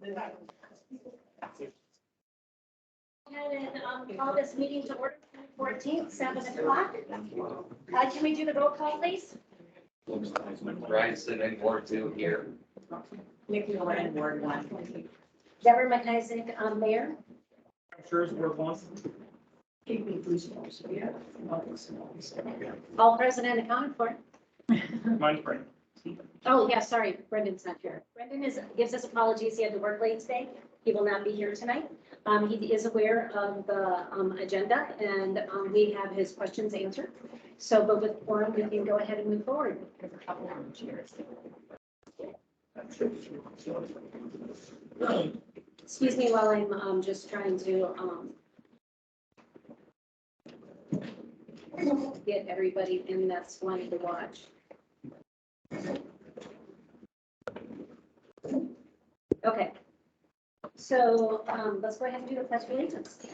And call this meeting to order, 14th, 7 o'clock. Can we do the roll call, please? Brian sitting Ward 2 here. Nikki Warren, Ward 1. Deborah McIsaac, Mayor. Sure is Ward 1. All present and accounted for. Mine's Frank. Oh, yeah, sorry, Brendan's not here. Brendan gives us apologies. He had to work late today. He will not be here tonight. He is aware of the agenda and we have his questions answered. So, but with quorum, we can go ahead and move forward. There's a couple of chairs. Excuse me while I'm just trying to get everybody in that's wanting to watch. Okay. So let's go ahead and do the pledge of allegiance.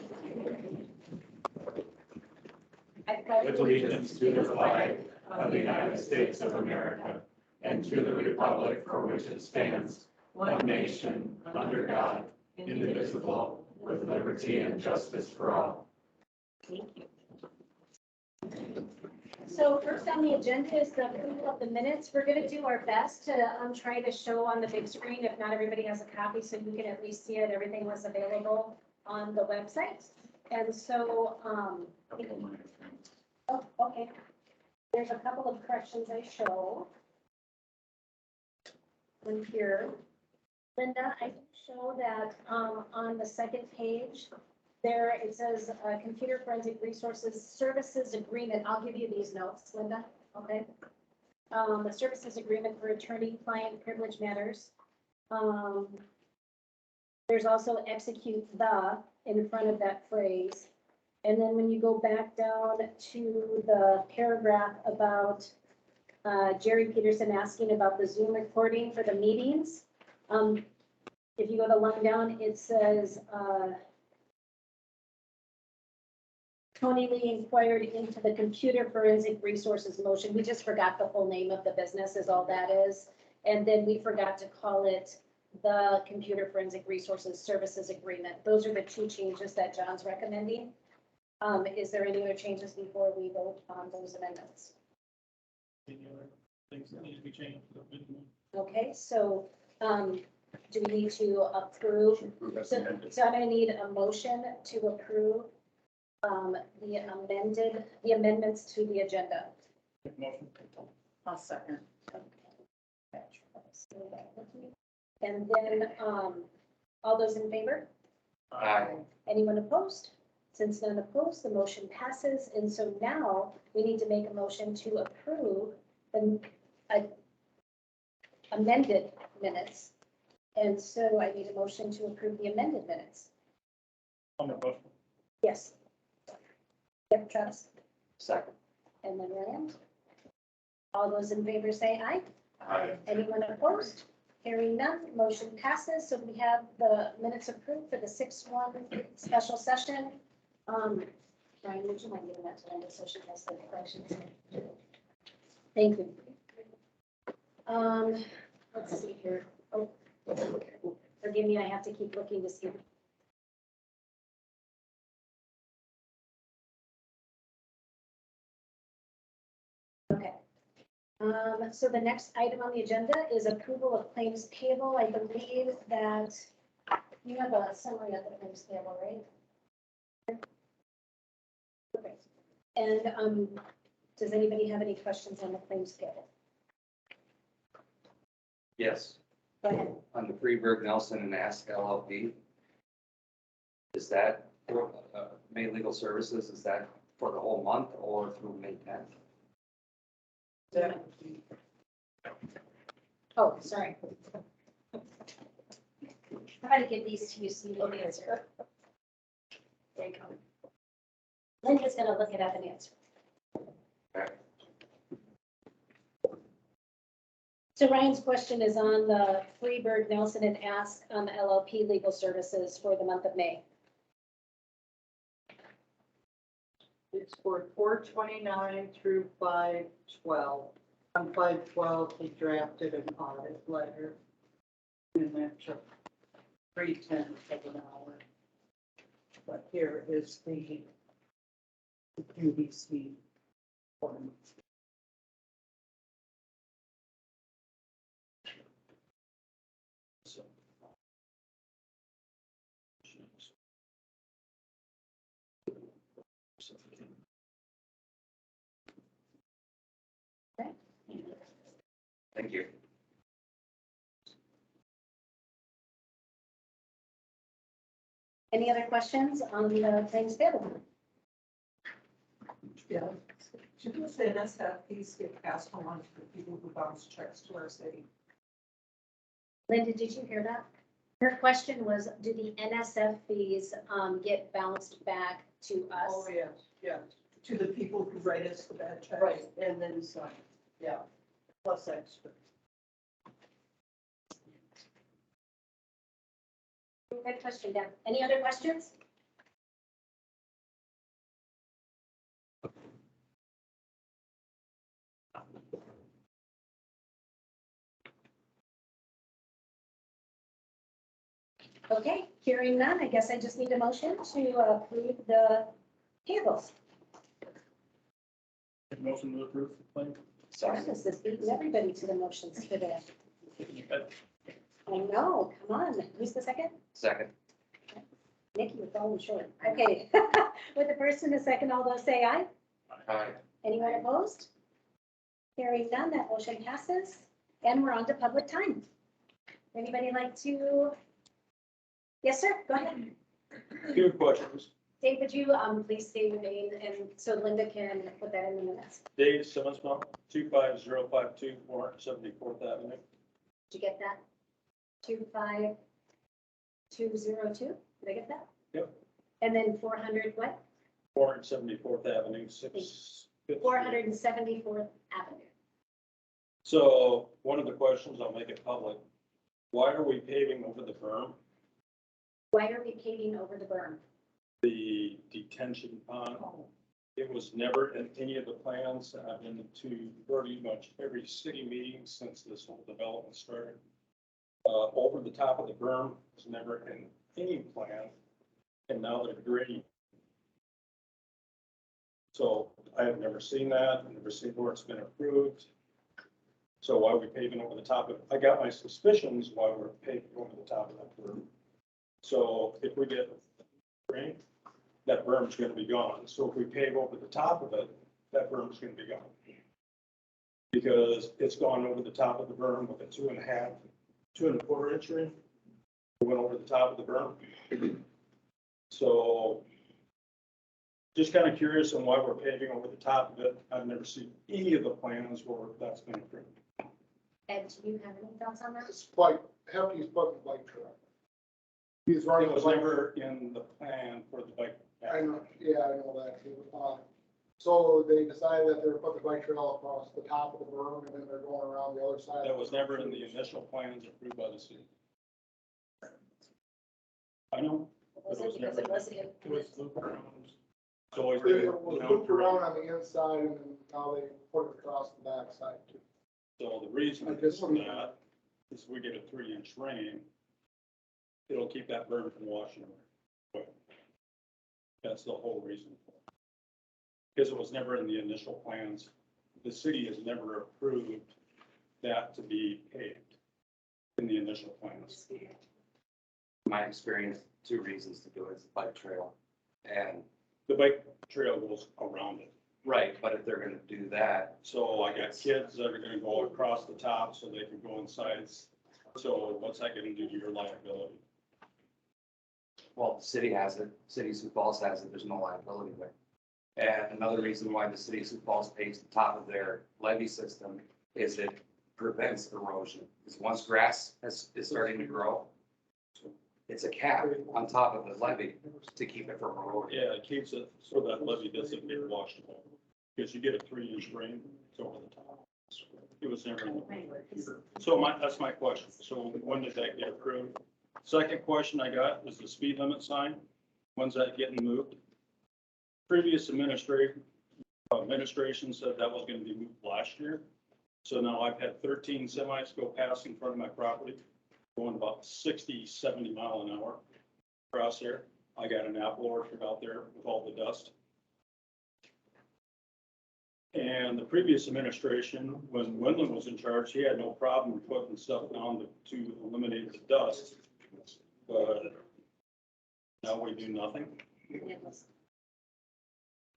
I Pledge allegiance to the flag of the United States of America and to the republic for which it stands, one nation, under God, indivisible, with liberty and justice for all. Thank you. So first on the agenda is the approval of the minutes. We're going to do our best to try to show on the big screen. If not, everybody has a copy, so you can at least see it. Everything was available on the website. And so, oh, okay. There's a couple of corrections I show. One here. Linda, I can show that on the second page, there it says Computer Forensic Resources Services Agreement. I'll give you these notes, Linda, okay? The services agreement for attorney-client privilege matters. There's also execute the in front of that phrase. And then when you go back down to the paragraph about Jerry Peterson asking about the Zoom recording for the meetings, if you go the line down, it says, Tony Lee inquired into the Computer Forensic Resources motion. We just forgot the full name of the business is all that is. And then we forgot to call it the Computer Forensic Resources Services Agreement. Those are the two changes that John's recommending. Is there any other changes before we vote on those amendments? Any other things that need to be changed? Okay, so do we need to approve? So I'm gonna need a motion to approve the amendments to the agenda. Motion. I'll second. And then, all those in favor? Aye. Anyone opposed? Since none opposed, the motion passes. And so now we need to make a motion to approve the amended minutes. And so I need a motion to approve the amended minutes. On the motion. Yes. Yep, Travis. Second. And then Rand. All those in favor say aye. Aye. Anyone opposed? Hearing none, motion passes. So we have the minutes approved for the 6-1 special session. Brian, would you mind giving that to Linda so she has the corrections? Thank you. Let's see here. Oh, forgive me, I have to keep looking to see. Okay. So the next item on the agenda is approval of claims payable. I believe that you have a summary of the claims payable, right? Okay. And does anybody have any questions on the claims payable? Yes, Go ahead. on the Freeburg Nelson and Ask LLP. Is that for May Legal Services? Is that for the whole month or through May 10th? Oh, sorry. Try to give these to you so you can answer. There you go. Linda's gonna look it up and answer. Okay. So Ryan's question is on the Freeburg Nelson and Ask LLP legal services for the month of May. It's for 4/29 through 5/12. On 5/12, he drafted an audit letter. And that took 310 an hour. But here is the UBC form. Thank you. Any other questions on the claims payable? Yeah. Should we say NSFPs get passed on to the people who bounce checks to our city? Linda, did you hear that? Her question was, do the NSF fees get bounced back to us? Oh, yes, yes. To the people who write us the bad checks. Right, and then some. Yeah, plus extra. Good question, Deb. Any other questions? Okay, hearing none, I guess I just need a motion to approve the payables. Motion to approve the claim. Travis is beating everybody to the motions today. Okay. I know, come on, who's the second? Second. Nikki, you're falling short. Okay, with the first and the second, all those say aye. Aye. Anyone opposed? Hearing none, that motion passes, and we're on to public time. Anybody like to? Yes, sir, go ahead. Two questions. Dave, would you please state your name, and so Linda can put that in the minutes. Dave Simmonsville, 25052 474th Avenue. Did you get that? 25202, did I get that? Yep. And then 400 what? 474th Avenue, 6. 474th Avenue. So one of the questions, I'll make it public. Why are we paving over the berm, Why are we paving over the berm? the detention pond? It was never in any of the plans. I've been to pretty much every city meeting since this whole development started. Over the top of the berm was never in any plan, and now they're grading. So I have never seen that, I've never seen where it's been approved. So why are we paving over the top of it? I got my suspicions why we're paving over the top of that berm. So if we get rain, that berm's gonna be gone. So if we pave over the top of it, that berm's gonna be gone. Because it's gone over the top of the berm with a 2.25 inch ring. It went over the top of the berm. So just kind of curious on why we're paving over the top of it. I've never seen any of the plans where that's been approved. Ed, do you have any thoughts on that? It's like, Hefty's putting the bike trail. He's running. It was the bike- never in the plan for the bike. I know, yeah, I know that too. So they decided that they're putting the bike trail across the top of the berm and then they're going around the other side. That was never in the initial plans approved by the city. I know. Was it because it wasn't? It was looped around. It's always It been, was looped around on the inside and then now they put it across the back side too. So the reason for that is we get a 3-inch rain, it'll keep that berm from washing away. That's the whole reason. Because it was never in the initial plans. The city has never approved that to be paved in the initial plans. My experience, 2 reasons to do it is the bike trail. And, The bike trail goes around it. right, but if they're gonna do that, So I got kids that are gonna go across the top so they can go inside. So what's that gonna do to your liability? well, the city has it, City of Sioux Falls has it, there's no liability there. And another reason why the City of Sioux Falls paves the top of their levee system is it prevents erosion. Because once grass is starting to grow, it's a cap on top of the levee to keep it from eroding. Yeah, it keeps it so that levee doesn't get washed away. Because you get a 3-inch rain, it's over the top. It was never in the plan. So that's my question. So when did that get approved? Second question I got is the speed limit sign. When's that getting moved? Previous administration said that was gonna be moved last year. So now I've had 13 semis go past in front of my property. going about 60, 70 mile an hour across there. I got an apple orchard out there with all the dust. And the previous administration, when Wendland was in charge, he had no problem putting stuff down to eliminate the dust. But now we do nothing.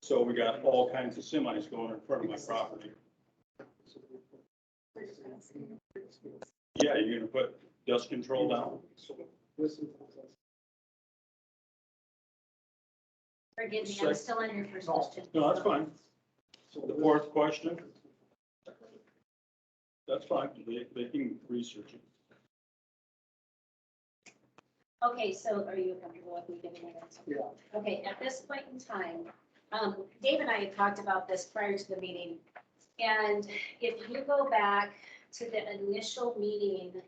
So we got all kinds of semis going in front of my property. Yeah, you're gonna put dust control down? Forgive me, I'm still on your first question. No, that's fine. The fourth question? That's fine, they can research it. Okay, so are you comfortable with me giving an answer? Yeah. Okay, at this point in time, Dave and I had talked about this prior to the meeting. And if you go back to the initial meeting,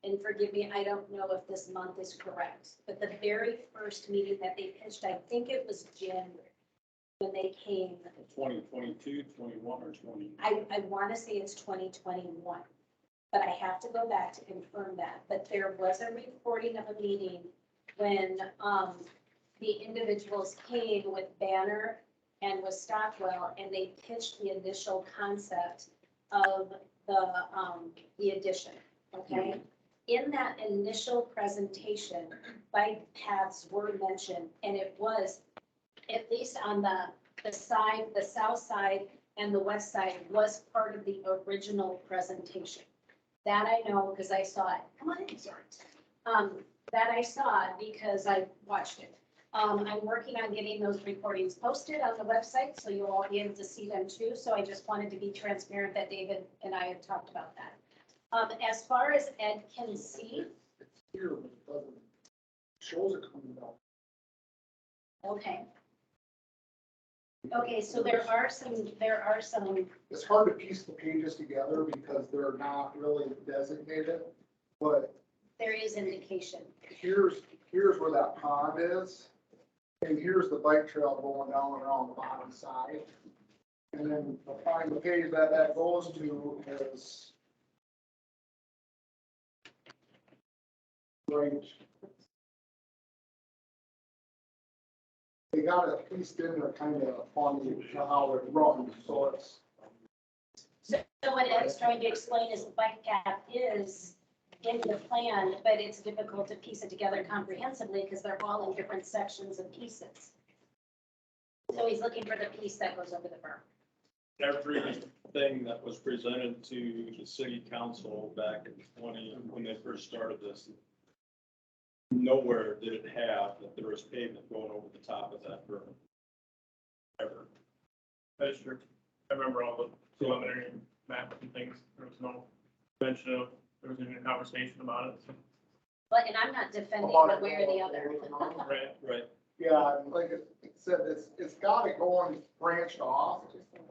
and forgive me, I don't know if this month is correct, but the very first meeting that they pitched, I think it was January, when they came, 2022, 21, or 20? I want to say it's 2021. But I have to go back to confirm that. But there was a recording of a meeting when the individuals came with Banner and with Stockwell, and they pitched the initial concept of the addition, okay? In that initial presentation, bike paths were mentioned, and it was, at least on the side, the south side and the west side was part of the original presentation. That I know because I saw it. Come on in, sorry. That I saw because I watched it. I'm working on getting those recordings posted on the website, so you'll all be able to see them too. So I just wanted to be transparent that David and I had talked about that. As far as Ed can see, Here, but it doesn't, shows it coming out. okay. Okay, so there are some, It's hard to piece the pages together because they're not really designated, but there is indication. here's where that pond is. And here's the bike trail going down around the bottom side. And then the page that goes to is right. They got it pieced in there kind of on how it runs, so it's. So what Ed's trying to explain is the bike path is in the plan, but it's difficult to piece it together comprehensively because they're all in different sections and pieces. So he's looking for the piece that goes over the berm. Everything that was presented to the city council back in 20, when they first started this, nowhere did it have that there was pavement going over the top of that berm. Ever. That's true. I remember all the preliminary maps and things. There was no mention of, there was even a conversation about it. But, and I'm not defending one way or the other. Right. Right. Yeah, and like it said, it's got it going branched off,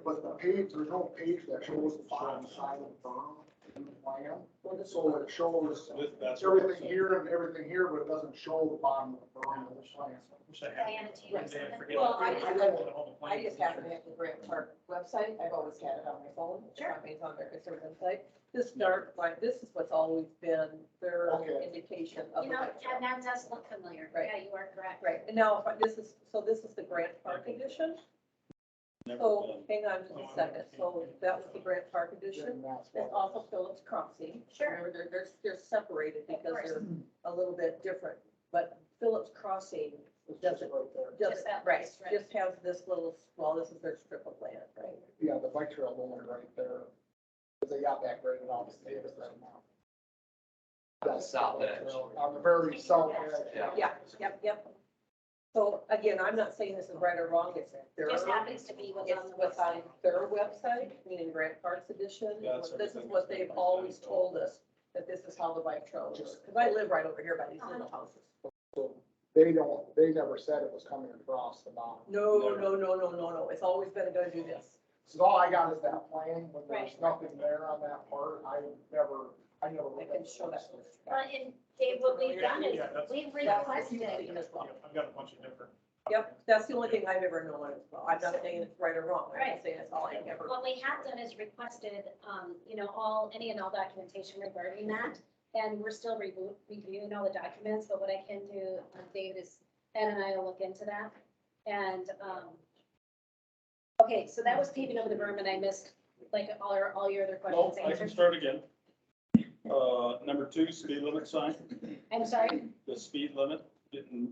but the page, there's no page that shows the bottom side of the berm in the plan. So it shows That's everything here and everything here, but it doesn't show the bottom of the berm in the plan. Wish I had. Diana, do you have something? Well, I I just happen to have the Grant Park website. I've always had it on my phone. Sure. It's on their consumer website. This dark line, this is what's always been their Okay. indication of You the know, bike trail. and that does look familiar. Right. Yeah, you are correct. Right, and now, if this is, so this is the Grant Park edition. Never So, done. hang on just a second. So that was the Grant Park edition. And that's There's what- also Phillips Crossing. Sure. Remember, they're separated because course. they're a little bit different. But Phillips Crossing It's just doesn't, right there. doesn't, Just that right, piece, right. just has this little, well, this is their strip of land, right? Yeah, the bike trail going right there. Cause they got that graded out. On the south edge. On the very south edge. Yeah. Yep. So again, I'm not saying this is right or wrong, it's their, Just happens to be what's it's on the what's on website. their website, meaning Grant Parks edition. That's This is everything what that's they've been always presented. told us, that this is how the bike trail works. Because I live right over here by these little houses. They never said it was coming across the bottom. No. It's always been gonna do this. So all I got is that plan, when there's Right. nothing there on that part, I never. I can show that. Well, and Dave, what we've done is, Yeah, that's- we've That's what requested, you've seen as well. I've got a bunch of different. Yep, that's the only thing I've ever known as well. I'm not saying it's right or wrong. I'm Right. just saying it's all I've ever. what we have done is requested, you know, any and all documentation regarding that. and we're still reviewing all the documents, but what I can do, David, is Ed and I will look into that. And, okay, so that was paving over the berm, and I missed like all your other No, questions I can answered. start again. Number two, speed limit sign, I'm sorry, the speed limit didn't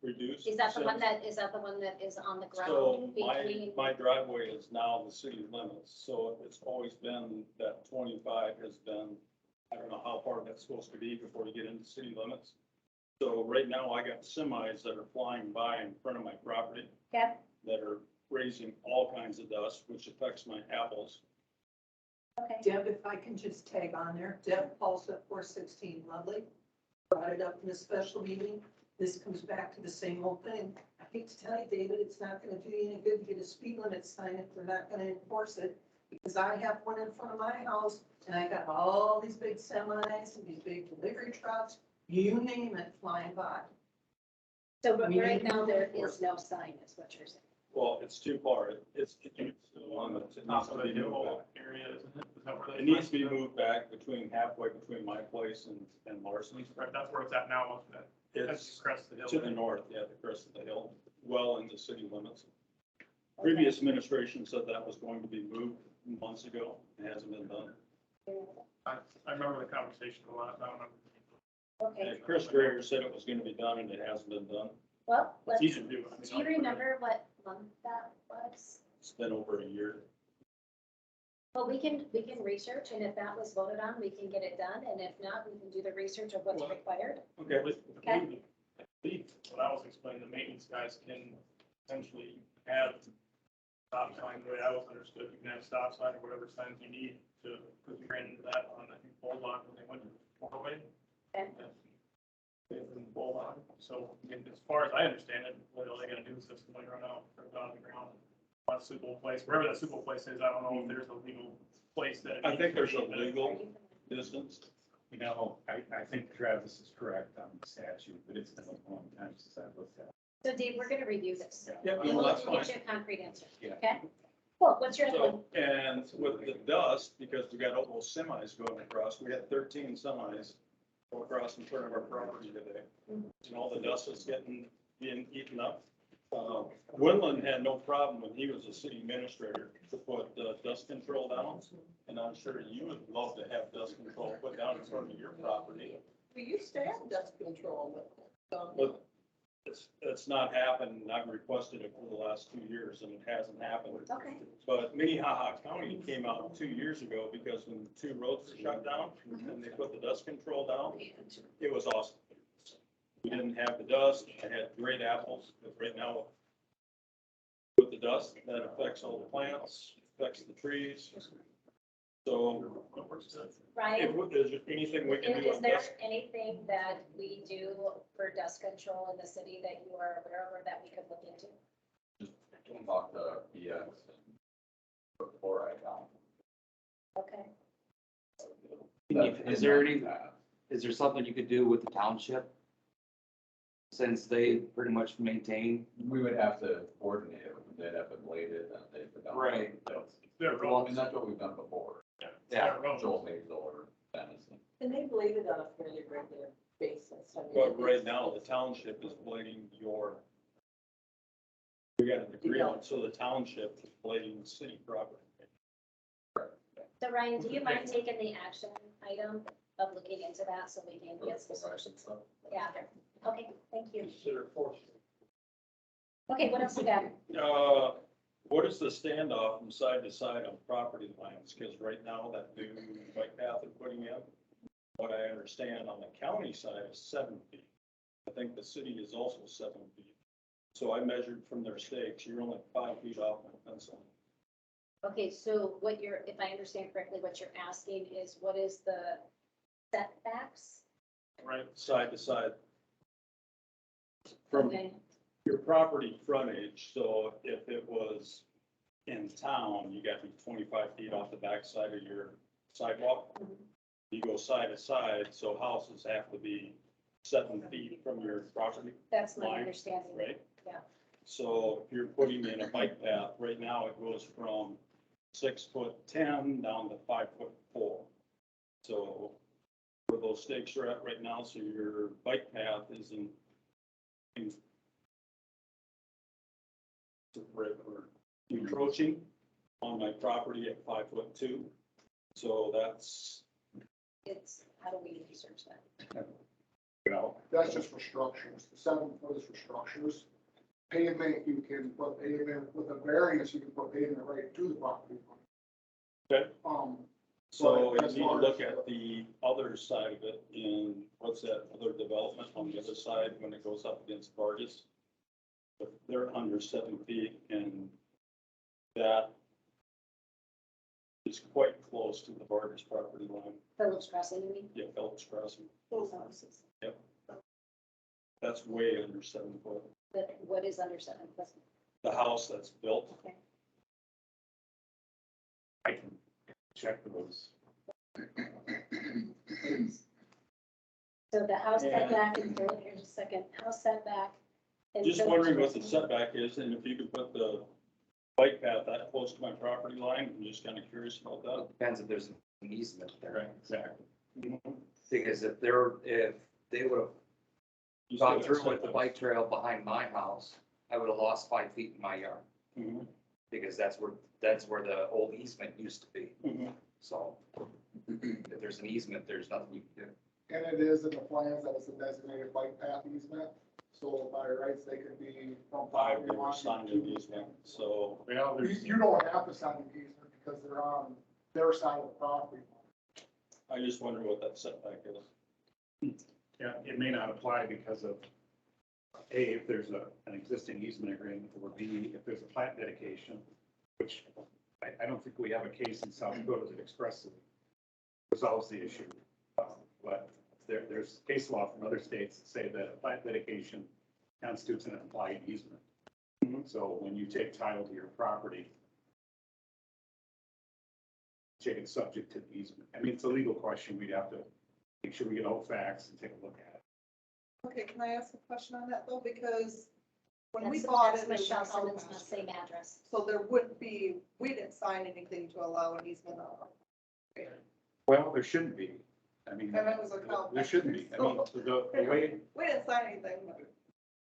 reduce. is that the one that is on the So ground between? my driveway is now the city limits, so it's always been that 25 has been, I don't know how far that's supposed to be before you get into city limits. So right now I got semis that are flying by in front of my property Okay, that are raising all kinds of dust, which affects my apples. okay. Deb, if I can just tag on there, Deb Paulson, 416 Ludley, brought it up in a special meeting. This comes back to the same old thing. I hate to tell you, David, it's not gonna do you any good to get a speed limit sign if they're not gonna enforce it. Because I have one in front of my house, and I got all these big semis and these big delivery trucks, you name it, flying by. So but We right need now, to there enforce is no sign, is what you're saying. Well, it's too far. It's on the, it needs Top to of the be moved hill back. area, isn't it? Is that where they? It needs to be moved back halfway between my place and Larson's. Right, that's where it's at now, isn't it? That's It's the crest of the hill. to the north, yeah, the crest of the hill, well into city limits. Previous administration said that was going to be moved months ago. It hasn't been done. I remember the conversation a lot, I don't know. Okay, And Chris Greer said it was gonna be done and it hasn't been done. well, It's let's, easy to do. I mean, do you remember what month that was? It's been over a year. Well, we can research, and if that was voted on, we can get it done, and if not, we can do the research of what's Well- required. Okay. Okay. I believe what I was explaining, the maintenance guys can essentially have stop sign, the way I was understood, you can have stop sign or whatever signs you need to, because we ran into that on, I think, Bulldog when they went to Norway. Okay. In Bulldog, so, I mean, as far as I understand it, what all they gotta do is just lay run out, put it on the ground. On a suitable place, wherever that suitable place is, I don't know if there's a legal place that. it I think needs to there's a be, but- legal distance. You know, I think Travis is correct on the statute, but it's been a long time since I've looked at it. So Dave, we're gonna review this. Yeah, And no, we'll that's get fine. you a concrete answer, Yeah. okay? Cool, what's your other one? So, and with the dust, because we got all those semis going across, we had 13 semis go across in front of our property today. And all the dust is being eaten up. Winland had no problem when he was a city administrator to put dust control down. And I'm sure you would love to have dust control put down in front of your property. We used to have dust control, but, But it's not happened. I've requested it for the last 2 years and it hasn't happened. Okay, But Minnehaha County came out 2 years ago because when 2 roads were shut down and they put the dust control down, it was awesome. We didn't have the dust. I had great apples, but right now with the dust, that affects all the plants, affects the trees. So Ryan, is there anything we can do is on there dust? anything that we do for dust control in the city that you are aware of or that we could look into? Just talk to BX and put chloride down. Okay, Is there something you could do with the township? Since they pretty much maintain. We would have to coordinate it, they'd have to blade it, and they'd put down. Right. That's- It's their Well, I road. mean, that's what we've done before. It's Yeah. their road. Joel Hazel or Dennison. and they blade it on a fairly regular basis. I mean, But right it's- now, the township is blading we got an agreement, so the township is blading city property. so Ryan, do you mind taking the action item of looking into that so we can get some solutions? Yeah, okay, thank you. Consider forcing. Okay, what else we got? What is the standoff from side to side on property lines? Because right now, that new bike path they're putting in, what I understand on the county side is 7 feet. I think the city is also 7 feet. So I measured from their stakes, you're only 5 feet off my fence line. Okay, so what you're, if I understand correctly, what you're asking is what is the setbacks? Right, Side to side. From Okay, your property frontage, so if it was in town, you got to be 25 feet off the backside of your sidewalk. Mhm. You go side to side, so houses have to be 7 feet from your property, that's my Line, understanding. right? Yeah. So if you're putting in a bike path, right now it goes from 6'10" down to 5'4". So where those stakes are at right now, so your bike path isn't encroaching on my property at 5'2". So that's, It's, how do we research that? Well, That's just for structures. The 7 foot is for structures. Pavement, you can put pavement, with a variance, you can put pavement right to the property line. okay. But So you as need to far look as- at the other side of it, and what's that other development on the other side when it goes up against Vargas? But they're under 7 feet, and that is quite close to the Vargas property line. Phillips Crossing, you mean? Yeah, Phillips Crossing, Those houses. that's way under 7 foot. But what is under 7 foot? The house that's built, Okay. I can check those. So the house Yeah. setback, and here's a second, house setback. and just Phillips wondering what the Crossing. setback is, and if you could put the bike path that close to my property line, I'm just kind of curious about that. Depends if there's an easement there. Exactly. Because if they would have You gone said through with the setbacks. bike trail behind my house, I would have lost 5 feet in my yard. Mhm, Because that's where the old easement used to be. mhm. So if there's an easement, there's nothing you can do. And it is in the plans that it's a designated bike path easement. So by rights, they could be from I've property never line signed to an easement, so Well, You, there's, you don't have to sign an easement because they're on their side of the property. I just wonder what that setback is. yeah, it may not apply because of, A, if there's an existing easement agreement, or B, if there's a plat dedication, which I don't think we have a case in South Dakota that expressly resolves the issue. But there's case law from other states that say that a plat dedication constitutes an implied easement. So when you take title to your property, take it subject to the easement. I mean, it's a legal question. We'd have to make sure we get all facts and take a look at it. Okay, can I ask a question on that though? Because when we That's bought that's it. it was Michelle on Simmons, South same address. So there would be, we didn't sign anything to allow an easement on. Well, there shouldn't be. I mean, And it was a cow there shouldn't be. I mean, the way, We didn't sign anything, but,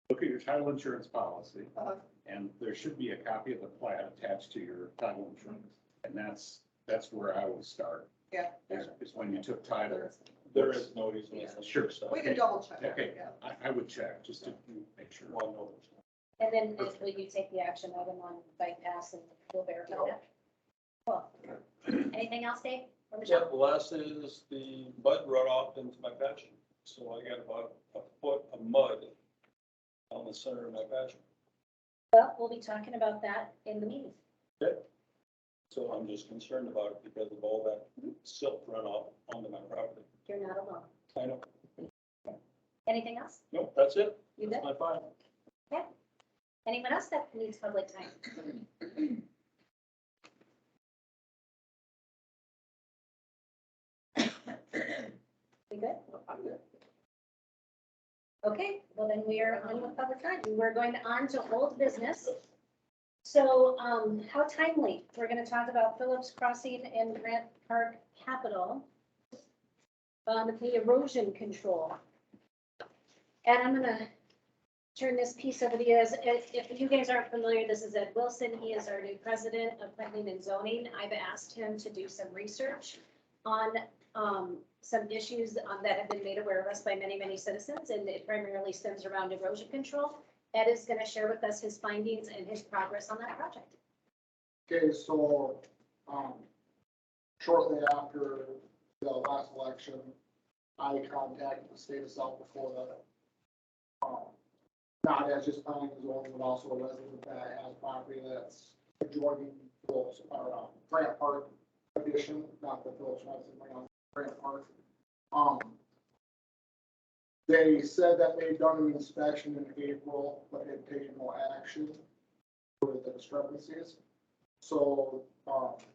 look at your title insurance policy, uh, and there should be a copy of the plat attached to your title insurance. And that's where I would start, yeah. is when you took title. there's- There is no easement. on Sure. the side. We can double check. Okay. Yeah. I would check just to make sure. Well, no, there's not. And then will you take the action item on bike pass and we'll verify that? Cool. Anything else, Dave? Or Yeah, Michelle? the last is the mud runoff into my patch. So I got about a foot of mud on the center of my patch. Well, we'll be talking about that in the meeting. So I'm just concerned about it because of all that silt runoff onto my property. You're not alone. I know. Anything else? Nope, that's it. You That's good? my file. Anyone else that needs public time? We good? Okay, well then we are on with public time. We're going on to old business. So, how timely? We're gonna talk about Phillips Crossing and Grant Park Capital. The erosion control. And I'm gonna turn this piece over to you. If you guys aren't familiar, this is Ed Wilson. He is our new president of planning and zoning. I've asked him to do some research on some issues that have been made aware of us by many, many citizens, and it primarily stems around erosion control. Ed is going to share with us his findings and his progress on that project. Okay, so, shortly after the last election, I contacted the state of South Dakota. Not as just planning and zoning, but also a resident that has property that's adjoining Phillips, or, Grant Park addition, not the Phillips Crossing, Grant Park. They said that they'd done an inspection in April, but had taken no action for the discrepancies. So,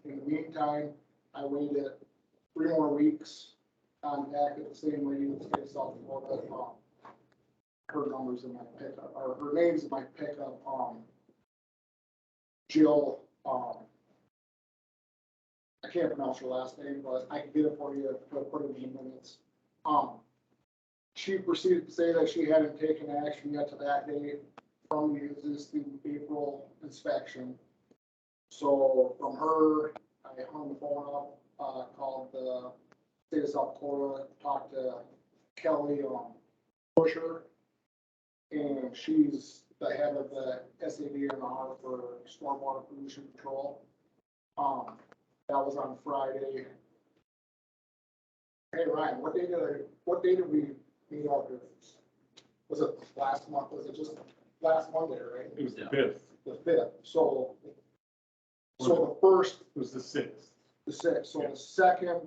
in the meantime, I waited 3 more weeks, contacted the same lady in the state of South Dakota. Her number's in my pickup, or her name's in my pickup, Jill, I can't pronounce her last name, but I can get it for you, put it in the minutes. She proceeded to say that she hadn't taken action yet to that date from the existing April inspection. So from her, I hung the phone up, called the state of South Dakota, talked to Kelly Busher. And she's the head of the SADNR for stormwater pollution control. That was on Friday. Hey Ryan, what day did we meet out here? Was it last month? Was it just last Monday, right? It was the fifth, The fifth, so the first, it was the sixth. the sixth, so the second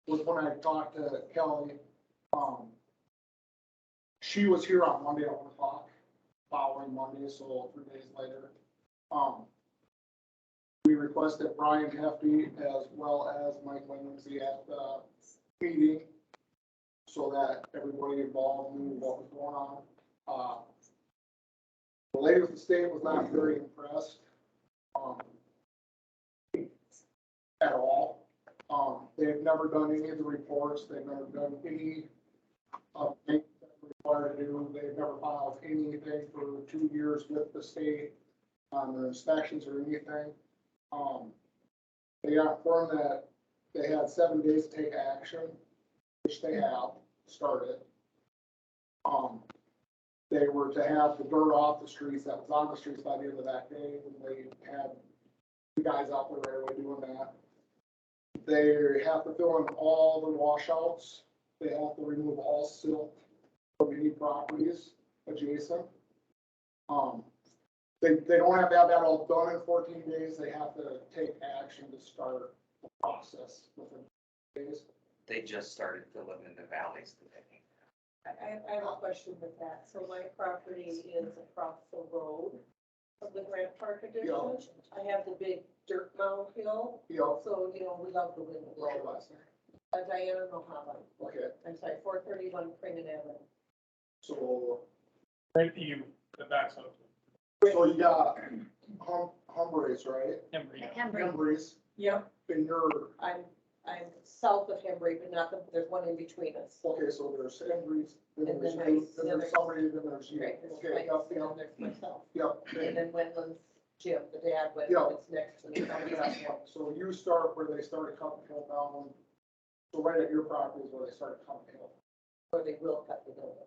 was when I talked to Kelly. She was here on Monday at 1 o'clock, following Monday, so 3 days later. We requested Brian Hefty as well as Mike Lindsay at the meeting so that everybody involved knew what was going on. The lady with the state was not very impressed, at all. They've never done any of the reports. They've never done any of things that they're required to do. They've never filed anything for 2 years with the state on their inspections or anything. They got informed that they had 7 days to take action, which they have started. They were to have the dirt off the streets that was on the streets by the end of that day, and they had the guys out there right away doing that. They have to fill in all the washouts. They have to remove all silt from any properties adjacent. They don't have to have that all done in 14 days. They have to take action to start the process within days. They just started filling in the valleys today. I have a question with that. So my property is across the road of the Grant Park addition. Yeah. I have the big dirt mound hill. Yep. So, we love the wind blow. Diana Mohammed. Okay, I'm sorry, 431 Craven Avenue. so, Right, you, the back's up. so you got Humphreys, right? Hembry. Humphreys, Yep. and you're, I'm south of Hembry, but not there's one in between us. okay, so there's Humphreys, then And there's then you, there's- then there's somebody, then there's you. Right, there's Okay, Mike, yep, and yep, there's myself. yep. And then Wetlands Jim, the dad, Yeah. Wetlands next to me. So you start where they started cutting the hill down, so right at your property is where they started cutting the hill, Or they will cut the hill.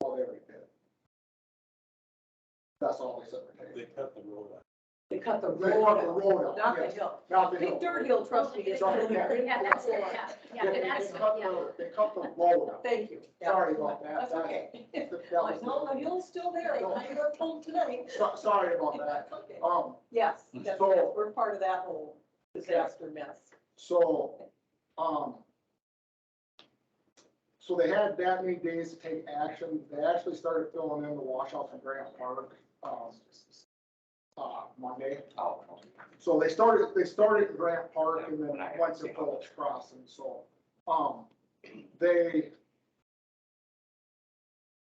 well, they already did. That's all they said. They cut the road out. They cut the They road cut the out, road out, not the yes. hill. Not the hill. Big dirt hill, trust me, it's Sorry, still there. Yeah, that's it, yeah, They that's, cut yeah. they cut the road out. Thank you. Yeah. Sorry about that. That's okay. That Like, was- no, the hill's still there, I got told tonight. Sorry about that. That's okay. So- Yes, yes, we're part of that whole disaster mess. So, so they had that many days to take action. They actually started filling in the washouts in Grant Park, Monday. Oh, So they started in Grant Park and then went to Phillips Crossing, so,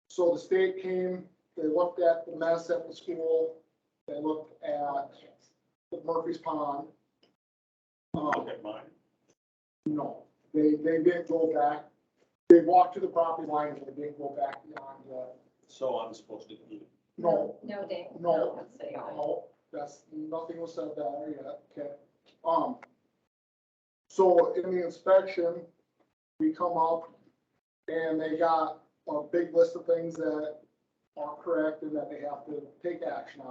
so the state came, they looked at the mess at the school, they looked at the Murphy's Pond. Look at mine. No, they didn't go back, they walked to the property line and they didn't go back beyond the, So I'm supposed to eat it. no, No, Dave. no, Let's say, no, that's, nothing was said there yet, okay. So in the inspection, we come up and they got a big list of things that are correct and that they have to take action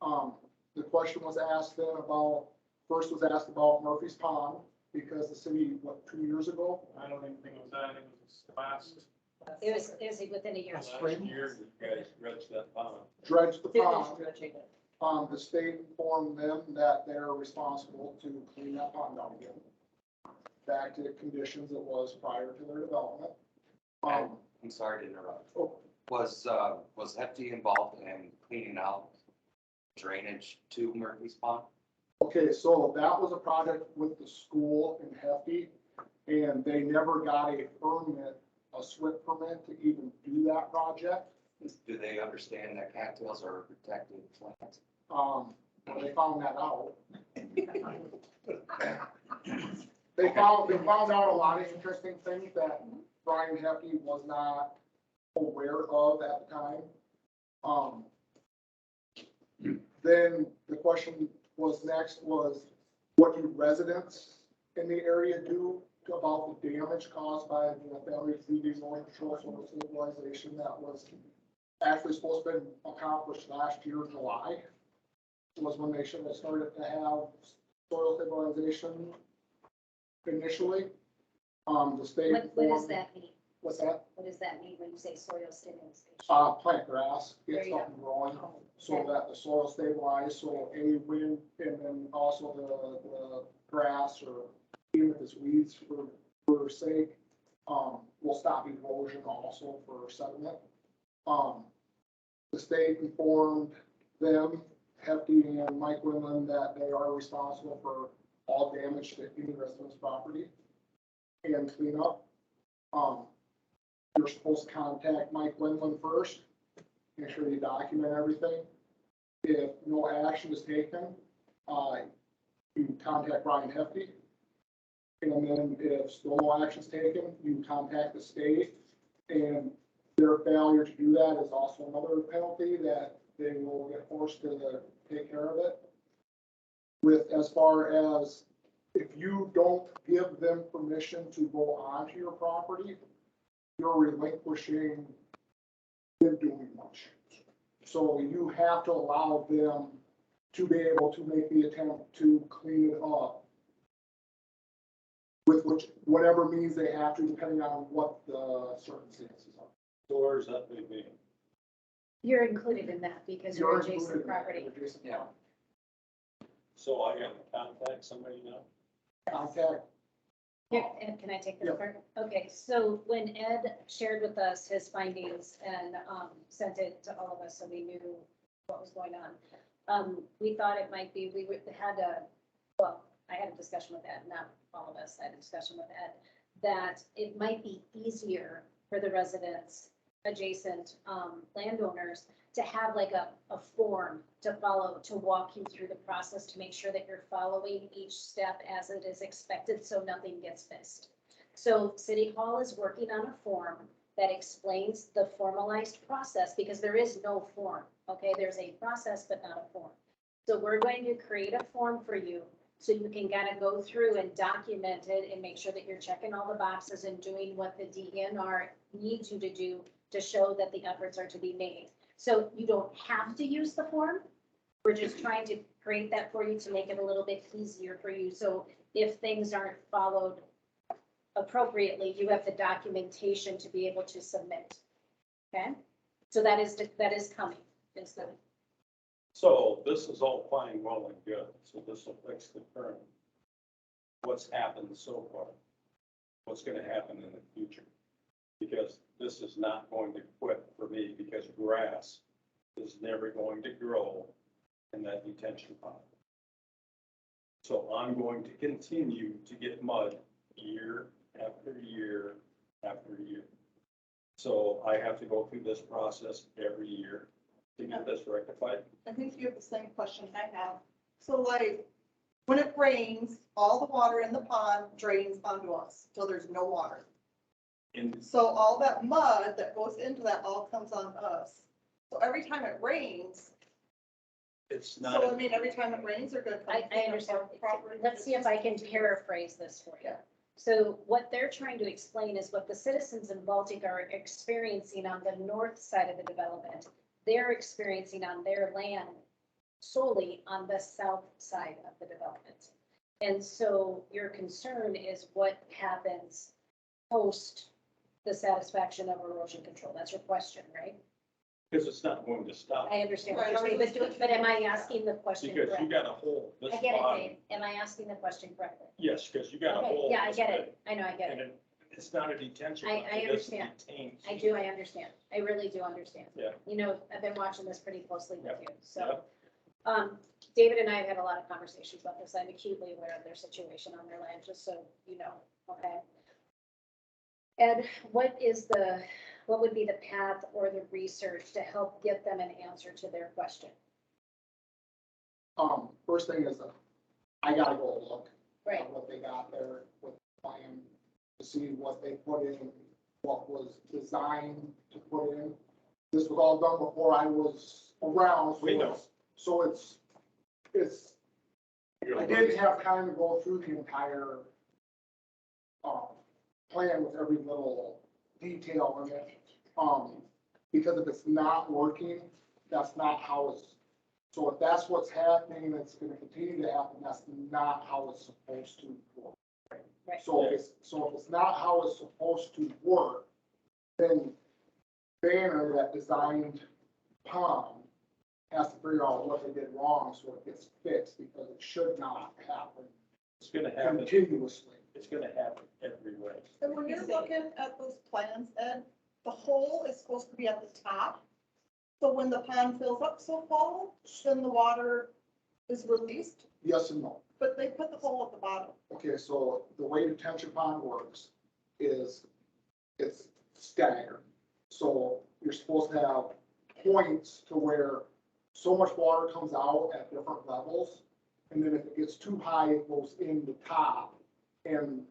on. The question was asked then about, first was asked about Murphy's Pond, because the city, 2 years ago? I don't even think it was that, it was last. It was within a year. Last year, you guys dredged that pond. Dredged the Finish pond. dredging it. The state informed them that they're responsible to clean that pond out again. Back to the conditions it was prior to their development. I'm sorry to interrupt. Oh. Was Hefty involved in cleaning out drainage to Murphy's Pond? Okay, so that was a project with the school in Hefty, and they never got a permit, a SWIP permit to even do that project. Do they understand that cattails are a protected plant? They found that out. They found out a lot of interesting things that Brian Hefty was not aware of at the time. Then the question was next was, what do residents in the area do about the damage caused by the failure to do the erosion control soil stabilization that was actually supposed to have been accomplished last year, July, was when they should have started to have soil stabilization initially. The state. What does that mean? What's that? What does that mean when you say soil stabilization? Plant grass, There get you go. something growing, Oh, so okay. that the soil stabilizes, so any wind, and then also the grass, or even if it's weeds for sake, will stop erosion also for sediment. The state informed them, Hefty and Mike Winland, that they are responsible for all damage to any resident's property and cleanup. You're supposed to contact Mike Winland first, make sure you document everything. If no action is taken, you contact Brian Hefty. And then if still no action is taken, you contact the state, and their failure to do that is also another penalty that they will get forced to take care of it. With as far as if you don't give them permission to go onto your property, you're relinquishing them doing much. So you have to allow them to be able to make the attempt to clean it up with whatever means they have to, depending on what the circumstances are. So where's that leave me? You're included in that because you're adjacent included in that, property. you're adjacent Yeah. property. So I got to contact somebody now? Contact, Here, Ed, can I take this Yeah. part? Okay, so when Ed shared with us his findings and sent it to all of us, so we knew what was going on, we thought it might be, I had a discussion with Ed, not all of us, I had a discussion with Ed, that it might be easier for the residents, adjacent landowners, to have like a form to follow, to walk you through the process, to make sure that you're following each step as it is expected, so nothing gets missed. So City Hall is working on a form that explains the formalized process, because there is no form, okay? There's a process, but not a form. So we're going to create a form for you, so you can kind of go through and document it and make sure that you're checking all the boxes and doing what the DNR needs you to do to show that the efforts are to be made. So you don't have to use the form. We're just trying to create that for you to make it a little bit easier for you. So if things aren't followed appropriately, you have the documentation to be able to submit. Okay? So that is coming. It's the, So this is all fine, well and good, so this will fix the current. What's happened so far? What's gonna happen in the future? Because this is not going to quit for me, because grass is never going to grow in that detention pond. So I'm going to continue to get mud year after year after year. So I have to go through this process every year to get this rectified. I think you have the same question I have. So like, when it rains, all the water in the pond drains onto us, so there's no water. In So all that mud that goes into that all comes on us. So every time it rains, It's so I not, mean, every time it rains, they're gonna come. I clean up understand. our property. Let's see if I can paraphrase this for you. Yeah. So what they're trying to explain is what the citizens in Baltic are experiencing on the north side of the development. They're experiencing on their land solely on the south side of the development. And so your concern is what happens post the satisfaction of erosion control. That's your question, right? because it's not going to stop. I understand what you're saying, but am I asking the question Because you correctly? got a hole, this I get it, bottom. Dave. Am I asking the question correctly? Yes, because you got a Okay, hole. yeah, I this get big, it. I know, I get And it. it's not a detention. I pond, it understand. detains I you. do, I understand. I really do understand. Yeah. You know, I've been watching this pretty closely with Yep. you, so. David and I have had a lot of conversations about this. I'm acutely aware of their situation on their land, just so you know, okay? Ed, what would be the path or the research to help get them an answer to their question? first thing is, I gotta go look Right, at what they got there with the plan to see what they put in what was designed to put in. This was all done before I was around, so We know. it's, I didn't have time to go through the entire, plan with every little detail in it. Because if it's not working, that's not how it's, so if that's what's happening, that's gonna continue to happen, that's not how it's supposed to work. Right. So if it's not how it's supposed to work, then Banner that designed pond has to figure out what they did wrong so it gets fixed, because it should not happen It's gonna happen, continuously. it's gonna happen everywhere. And when you're looking at those plans, Ed, the hole is supposed to be at the top. So when the pond fills up so full, then the water is released, Yes and no. but they put the hole at the bottom. Okay, so the way detention pond works is it's staggered. So you're supposed to have points to where so much water comes out at different levels. And then if it gets too high, it goes in the top and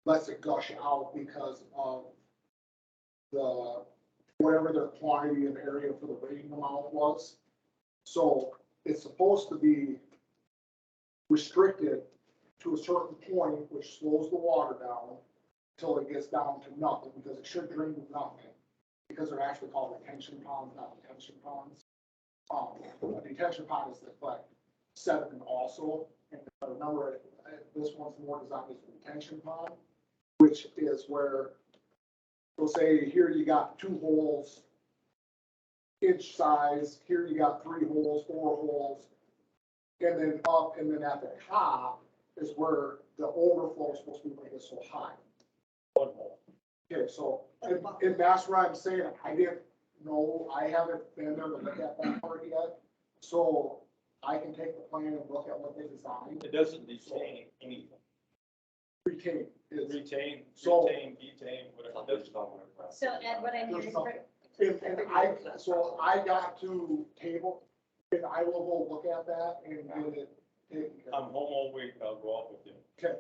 lets it gush out because of the, whatever the quantity and area for the rain amount was. So it's supposed to be restricted to a certain point, which slows the water down until it gets down to nothing, because it should drain to nothing. Because they're actually called retention ponds, not detention ponds. A detention pond is to collect sediment also, and remember, this one's more designed as a retention pond, which is where, so say here you got 2 holes, inch size, here you got 3 holes, 4 holes, and then up, and then at the top is where the overflow is supposed to be when it gets so high. One hole. Okay, so, and that's what I'm saying, I didn't know, I haven't been there to look at that part yet, so I can take the plan and look at what they designed. It doesn't retain anything. Retain is, Retain, So- detain, whatever. There's no- So Ed, what I need is, for- so I got to table, and I will go look at that and get it taken care I'm of. home all week, I'll go out with you. Okay,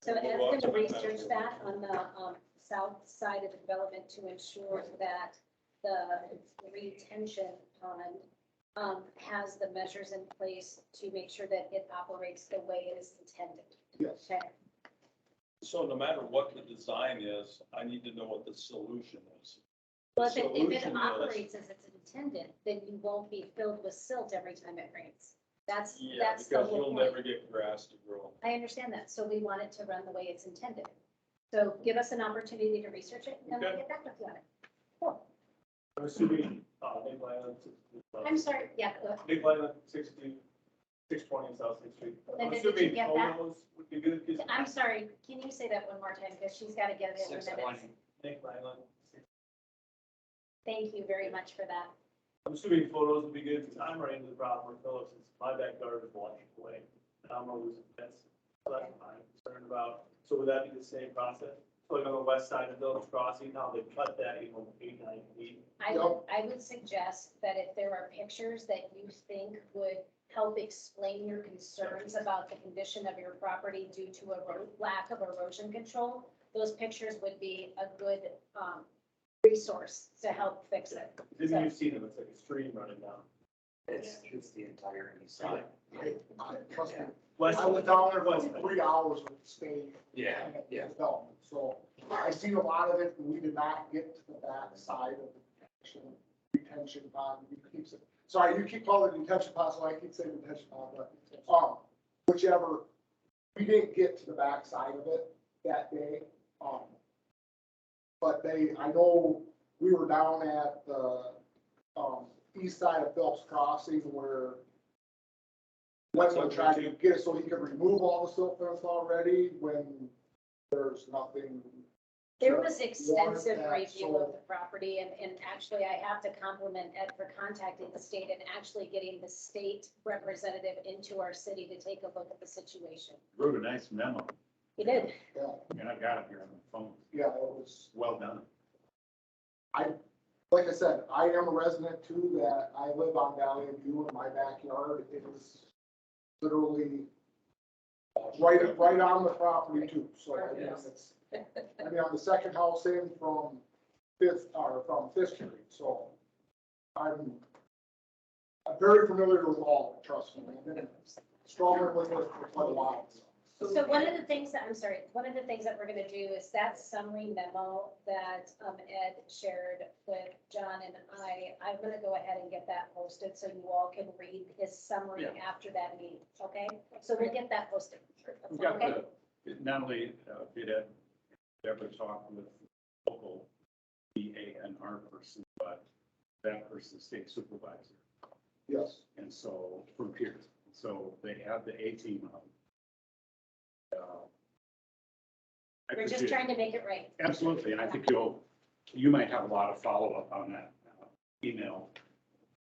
so Ed's gonna research that on the, south side of the development to ensure that the retention pond, has the measures in place to make sure that it operates the way it is intended. yes. Okay, So no matter what the design is, I need to know what the solution is. well, if it Solution is- operates as it's intended, then you won't be filled with silt every time it rains. That's the Because whole you'll point. never get grass to grow. I understand that, so we want it to run the way it's intended. So give us an opportunity to research it, and then we'll Okay. get back with you on it. Cool. I'm assuming, Nick Lyland, I'm sorry, yeah, Nick Lyland, 620 South Sixth Street. I'm Linda, did you assuming get that? photos would be good, because I'm sorry, can you say that one more time, because she's gotta get it in the 620. minutes. Nick Lyland, Thank you very much for that. I'm assuming photos would be good, because I'm right into the problem with Phillips, it's my backyard is blocking away. And I'm gonna lose a fence, so that's what I'm concerned about. So would that be the same process? Like on the west side of Phillips Crossing, how they cut that, 8, 9 feet? I would suggest that if there are pictures that you think would help explain your concerns about the condition of your property due to a lack of erosion control, those pictures would be a good, resource to help fix it. Then you've seen them, it's like a stream running down. It's the entire east side. Trust me, West- I was down there for west- 3 hours with State. Yeah, and yeah. development. So I seen a lot of it, and we did not get to the back side of the detention pond. You keep saying, sorry, you keep calling it detention pond, so I keep saying detention pond, but, whichever, we didn't get to the back side of it that day. But I know we were down at the, east side of Phelps Crossing where Wetland tried to get it so he could remove all the silt fence already when there's nothing. There was extensive that, review so- of the property, and actually I have to compliment Ed for contacting the state and actually getting the state representative into our city to take a look at the situation. Wrote a nice memo, He did. Yeah, and I've got it here on the phone. yeah, it was, Well done. like I said, I am a resident too, that I live on Valley View in my backyard. It is literally right on the property too, so I guess I mean, I'm the second house in from Fifth Street, so I'm very familiar with all, of it, trust me. I've been struggling with it for quite a while. So one of the things that, I'm sorry, one of the things that we're gonna do is that summary memo that Ed shared with John and I'm gonna go ahead and get that posted so you all can read his summary after that meeting, okay? So we'll get that posted. We've got Okay? not only did Ed ever talk with local DANR person, but that person's state supervisor. Yes. And so from Pierce, so they have the A team on. I We're just appreciate- trying to make it right. Absolutely, and I think you might have a lot of follow-up on that email,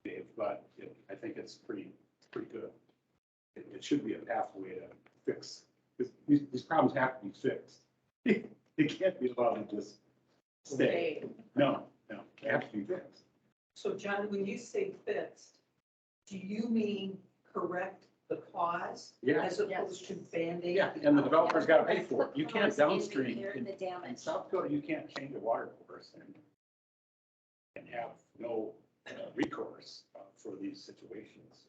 Dave, but I think it's pretty good. It should be a pathway to fix, because these problems have to be fixed. They can't be allowed to just stay. No, they have to be fixed. So John, when you say fixed, do you mean correct the cause? Yeah. As opposed to Band-Aid? Yeah, and the developer's got to pay for it. You can't Cause and downstream. repair the In damage. South Dakota, you can't change a water course and have no recourse for these situations.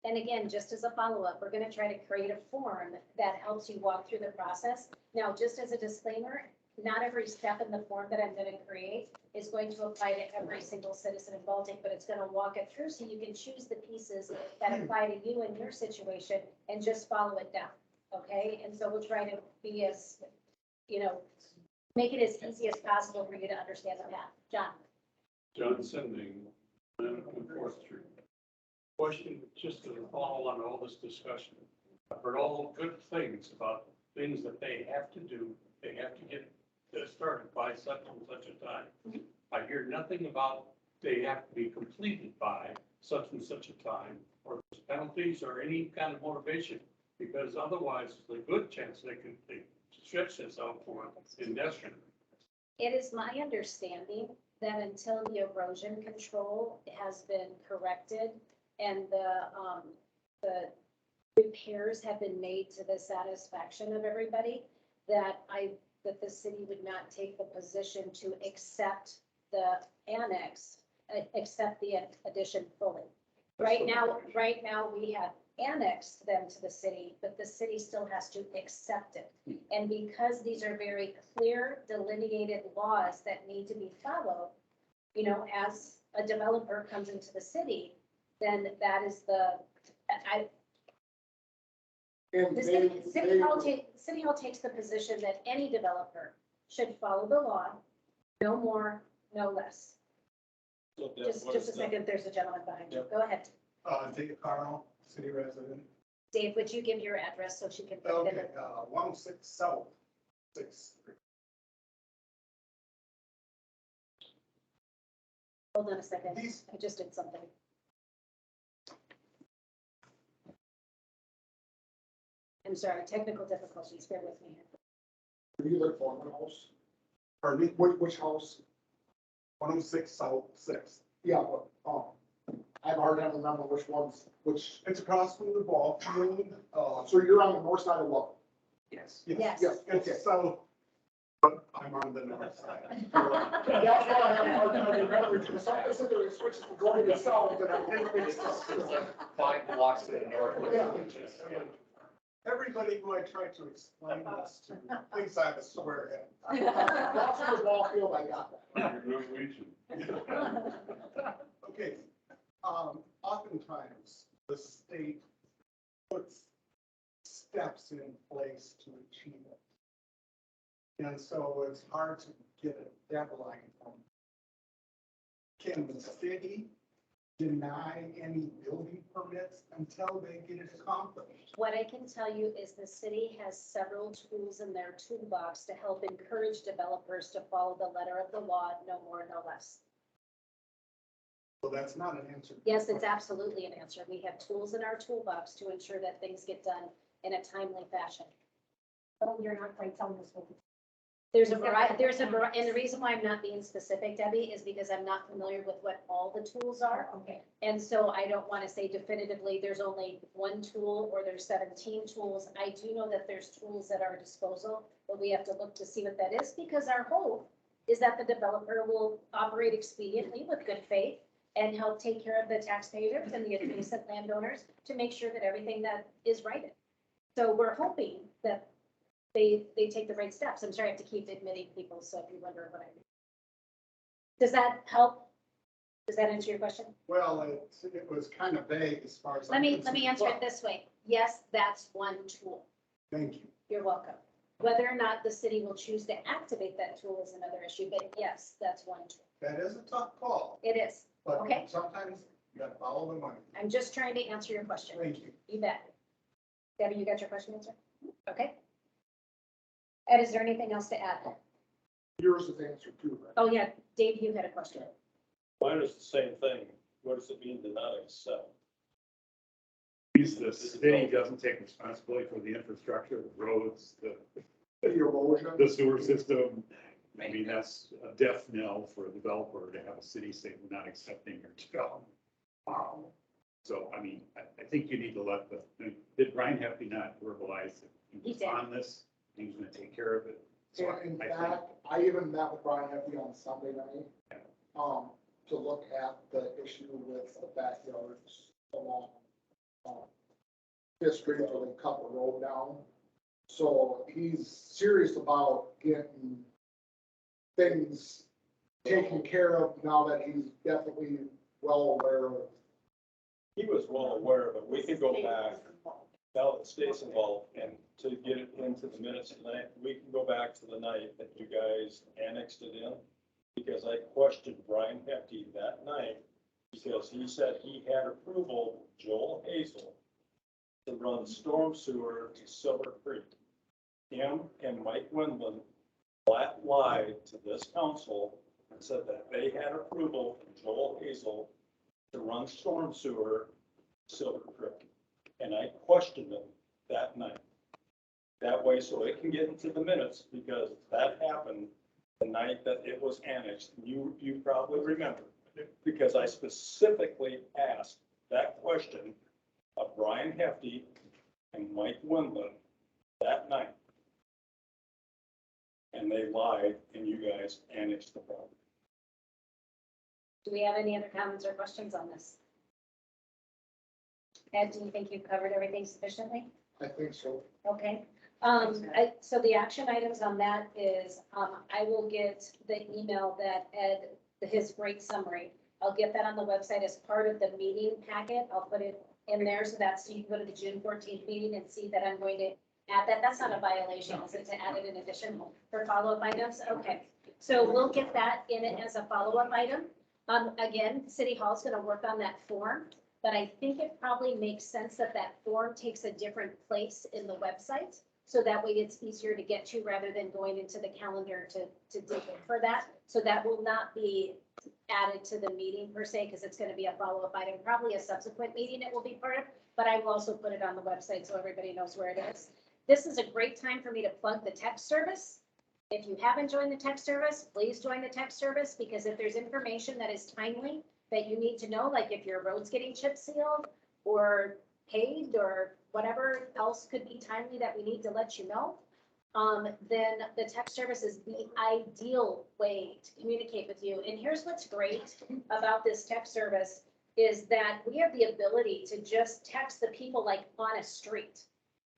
And again, just as a follow-up, we're gonna try to create a form that helps you walk through the process. Now, just as a disclaimer, not every step in the form that I'm gonna create is going to apply to every single citizen in Baltic, but it's gonna walk it through so you can choose the pieces that apply to you and your situation and just follow it down, okay? And so we'll try to be as, make it as easy as possible for you to understand the path. John? John Sending, 4th Street. Question, just to follow on all this discussion. I've heard all good things about things that they have to do. They have to get started by such and such a time. I hear nothing about they have to be completed by such and such a time, or penalties or any kind of motivation, because otherwise, there's a good chance they stretch this out for indefinitely. It is my understanding that until the erosion control has been corrected and the repairs have been made to the satisfaction of everybody, that the city would not take the position to accept the annex, accept the addition fully. Right now, we have annexed them to the city, but the city still has to accept it. And because these are very clear delineated laws that need to be followed, as a developer comes into the city, then that is And the city hall takes the position that any developer should follow the law, no more, no less. So that Just was a second, there's a gentleman behind you. Go ahead. Dave Carl, city resident. Dave, would you give your address so she can? Okay, 106 South, 6th Street. Hold on a second. These- I just did something. I'm sorry, technical difficulties. Bear with me. Do you live on the house? Pardon me, Which house? 106 South, 6th. Yeah, but, I have a hard time remember which ones, which, It's across from the ball field. so you're on the north side of Lubbock? Yes. Yes. Yes, okay. It's south, but I'm on the north side. That's why I have a hard time remembering, because somebody said there was switches to going to the south, and I didn't think so. 5 blocks to the north. Yeah. Everybody who I try to explain this to thinks I'm a swearhead. That's in the ball field, I got that. Okay, oftentimes the state puts steps in place to achieve it. And so it's hard to get a deadline from. Can the city deny any building permits until they get it accomplished? What I can tell you is the city has several tools in their toolbox to help encourage developers to follow the letter of the law, no more, no less. So that's not an answer. Yes, it's absolutely an answer. We have tools in our toolbox to ensure that things get done in a timely fashion. Oh, you're not quite telling us what. There's a variety, and the reason why I'm not being specific, Debbie, is because I'm not familiar with what all the tools are. Okay. And so I don't want to say definitively, there's only one tool or there's 17 tools. I do know that there's tools at our disposal, but we have to look to see what that is, because our hope is that the developer will operate expediently with good faith and help take care of the taxpayers and the adjacent landowners to make sure that everything that is righted. So we're hoping that they take the right steps. I'm sorry, I have to keep admitting people, so if you wonder what I mean. Does that help? Does that answer your question? Well, it was kind of vague as far as. Let I'm me concerned. answer it this way. Yes, that's one tool. Thank you. You're welcome. Whether or not the city will choose to activate that tool is another issue, but yes, that's one tool. That is a tough call, It is. but Okay. sometimes you gotta follow the money. I'm just trying to answer your question. Thank you. You bet. Debbie, you got your question answered? Okay. Ed, is there anything else to add? Yours is answered too, right? Oh, yeah, Dave, you had a question. Mine is the same thing. What does it mean to not accept? Means the city doesn't take responsibility for the infrastructure, the roads, The erosion. the sewer system. I mean, that's a death knell for a developer to have a city say we're not accepting your development. So, I mean, I think you need to let did Brian Hefty not verbalize that He he was did. on this? He was gonna take care of it. So In I think, fact, I even met with Brian Hefty on Sunday night, to look at the issue with the backyards along, Fifth Street where they cut the road down. So he's serious about getting things taken care of now that he's definitely well aware of. He was well aware of it. We could go back, now that the state's involved, and to get it into the minutes tonight, we can go back to the night that you guys annexed it in. Because I questioned Brian Hefty that night, because he said he had approval, of Joel Hazel, to run storm sewer to Silver Creek. Him and Mike Windland flat lied to this council and said that they had approval from Joel Hazel to run storm sewer to Silver Creek. And I questioned them that night. That way, so it can get into the minutes, because that happened the night that it was annexed. You probably remember, because I specifically asked that question of Brian Hefty and Mike Windland that night. And they lied, and you guys annexed the property. Do we have any other comments or questions on this? Ed, do you think you've covered everything sufficiently? I think so. Okay, so the action items on that is, I will get the email that Ed, his great summary. I'll get that on the website as part of the meeting packet. I'll put it in there so you can go to the June 14th meeting and see that I'm going to add that. That's not a violation, is it, to add it in addition for follow-up items? Okay, so we'll get that in as a follow-up item. Again, City Hall's gonna work on that form, but I think it probably makes sense that that form takes a different place in the website. So that way it's easier to get to rather than going into the calendar to dig in for that. So that will not be added to the meeting per se, because it's gonna be a follow-up item, probably a subsequent meeting it will be part of, but I will also put it on the website so everybody knows where it is. This is a great time for me to plug the text service. If you haven't joined the text service, please join the text service, because if there's information that is timely that you need to know, like if your road's getting chip sealed or paved or whatever else could be timely that we need to let you know, then the text service is the ideal way to communicate with you. And here's what's great about this text service is that we have the ability to just text the people like on a street.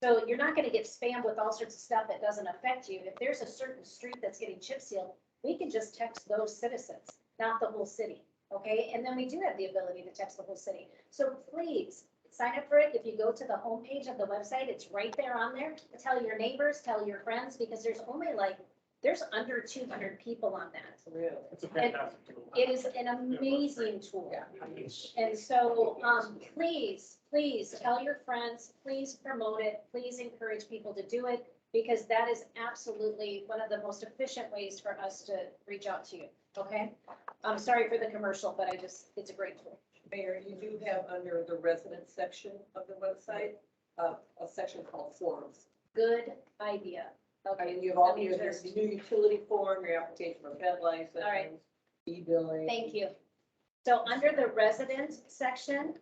So you're not going to get spammed with all sorts of stuff that doesn't affect you. If there's a certain street that's getting chip sealed, we can just text those citizens, not the whole city. Okay, and then we do have the ability to text the whole city. So please sign up for it. If you go to the homepage of the website, it's right there on there. Tell your neighbors, tell your friends, because there's under 200 people on that. Really? It's a fantastic tool. It is an amazing tool. And so, please tell your friends, please promote it, please encourage people to do it, because that is absolutely one of the most efficient ways for us to reach out to you, okay? I'm sorry for the commercial, but it's a great tool. Mayor, you do have under the resident section of the website, a section called forums. Good idea. Okay. And you have all let me your just- new utility form, your application for bed license. All right. E-billing. Thank you. So under the resident section,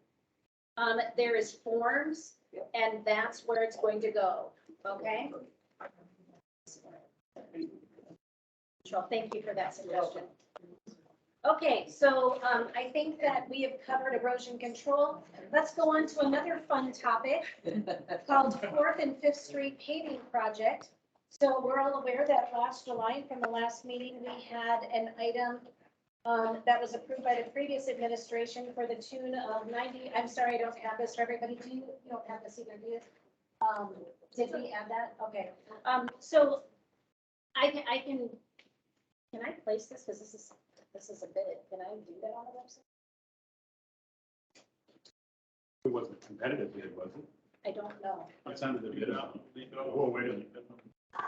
there is forms, and that's where it's going to go, okay? Sure, thank you for that suggestion. Okay, so, I think that we have covered erosion control. Let's go on to another fun topic called Fourth and Fifth Street paving project. So we're all aware that last July, from the last meeting, we had an item that was approved by the previous administration for the tune of 90, I'm sorry, I don't have this for everybody. Do you don't have this either, do you? Did we add that? Okay. So I can I place this? Because this is a bid. Can I do that on the website? It wasn't competitive bid, was it? I don't know. It's under the bid. Oh, wait a minute.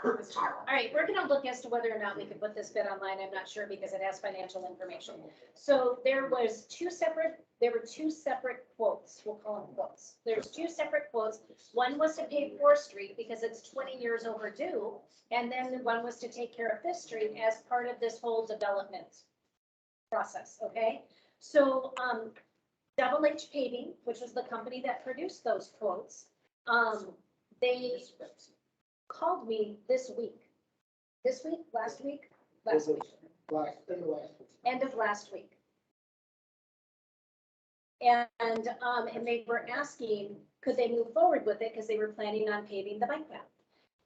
All right, we're gonna look as to whether or not we can put this bid online. I'm not sure because it has financial information. So there were two separate quotes. We'll call them quotes. There's two separate quotes. One was to pave Fourth Street because it's 20 years overdue. And then one was to take care of Fifth Street as part of this whole development process, okay? So, Double H Paving, which was the company that produced those quotes, they called me this week. Last week? Last week. End of last week. And they were asking, could they move forward with it? Because they were planning on paving the bike path.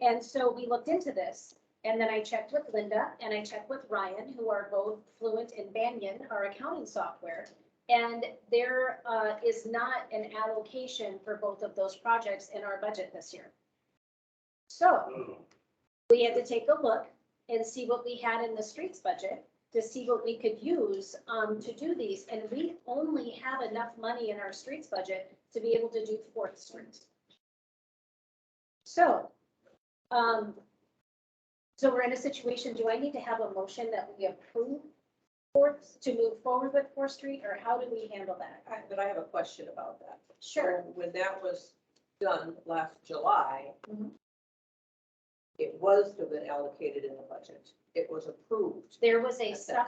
And so we looked into this, and then I checked with Linda and I checked with Ryan, who are both fluent in Banyan, our accounting software. And there is not an allocation for both of those projects in our budget this year. So we had to take a look and see what we had in the streets budget to see what we could use to do these. And we only have enough money in our streets budget to be able to do Fourth Street. So, so we're in a situation, do I need to have a motion that we approve to move forward with Fourth Street, or how do we handle that? But I have a question about that. Sure. So when that was done last July, Mhm. it was to have been allocated in the budget. It was approved. There was a At that time.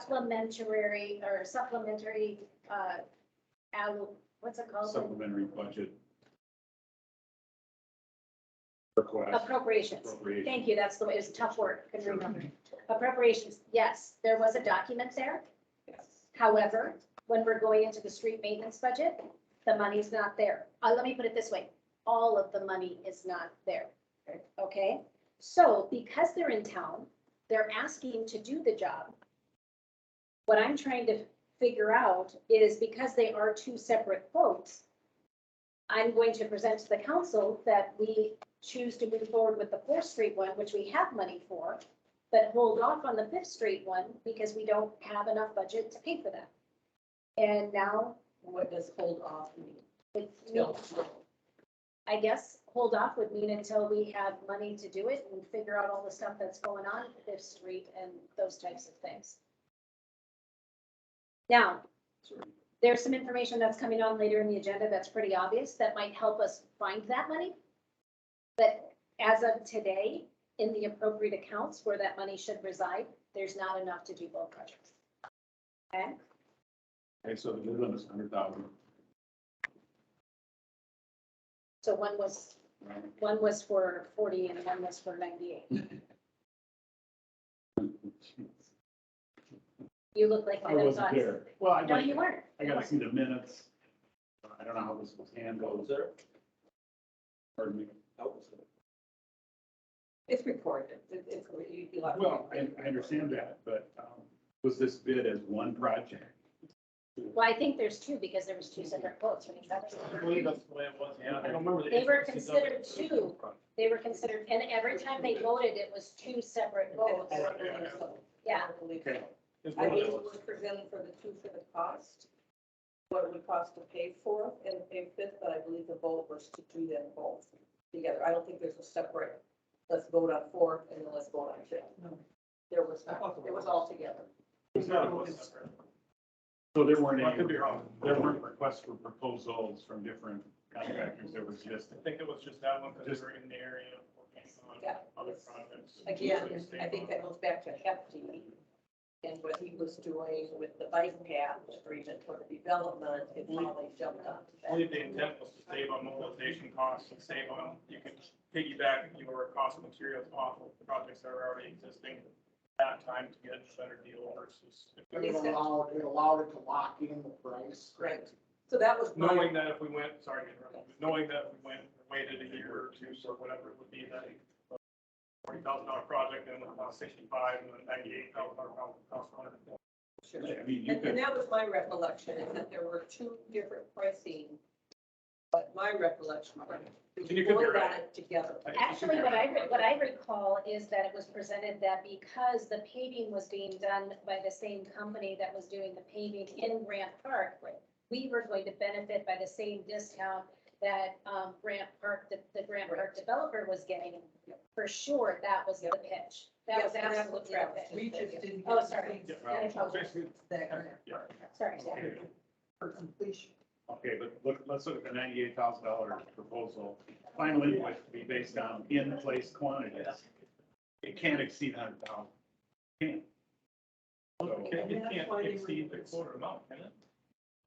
supplementary, what's it called? Supplementary budget. Request. Appropriations. Appropriation. Thank you, that's the way, it was a tough word, couldn't remember. Appropriations, yes, there was a document there. Yes. However, when we're going into the street maintenance budget, the money's not there. Let me put it this way, all of the money is not there. Okay, so because they're in town, they're asking to do the job. What I'm trying to figure out is, because they are two separate quotes, I'm going to present to the council that we choose to move forward with the Fourth Street one, which we have money for, but hold off on the Fifth Street one because we don't have enough budget to pay for that. And now What does hold off mean? it Till- I guess hold off would mean until we have money to do it and figure out all the stuff that's going on at Fifth Street and those types of things. Now, there's some information that's coming on later in the agenda that's pretty obvious that might help us find that money. But as of today, in the appropriate accounts where that money should reside, there's not enough to do both projects. Okay? Okay, so the bid limit is 100,000. So one was for 40 and one was for 98. You look like I you had wasn't thoughts. there. Well, No, you weren't. I gotta see the minutes. I don't know how this was handled. Pardon me. It's recorded. You let me- Well, I understand that, but was this bid as one project? Well, I think there's two because there was two separate quotes from each other. I believe that's the way it was, yeah. I don't remember. the They were intricacies of considered it. two. They were considered, and every time they voted, it was two separate votes. I don't believe so. Yeah. I don't believe Okay. so. It's I one of believe it those. was presented for the two for the cost, what it would cost to pay Fourth and pay Fifth, but I believe the vote was to do them both together. I don't think there's a separate, let's vote on Fourth and then let's vote on Fifth. There was not, it was all together. It's not, it was separate. So there weren't I could be any, wrong. there weren't requests for proposals from different contractors. There was just, I think it was just that one because they were in the area. on Yeah. other projects. Again, I think that goes back to Hefty and what he was doing with the bike path agreement for the development and how they jumped on I believe that. the intent was to save on mobilization costs and save on, you could piggyback your cost of materials off of projects that are already existing. That time to get a better deal versus. It allowed it to lock in the price. Right. So that was my, Knowing that if we went, sorry, to interrupt you, knowing that if we went, waited a year or two, or whatever it would be, that $40,000 project and it would cost 65 and then $98,000 project cost 100. sure. I mean, you And could, that was my recollection, is that there were two different pricing. But my recollection, You could be we got right. it together. Actually, what I recall is that it was presented that because the paving was being done by the same company that was doing the paving in Grant Park, we were going to benefit by the same discount that Grant Park, the Grant Park developer was getting. For sure, that was the pitch. That was Yes, and absolutely the Travis. pitch. We just didn't. Oh, get sorry. the Yeah, things well, basically, that grant Sorry. okay, for completion. okay, but let's look at the $98,000 proposal. Final invoice to be based on in-place quantities. It can't exceed 100,000. Can't. So, It can't exceed the quoted amount, can it?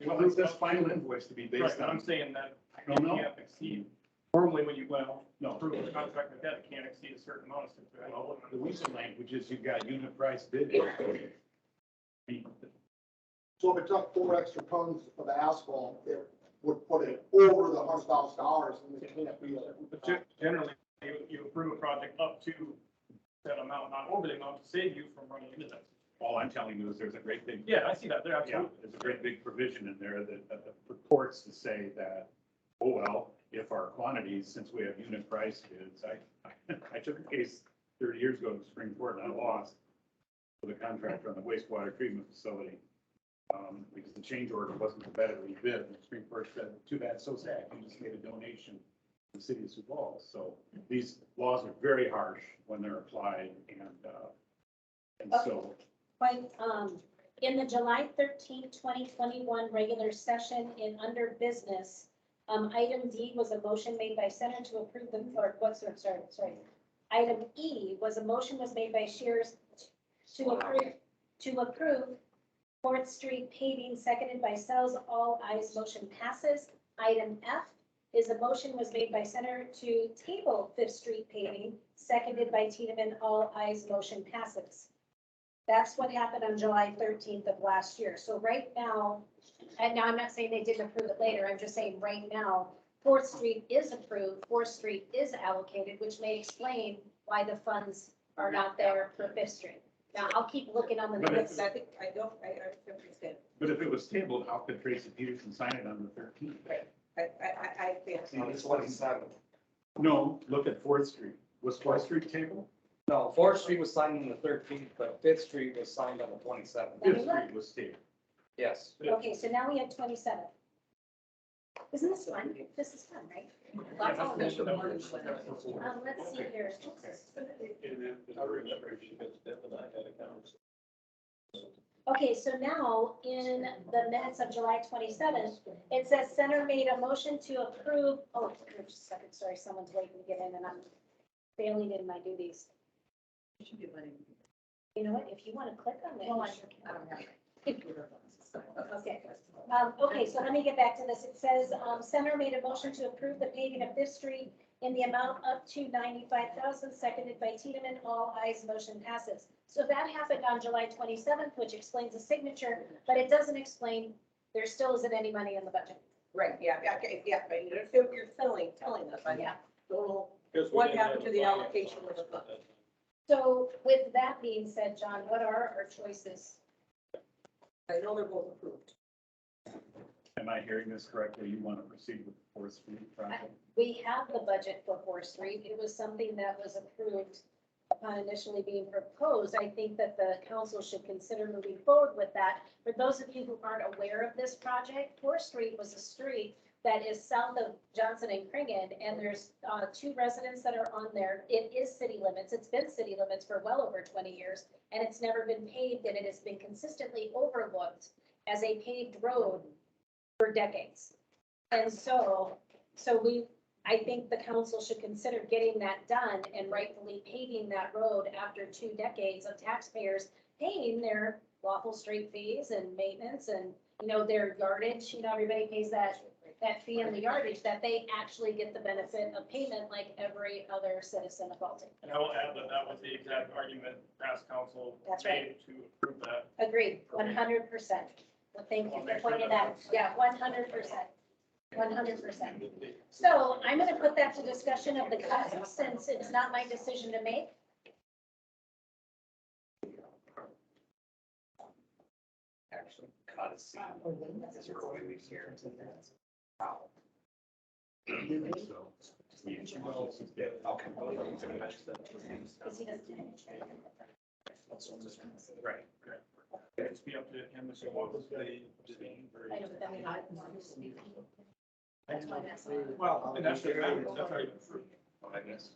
well, it's this final invoice to be Right, based but I'm on, saying that I it don't know. can't exceed, normally when you, well, No. approve a contract like that, it can't exceed a certain amount. Well, the recent language is you've got unit price bidding. I mean, So if it took 4 extra tons of asphalt, it would put it over the $100,000 and it can't be. But generally, you approve a project up to that amount, not over the amount, to save you from running into that. All I'm telling you is there's a great big, Yeah, I see that, there, yeah, absolutely. there's a great big provision in there that purports to say that, oh, well, if our quantities, since we have unit price bids, I took a case 30 years ago to the Supreme Court and I lost with a contractor on the wastewater treatment facility. Because the change order wasn't competitively bid, and the Supreme Court said, too bad, so sad, you just made a donation to the city of Sioux Falls. So these laws are very harsh when they're applied, and so, Quite, in the July 13, 2021 regular session in under business, item D was a motion made by Center to approve the, or what's, sorry. Item E was a motion was made by Shears to approve 4th Street paving, seconded by Sells. All ayes, motion passes. Item F is a motion was made by Center to table 5th Street paving, seconded by Tiedemann. All ayes, motion passes. That's what happened on July 13th of last year. So right now, and now I'm not saying they didn't approve it later, I'm just saying right now, 4th Street is approved, 4th Street is allocated, which may explain why the funds are not there for 5th Street. Now, I'll keep looking on the But minutes. I think, I understand. but if it was tabled, how could Tracy Peterson sign it on the 13th? I think. On the 27th. No, look at 4th Street. Was 4th Street tabled? No, 4th Street was signed on the 13th, but 5th Street was signed on the 27th. Let me 5th look. Street was tabled. Yes. Okay, so now we have 27. Isn't this fun? This is fun, right? Lots of fun. Let's see here. I remember she was Deb and I had a conversation. Okay, so now in the minutes of July 27th, it says Center made a motion to approve, oh, just a second, sorry, someone's waiting to get in and I'm failing in my duties. You know what, if you want to click on it. Well, I don't have it. Okay. Okay, so let me get back to this. It says, Center made a motion to approve the paving of 5th Street in the amount up to 95,000, seconded by Tiedemann. All ayes, motion passes. So that happened on July 27th, which explains the signature, but it doesn't explain, there still isn't any money in the budget. Right, yeah, okay, yeah, but you're telling us, I Yeah. don't know. Because we What didn't happened have to the a finance allocation officer of the at that time. So with that being said, John, what are our choices? I know they're both approved. Am I hearing this correctly? You want to proceed with the 4th Street project? We have the budget for 4th Street. It was something that was approved upon initially being proposed. I think that the council should consider moving forward with that. For those of you who aren't aware of this project, 4th Street was a street that is south of Johnson and Kringen, and there's 2 residents that are on there. It is city limits. It's been city limits for well over 20 years, and it's never been paved, and it has been consistently overlooked as a paved road for decades. And so I think the council should consider getting that done and rightfully paving that road after 2 decades of taxpayers paying their lawful street fees and maintenance and, their yardage, everybody pays that fee in the yardage, that they actually get the benefit of payment like every other citizen of Baltic. And I will add that that was the exact argument past council That's right. made to approve that. Agreed, 100%. Well, thank you for pointing that out. Yeah, 100%. 100%. So I'm going to put that to discussion of the cuts since it's not my decision to make. Actually, cut a seam. This is early here. Wow. Because he doesn't. Right, right. It's be up to him, so what was the? I know, but then we got more to speak. That's why that's. Well, and that's already approved. I guess.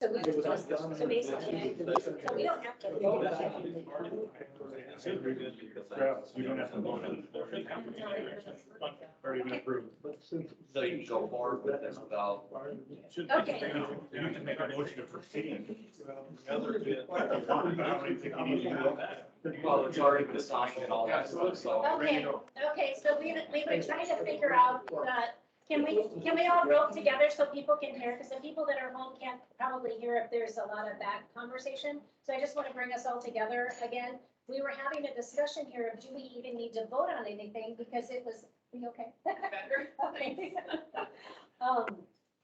So we just, so basically, so we don't have to. You don't have to vote on it. Already been approved. So you can go forward with this without, Okay. You can make a motion to proceed. I don't even think you need to do that. well, it's already been signed and all that stuff, so. Okay, so we were trying to figure out, can we all rope together so people can hear? Because the people that are home can't probably hear if there's a lot of back conversation. So I just want to bring us all together again. We were having a discussion here of do we even need to vote on anything? Because it was, we okay? Okay.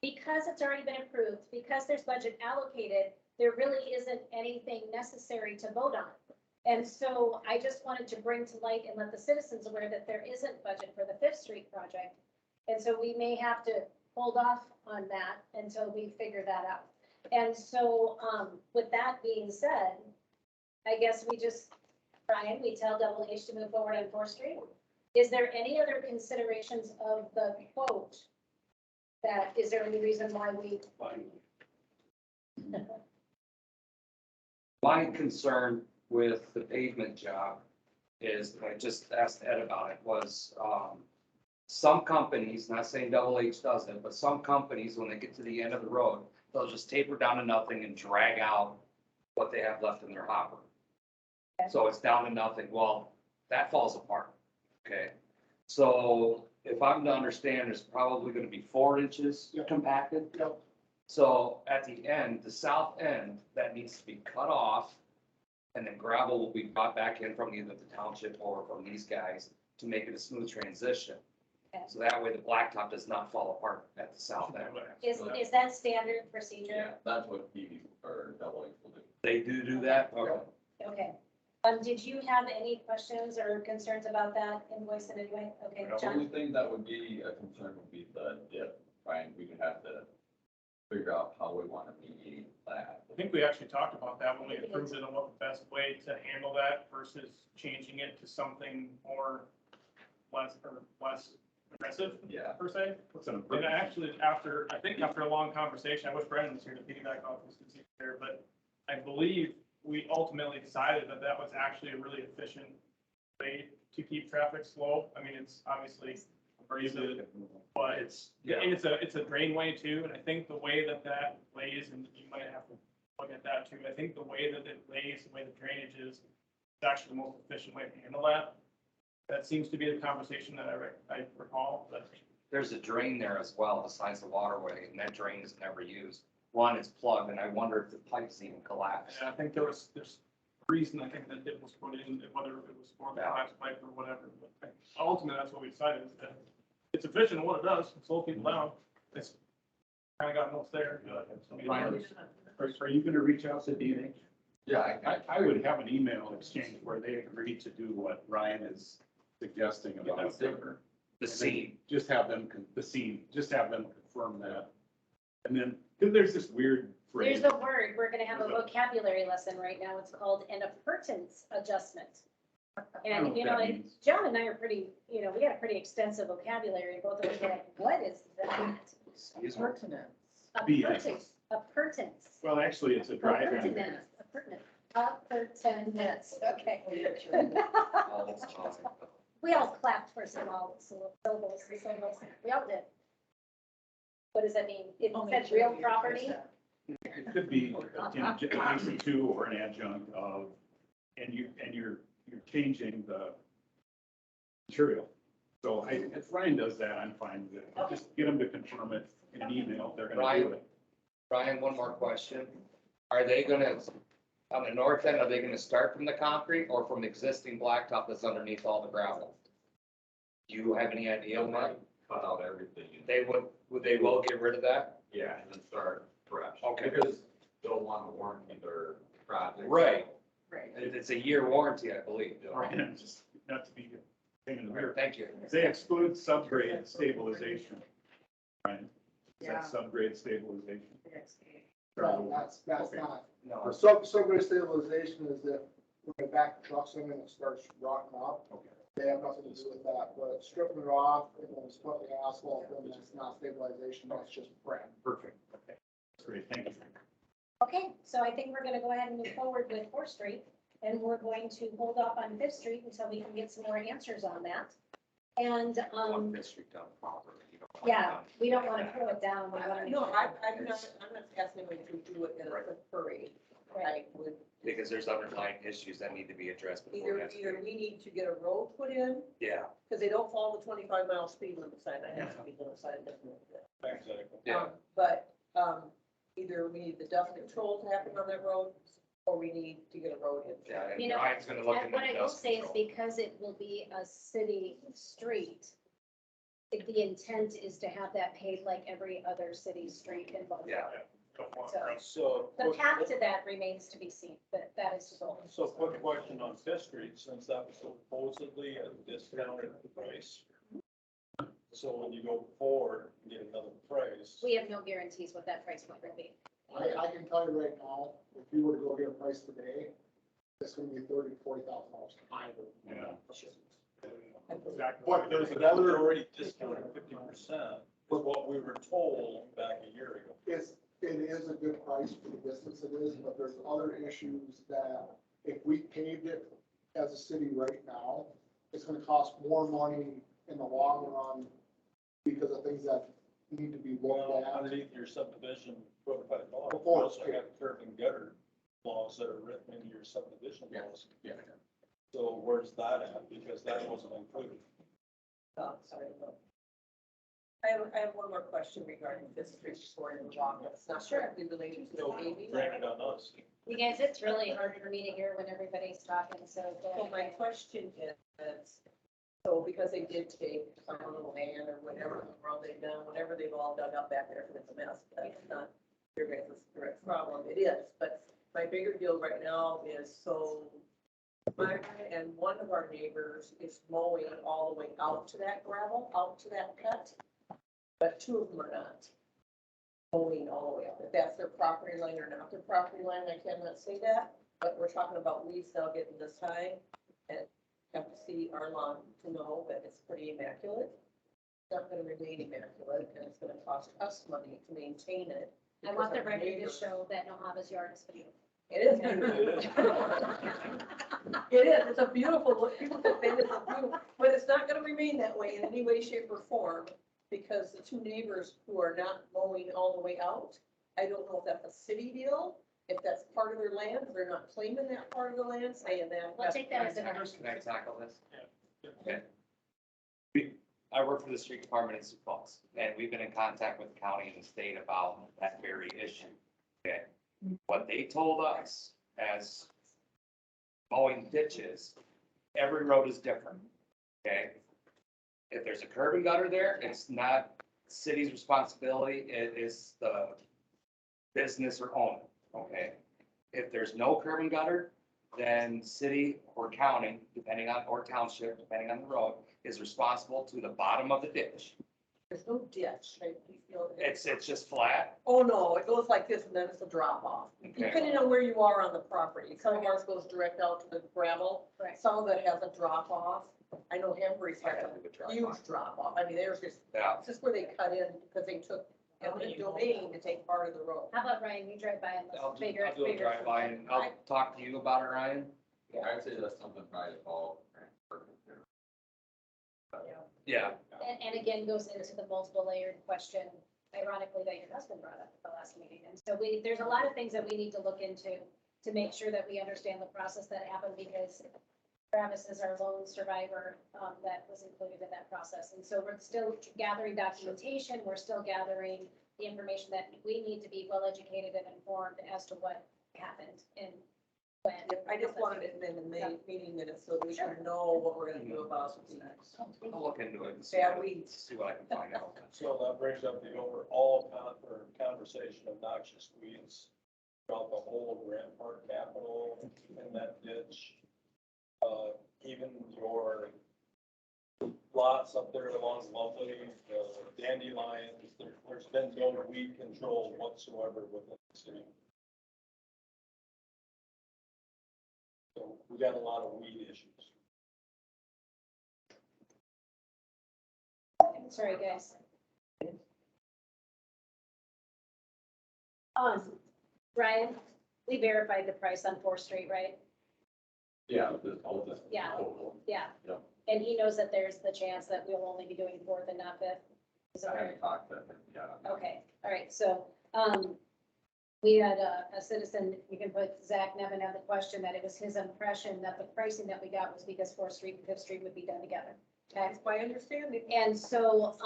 Because it's already been approved, because there's budget allocated, there really isn't anything necessary to vote on. And so I just wanted to bring to light and let the citizens aware that there isn't budget for the Fifth Street project. And so we may have to hold off on that until we figure that out. And so with that being said, I guess we just, Brian, we tell Double H to move forward on 4th Street. Is there any other considerations of the quote? That, is there any reason why we? My concern with the pavement job is, I just asked Ed about it, was, some companies, not saying Double H does it, but some companies, when they get to the end of the road, they'll just taper down to nothing and drag out what they have left in their hopper. So it's down to nothing. Well, that falls apart, okay? So if I'm to understand, there's probably gonna be 4 inches Yep. compacted. Yep. So at the end, the south end, that needs to be cut off. And then gravel will be brought back in from either the township or from these guys to make it a smooth transition. Okay. So that way the blacktop does not fall apart at the south end. Is that standard procedure? Yeah, that's what PV or Double H will do. They do that? Okay. Okay. Did you have any questions or concerns about that invoice in any way? Okay, The John? only thing that would be a concern would be the dip, right? We would have to figure out how we want to mediate that. I think we actually talked about that when we approved it, on what the best way to handle that versus changing it to something more less aggressive Yeah. per se. What's an And improvement? actually, after a long conversation, I wish Brandon was here to piggyback off this, because he's there, but I believe we ultimately decided that that was actually a really efficient way to keep traffic slow. I mean, it's obviously abrasive, but it's, and it's a drain way too, and I think the way that lays, and you might have to look at that too, I think the way that it lays, the way the drainage is actually the most efficient way to handle that. That seems to be the conversation that I recall, but There's a drain there as well besides the waterway, and that drain is never used. One is plugged, and I wonder if the pipes even collapsed. and I think there's a reason I think that it was put in, whether it was for the last pipe or whatever. But ultimately, that's what we decided, is that it's efficient in what it does, it slows people down. It's kind of got notes there. Ryan, are you gonna reach out to D&H? Yeah, I would have an email exchange where they agree to do what Ryan is suggesting about. The seam. Just have them, just have them confirm that. And then, because there's this weird phrase. There's a word, we're gonna have a vocabulary lesson right now. It's called an appurtenance adjustment. And, what that means. John and I are pretty, we got a pretty extensive vocabulary. Both of us are like, what is that? Excuse me. Appurtenance, appurtenance. Well, actually, it's a dry. Appurtenance, appurtenance, okay. Oh, that's awesome. We all clapped for some syllables, we all did. What does that mean? It I'll make said sure real we address property? that. It could be adjacent to or an adjunct of, and you're changing the material. So if Ryan does that, I'm fine with it. Okay. Just get them to confirm it in an email, they're gonna do Ryan? it. Brian, one more question. Are they gonna, on the north end, are they gonna start from the concrete or from the existing blacktop that's underneath all the gravel? Do you have any idea on that? Cut out everything. They they will get rid of that? Yeah, and then start fresh. Okay. Because they'll want to warranty their project. Right. Right. It's a year warranty, I believe. Ryan, just not to be a pain in the rear. Thank you. They exclude subgrade stabilization. Right? Yeah. Is that subgrade stabilization? No, that's Okay. not. No, Subgrade stabilization is if when they back the trucks in and it starts rotting up. Okay. They have nothing to do with that, but stripping it off and then it's putting the asphalt, then that's not stabilization, that's just brand. Perfect. Okay. That's great. Thank you. Okay, so I think we're gonna go ahead and move forward with Fourth Street, and we're going to hold off on Fifth Street until we can get some more answers on that. And, want this street done properly. You don't want it yeah, done. we don't wanna pull it down. We wanna make No, sure- I'm not asking them to do it in a hurry. Right. I would, Because there's underlying issues that need to be addressed before next either week. we need to get a road put in, Yeah, because they don't follow the 25-mile speed limit sign, I have to be on the sign, doesn't it? Exactly. yeah. But, either we need the dust control to happen on that road, or we need to get a road in. Yeah, and You know, Ryan's gonna look And into what I the will dust say is control. because it will be a city street, the intent is to have that paid like every other city street in Baldwin. Yeah. So. The path to that remains to be seen, but that is the goal. So quick question on Fifth Street, since that was supposedly a discounted price. So when you go forward and get another price. We have no guarantees what that price point will be. I can tell you right now, if you were to go get a price today, it's gonna be $30,000-$40,000 higher. Yeah. Exactly. But there's another already discounted 50% is what we were told back a year ago. It is a good price for the distance it is, but there's other issues that if we paved it as a city right now, it's gonna cost more money in the long run because of things that need to be Well, looked at. underneath your subdivision codified law, you Before. also have curb and gutter laws that are written into your subdivision Yeah. laws. Yeah. So where's that at? Because that wasn't included. Oh, sorry. I have one more question regarding this street before I move on. It's not directly related to the So paving. bring it on us. You guys, it's really hard for me to hear when everybody's talking, so. go So my ahead. question is, so because they did take some of the land or whatever, the road they've done, whatever they've all dug up back there, because it's a mess, that's not your guys' direct problem, it is, but my bigger deal right now is, so my, and one of our neighbors is mowing all the way out to that gravel, out to that cut, but two of them are not mowing all the way up. If that's their property line or not their property line, I cannot say that, but we're talking about weeds now getting this high, and have to see our lawn to know that it's pretty immaculate. It's not gonna remain immaculate, and it's gonna cost us money to maintain it. I want the because our record to neighbors- show that Nohava's yard is beautiful. It is. It is, it's a beautiful, look. People think it's beautiful, but it's not gonna remain that way in any way, shape, or form, because the two neighbors who are not mowing all the way out, I don't know if that's a city deal, if that's part of their land, if they're not claiming that part of the land, saying that. We'll take that as an. Can I tackle this? Yeah. Okay. I work for the street department in Sioux Falls, and we've been in contact with the county and the state about that very issue. Okay, what they told us as mowing ditches, every road is different, okay? If there's a curb and gutter there, it's not the city's responsibility, it is the business or owner, okay? If there's no curb and gutter, then city or county, depending on, or township, depending on the road, is responsible to the bottom of the ditch. There's no ditch, right? You feel it. It's just flat, Oh, no, it goes like this and then it's a drop off. okay? Depending on where you are on the property. Some of ours goes direct out to the gravel. Correct. Some of it has a drop off. I know Hembry's had a huge drop off. I mean, there's just, Yeah, it's just where they cut in because they took eminent domain to take part of the road. How about Ryan, you drive by and I'll let's do, figure I'll it, do a figure it. drive-by and I'll talk to you about it, Ryan. I'd say that's something probably to call. Yeah, And again, goes into the multiple layered question. ironically, that your husband brought up at the last meeting. And so there's a lot of things that we need to look into to make sure that we understand the process that happened, because Travis is our lone survivor, that was included in that process. And so we're still gathering documentation, we're still gathering the information that we need to be well educated and informed as to what happened and when. I just wanted it in the meeting minutes so we can know what we're gonna do about it next. I'll look into it and see, Yeah, weeds. see what I can find out. So that brings up the overall conversation of noxious weeds throughout the whole Grand Park Capitol and that ditch. Even your lots up there along Lovely, the dandelions, there's been no weed control whatsoever within the city. So we got a lot of weed issues. Sorry, guys. Brian, we verified the price on 4th Street, right? Yeah, this, all this. Yeah. total. Yeah. Yep. And he knows that there's the chance that we'll only be doing 4th and not 5th. Is that I right? haven't talked to him, yeah. Okay, all right, so, we had a citizen, you can put Zach Nevin on the question, that it was his impression that the pricing that we got was because 4th Street and 5th Street would be done together. Okay, That's my understanding. and so,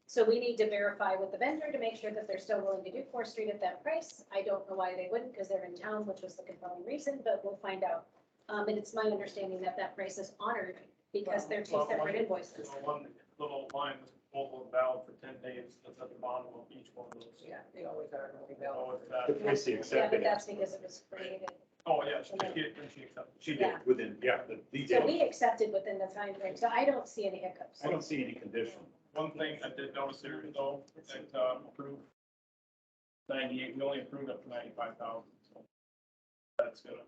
so we need to verify with the vendor to make sure that they're still willing to do 4th Street at that price. I don't know why they wouldn't, because they're in town, which was the compelling reason, but we'll find out. And it's my understanding that that price is honored because they're two Well, separate one- invoices. One little line was proposal valid for 10 days, that's at the bottom of each one of those. Yeah, they always are. Oh, it's that. The Tracy Yeah, but accepted it. that's because it was created. Oh, yeah, she accepted. She Yeah. did within, the So detail. we accepted within the time frame, so I don't see any hiccups. I don't see any condition. One thing I did notice there though, that approved 98, we only approved up to 95,000, so that's gonna.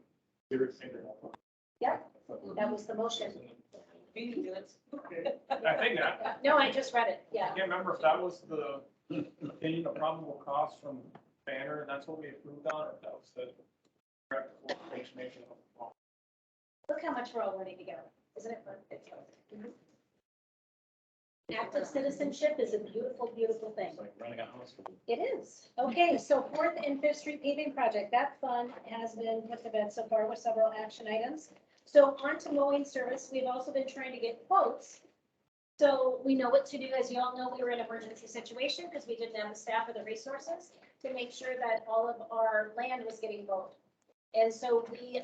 Yeah, that was the motion. Meeting minutes. I think that, No, I just read it, I yeah. can't remember if that was the opinion of probable cost from Banner, and that's what we approved on, or if that was the correct information. Look how much we're all learning together, isn't it fun? Active citizenship is a beautiful, beautiful thing. It's like running a hospital. It is. Okay, so 4th and 5th Street paving project, that fund has been put to bed so far with several action items. So on to mowing service, we've also been trying to get quotes. So we know what to do. As you all know, we were in an emergency situation because we didn't have the staff or the resources to make sure that all of our land was getting mowed. And so we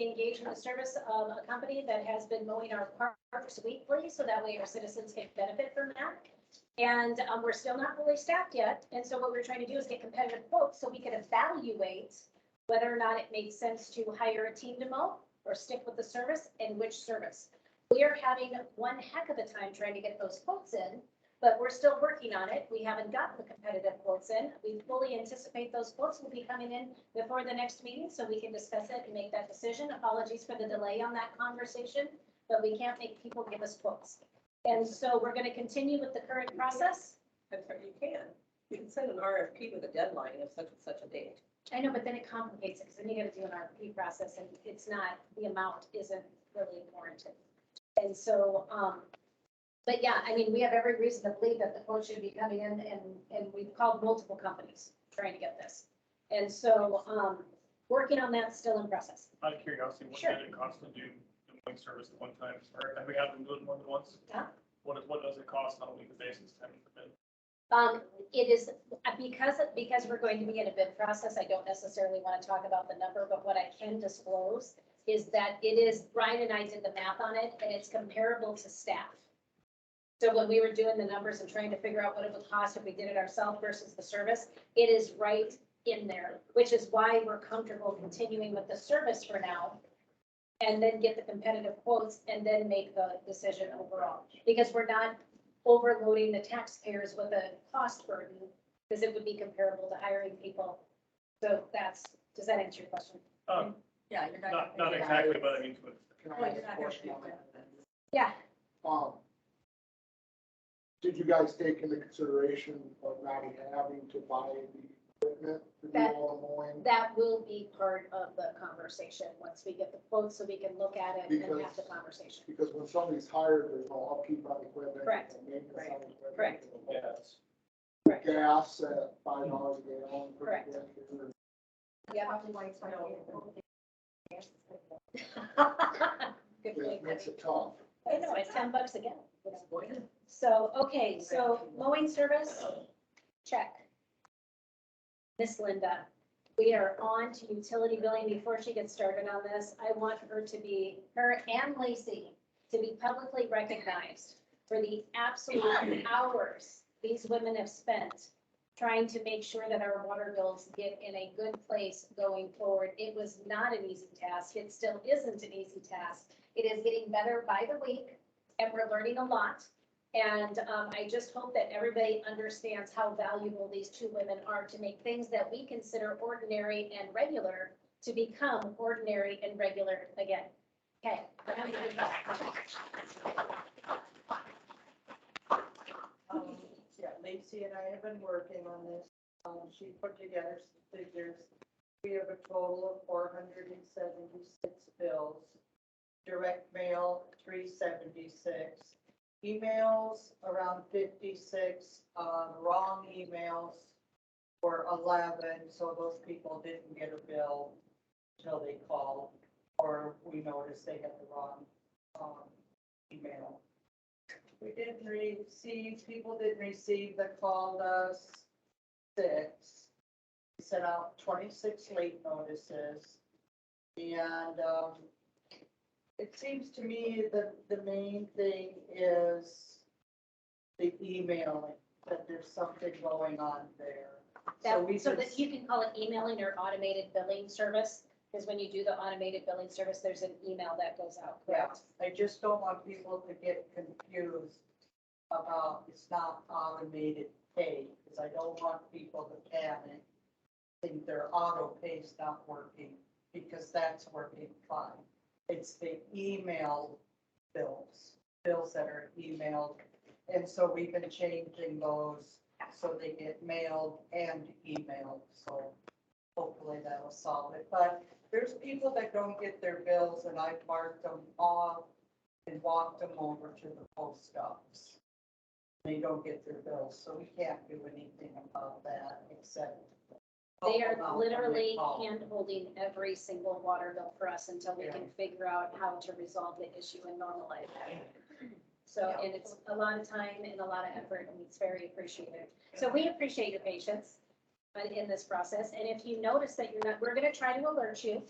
engaged in the service of a company that has been mowing our parks weekly, so that way our citizens can benefit from that. And we're still not fully staffed yet. And so what we're trying to do is get competitive quotes so we can evaluate whether or not it makes sense to hire a team to mow or stick with the service, and which service. We are having one heck of a time trying to get those quotes in, but we're still working on it. We haven't gotten the competitive quotes in. We fully anticipate those quotes will be coming in before the next meeting, so we can discuss it and make that decision. Apologies for the delay on that conversation, but we can't make people give us quotes. And so we're going to continue with the current process. That's right, you can. You can send an RFP with a deadline of such and such a date. I know, but then it complicates it, because then you got to do an RFP process, and it's not, the amount isn't really warranted. And so, but yeah, I mean, we have every reason to believe that the quote should be coming in, and we've called multiple companies trying to get this. And so, working on that, still in process. Out of curiosity, what Sure. did it cost to do the mowing service at one time? Or have we had them do it more than once? Yeah. What does it cost on a weekly basis? It is, because we're going to be in a bid process, I don't necessarily want to talk about the number, but what I can disclose is that it is, Brian and I did the math on it, and it's comparable to staff. So when we were doing the numbers and trying to figure out what it would cost if we did it ourselves versus the service, it is right in there, which is why we're comfortable continuing with the service for now. And then get the competitive quotes and then make the decision overall, because we're not overloading the taxpayers with a cost burden, because it would be comparable to hiring people. So does that answer your question? Yeah, you're Not exactly, but I mean, Can I ask a question on that? Yeah, Did you guys take into consideration of not having to buy the equipment to do That- all the mowing? that will be part of the conversation once we get the quotes, so we can look at it and have the Because- conversation. Because when somebody's hired, there's no upkeep on the equipment. Correct. no maintenance on the equipment. Correct. yes. Correct. gas at $5 a gallon. Correct. Yeah. Good It point. makes it tough. I know, it's $10 again. So, okay, so mowing service, check. Miss Linda, we are on to utility billing. Before she gets started on this, I want her and Lacey, to be publicly recognized for the absolute hours these women have spent trying to make sure that our water bills get in a good place going forward. It was not an easy task. It still isn't an easy task. It is getting better by the week, and we're learning a lot. And I just hope that everybody understands how valuable these two women are to make things that we consider ordinary and regular to become ordinary and regular again. Okay. Yeah, Lacey and I have been working on this. She put together some figures. We have a total of 476 bills. Direct mail, 376. Emails, around 56. Wrong emails were 11, so those people didn't get a bill until they called, or we noticed they had the wrong email. We didn't receive, people didn't receive that called us 6. We sent out 26 late notices. And it seems to me that the main thing is the emailing, that there's something going on there. So that you can call it emailing or automated billing service, because when you do the automated billing service, there's an email that goes out, Yeah, correct? I just don't want people to get confused about it's not automated pay, because I don't want people to panic, think their auto pay's not working, because that's working fine. It's the email bills that are emailed, and so we've been changing those so they get mailed and emailed, so hopefully that'll solve it. But there's people that don't get their bills, and I've marked them off and walked them over to the post office. They don't get their bills, so we can't do anything about that except. They help them are out when they literally call. hand holding every single water bill for us until we can figure out how to resolve the issue and normalize it. So, and it's a lot of time and a lot of effort, and it's very appreciated. So we appreciate your patience in this process. And if you notice that you're not, we're gonna try to alert you,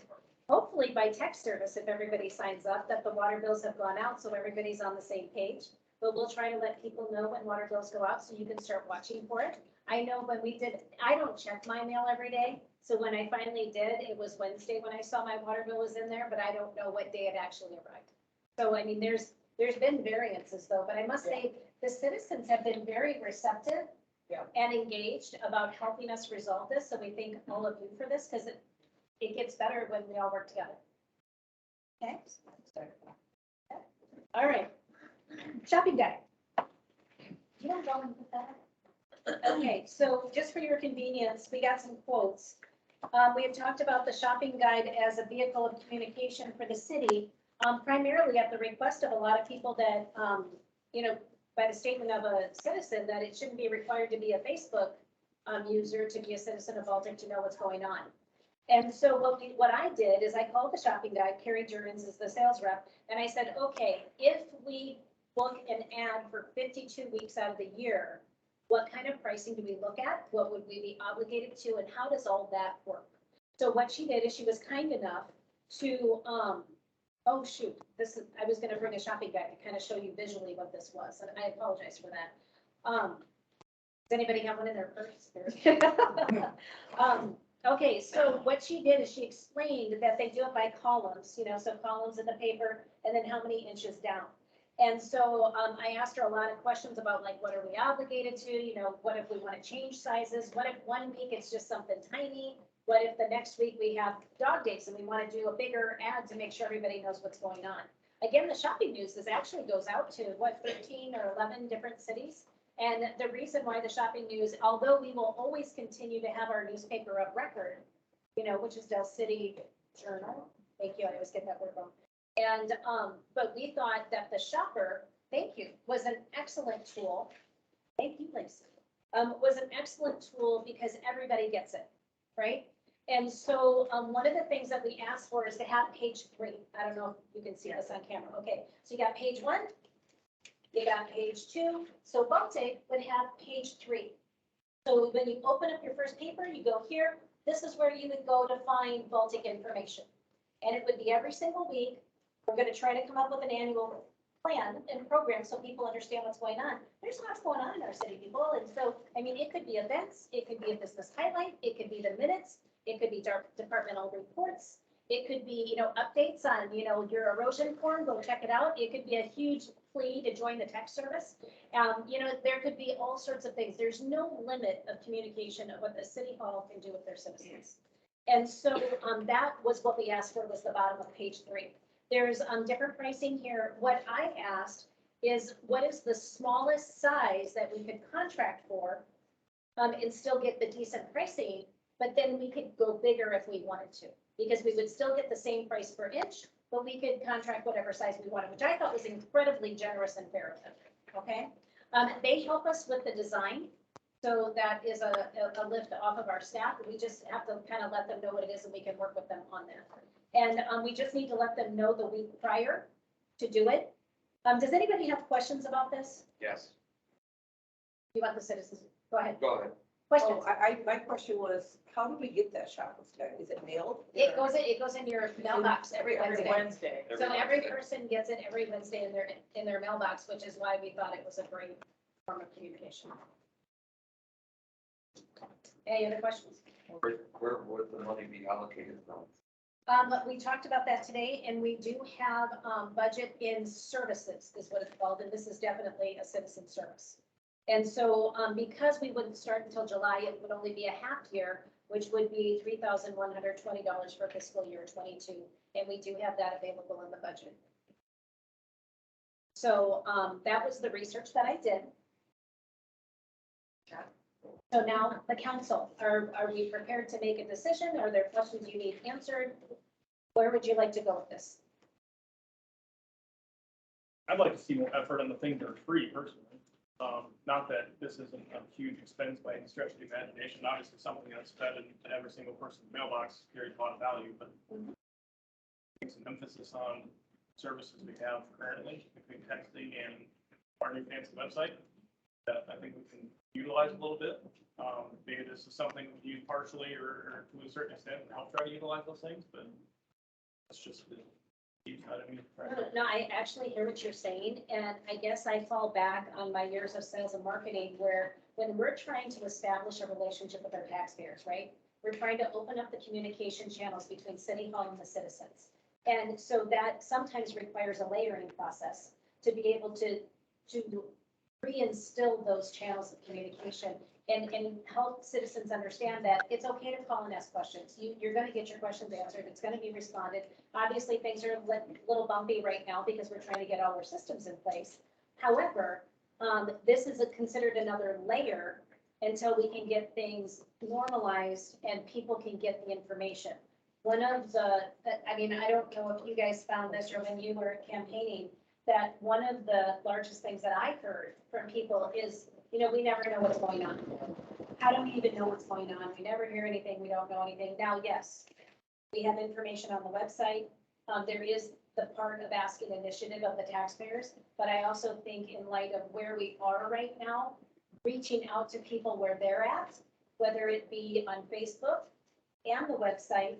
hopefully by text service, if everybody signs up, that the water bills have gone out, so everybody's on the same page. But we'll try to let people know when water bills go out, so you can start watching for it. I know when we did, I don't check my mail every day. So when I finally did, it was Wednesday when I saw my water bill was in there, but I don't know what day it actually arrived. So I mean, there's been variances though, but I must say, the citizens have been very receptive and engaged about helping us resolve this. So we thank all of you for this, because it gets better when we all work together. Okay? All right. Shopping guide. You don't go and put that. Okay, so just for your convenience, we got some quotes. We have talked about the shopping guide as a vehicle of communication for the city, primarily at the request of a lot of people that, by the statement of a citizen, that it shouldn't be required to be a Facebook user to be a citizen of Baltic to know what's going on. And so what I did is I called the shopping guide, Carrie Jurgens is the sales rep, and I said, okay, if we book an ad for 52 weeks out of the year, what kind of pricing do we look at? What would we be obligated to, and how does all that work? So what she did is she was kind enough to, oh shoot, I was gonna bring a shopping guide to kind of show you visually what this was, and I apologize for that. Does anybody have one in their purse? Okay, so what she did is she explained that they do it by columns, so columns in the paper, and then how many inches down. And so I asked her a lot of questions about like, what are we obligated to? What if we want to change sizes? What if one week it's just something tiny? What if the next week we have dog days and we want to do a bigger ad to make sure everybody knows what's going on? Again, the shopping news actually goes out to 13 or 11 different cities. And the reason why the shopping news, although we will always continue to have our newspaper of record, which is Del City Journal. Thank you. I always get that word wrong. And, but we thought that the shopper, thank you, was an excellent tool. Thank you, Lacey. was an excellent tool because everybody gets it, right? And so, one of the things that we asked for is to have page 3. I don't know if you can see this on camera. Okay, so you got page 1, you got page 2. So Baltic would have page 3. So when you open up your first paper, you go here. This is where you would go to find Baltic information. And it would be every single week. We're going to try to come up with an annual plan and program so people understand what's going on. There's lots going on in our city, people. And so, I mean, it could be events, it could be a business highlight, it could be the minutes, it could be departmental reports. It could be, updates on, your erosion form, go check it out. It could be a huge plea to join the tech service. There could be all sorts of things. There's no limit of communication of what the city hall can do with their citizens. And so, that was what we asked for, was the bottom of page 3. There's, different pricing here. What I asked is, what is the smallest size that we could contract for, and still get the decent pricing, but then we could go bigger if we wanted to, because we would still get the same price per inch, but we could contract whatever size we wanted, which I thought was incredibly generous and fair of them, okay? They help us with the design, so that is a lift off of our staff. We just have to kind of let them know what it is, and we can work with them on that. And we just need to let them know the week prior to do it. Does anybody have questions about this? Yes, You want the citizens? Go ahead. go ahead. Questions? My question was, how do we get that shopping tag? Is it mailed? It goes in your mailbox every Wednesday. Wednesday. So every person gets it every Wednesday in their mailbox, which is why we thought it was a great form of communication. Any other questions? Where would the money be allocated from? We talked about that today, and we do have, budget in services is what it's called, and this is definitely a citizen service. And so, because we wouldn't start until July, it would only be a half year, which would be $3,120 for fiscal year 22. And we do have that available in the budget. So, that was the research that I did. So now the council, are we prepared to make a decision? Are there questions you need answered? Where would you like to go with this? I'd like to see more effort on the things that are free personally. Not that this isn't a huge expense by any stretch of the imagination. Obviously, something that's fed into every single person's mailbox carries a lot of value, but putting some emphasis on services we have currently between texting and our new fancy website that I think we can utilize a little bit. Maybe this is something we use partially or to a certain extent and help try to utilize those things, but that's just the. No, I actually hear what you're saying, and I guess I fall back on my years of sales and marketing, where when we're trying to establish a relationship with our taxpayers, right? We're trying to open up the communication channels between City Hall and the citizens. And so that sometimes requires a layering process to be able to reinstill those channels of communication and help citizens understand that it's okay to call and ask questions. You're going to get your questions answered. It's going to be responded. Obviously, things are a little bumpy right now because we're trying to get all our systems in place. However, this is considered another layer until we can get things normalized and people can get the information. One of the, I don't know if you guys found this or when you were campaigning, that one of the largest things that I heard from people is, we never know what's going on. How do we even know what's going on? We never hear anything. We don't know anything. Now, yes, we have information on the website. There is the part of asking initiative of the taxpayers, but I also think in light of where we are right now, reaching out to people where they're at, whether it be on Facebook and the website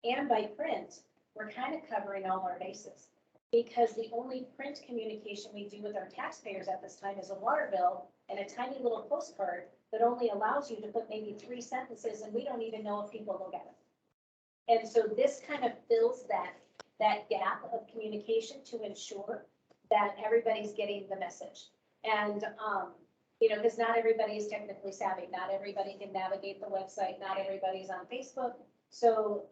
and by print, we're kind of covering all our bases. Because the only print communication we do with our taxpayers at this time is a water bill and a tiny little postcard that only allows you to put maybe 3 sentences, and we don't even know if people look at it. And so this kind of fills that gap of communication to ensure that everybody's getting the message. And, because not everybody is technically savvy. Not everybody can navigate the website. Not everybody's on Facebook. So,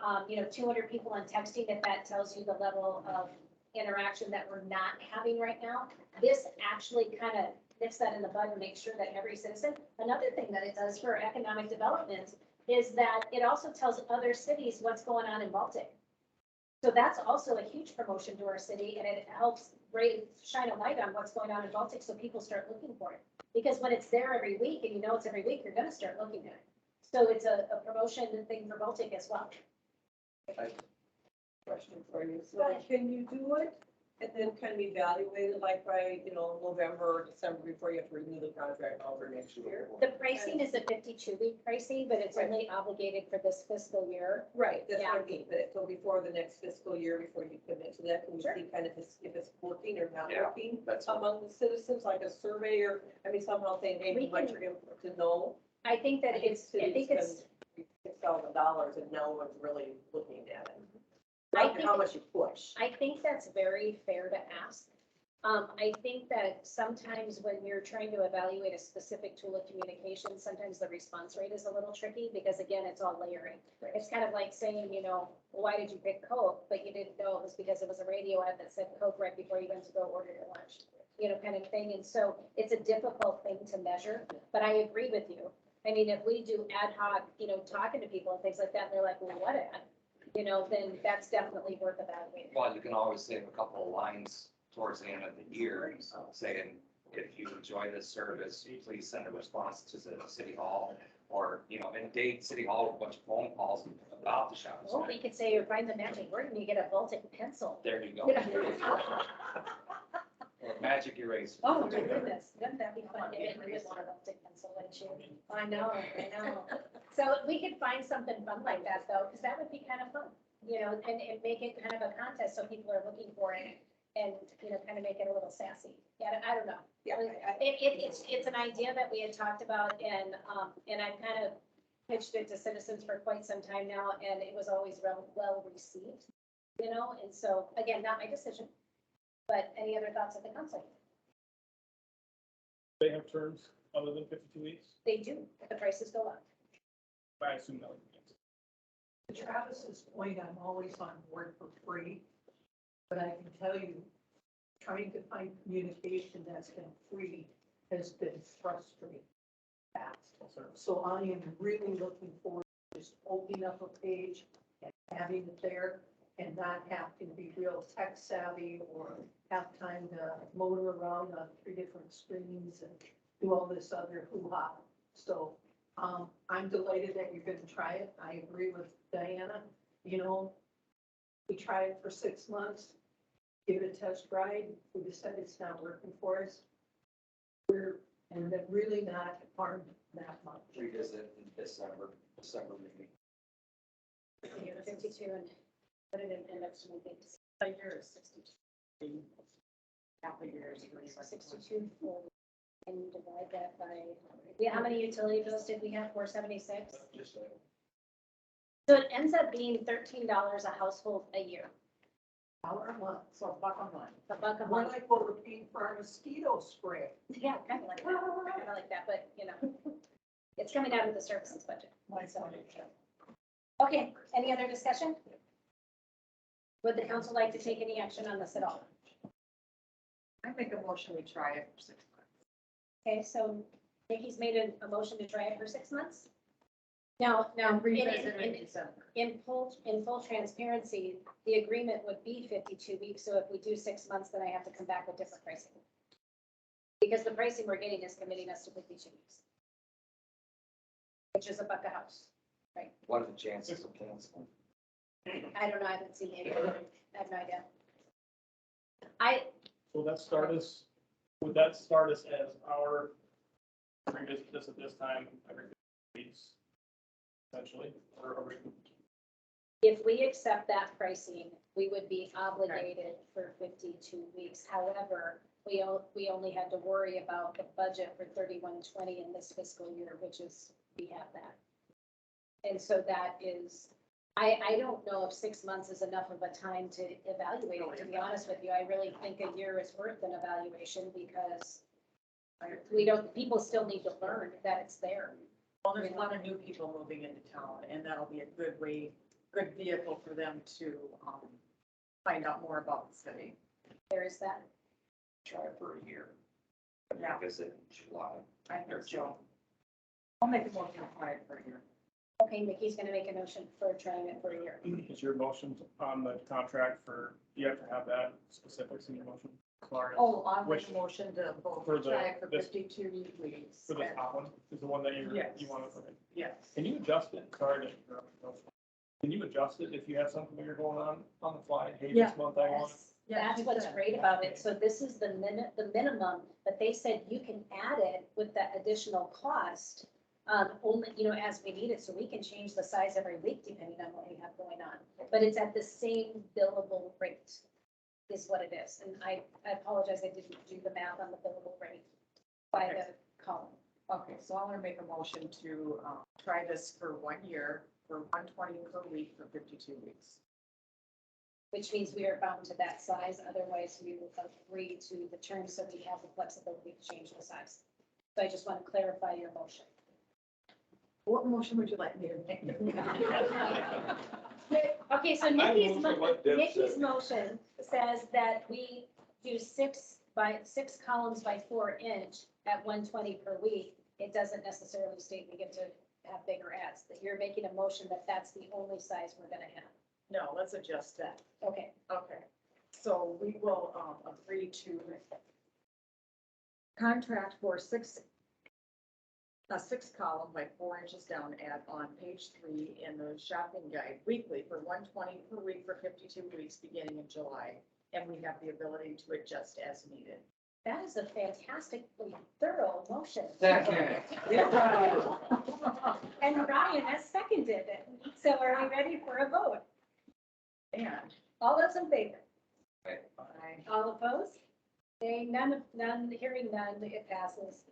200 people on texting, if that tells you the level of interaction that we're not having right now, this actually kind of nips that in the bud and makes sure that every citizen, another thing that it does for economic development is that it also tells other cities what's going on in Baltic. So that's also a huge promotion to our city, and it helps shine a light on what's going on in Baltic so people start looking for it. Because when it's there every week and you know it's every week, you're gonna start looking at it. So it's a promotion thing for Baltic as well. Question for you. So can you do it and then kind of evaluate it like by, November or December before you have to renew the contract over next year? The pricing is a 52-week pricing, but it's only obligated for this fiscal year. Right, that's what Yeah. I mean, but so before the next fiscal year, before you commit to that, can you Sure. see kind of if it's working or not Yeah, working that's- among the citizens, like a survey or, somehow saying, hey, We we'd like can- your input to know. I think that I think it's, $6,000 and no one's really looking at it. I Not think how much you push. I think that's very fair to ask. I think that sometimes when you're trying to evaluate a specific tool of communication, sometimes the response rate is a little tricky because again, it's all layering. It's kind of like saying, why did you pick Coke? But you didn't know it was because it was a radio ad that said Coke right before you went to go order your lunch, kind of thing. And so it's a difficult thing to measure, but I agree with you. I mean, if we do ad hoc, talking to people and things like that, and they're like, well, what ad? Then that's definitely worth evaluating. Well, you can always save a couple of lines towards the end of the year, saying, if you enjoy this service, please send a response to the city hall. Or, inundate city hall with a bunch of phone calls about the shopping Well, center. we could say, find the magic word and you get a Baltic pencil. There you go. Or magic eraser. Oh, my goodness, wouldn't that be fun? If you really want a Baltic pencil, wouldn't you? I know. So we could find something fun like that though, because that would be kind of fun, and make it kind of a contest so people are looking for it and, kind of make it a little sassy. Yeah, I don't know. Yeah, It's an idea that we had talked about and I've kind of pitched it to citizens for quite some time now and it was always well received, and so again, not my decision. But any other thoughts of the council? They have terms other than 52 weeks? They do, the prices go up. I assume that would be. To Travis's point, I'm always on board for free. But I can tell you, trying to find communication that's been free has been frustrating. Fast. So I am really looking forward to just opening up a page and having it there and not having to be real tech savvy or have time to motor around on 3 different screens and do all this other hoo-ha. So I'm delighted that you're going to try it. I agree with Diana. We try it for 6 months, give it a test ride. We decide it's not working for us. And then really not harmed that much. Revisit in December maybe. You know, 52 and put it in next week. A year is 62. Half a year is 62 and you divide that by, how many utility bills did we have? 476? Just So it ends up being $13 a household a year, $1 a month, so $1 a month. a buck a We're month. like what we're paying for our mosquito spray. Yeah, kind of like that, but it's coming out of the services budget. Okay, any other discussion? Would the council like to take any action on this at all? I make a motion, we try it for 6 months. Okay, so Nikki's made a motion to try it for 6 months. Now, in full transparency, the agreement would be 52 weeks, so if we do 6 months, then I have to come back with different pricing. Because the pricing we're getting is committing us to 52 weeks. Which is a buck a house. What are the chances of canceling? I don't know, I haven't seen it, I have no idea. Would that start us as our revisit this at this time every 2 weeks? Essentially, or are we? If we accept that pricing, we would be obligated for 52 weeks. However, we only had to worry about the budget for 3120 in this fiscal year, which is, we have that. And so that is, I don't know if 6 months is enough of a time to evaluate it, to be honest with you. I really think a year is worth an evaluation because people still need to learn that it's there. Well, there's a lot of new people moving into town, and that'll be a good vehicle for them to find out more about the city. There is that. Try it for a year. Yeah. Revisit in July. I think so. I'll make a motion to try it for a year. Okay, Nikki's gonna make a motion for trying it for a year. Is your motion on the contract for, you have to have that specifics in your motion? Clarence. Oh, I'll make Which- a motion to vote For the- try for this- 52 weeks. For the top one, is the one that you Yes. want to, Yes. can you adjust it? Sorry to interrupt. Can you adjust it if you have something that you're going on the fly? Hey, Yeah. this month I want. Yes, Yeah, that's she what's said. great about it. So this is the minimum, but they said you can add it with that additional cost. Only, as we need it, so we can change the size every week depending on what we have going on. But it's at the same billable rate is what it is. And I apologize, I didn't do the math on the billable rate by the column. Okay, so I'm gonna make a motion to, try this for 1 year, for 120 per week for 52 weeks. Which means we are bound to that size, otherwise we will agree to the terms so we have the flexibility to change the size. So I just want to clarify your motion. What motion would you like me to make? Okay, so I Nikki's, move to what Deb Nikki's said. motion says that we do 6 columns by 4 inch at 120 per week. It doesn't necessarily state we get to have bigger ads, that you're making a motion that that's the only size we're gonna have. No, let's adjust that. Okay, Okay, so we will, agree to contract for a 6 column by 4 inches down ad on page 3 in the shopping guide weekly for 120 per week for 52 weeks beginning in July. And we have the ability to adjust as needed. that is a fantastically thorough motion. Second. And Ryan has seconded it. So are we ready for a vote? And All those in favor? I, All opposed? Okay, none, hearing none, it passes.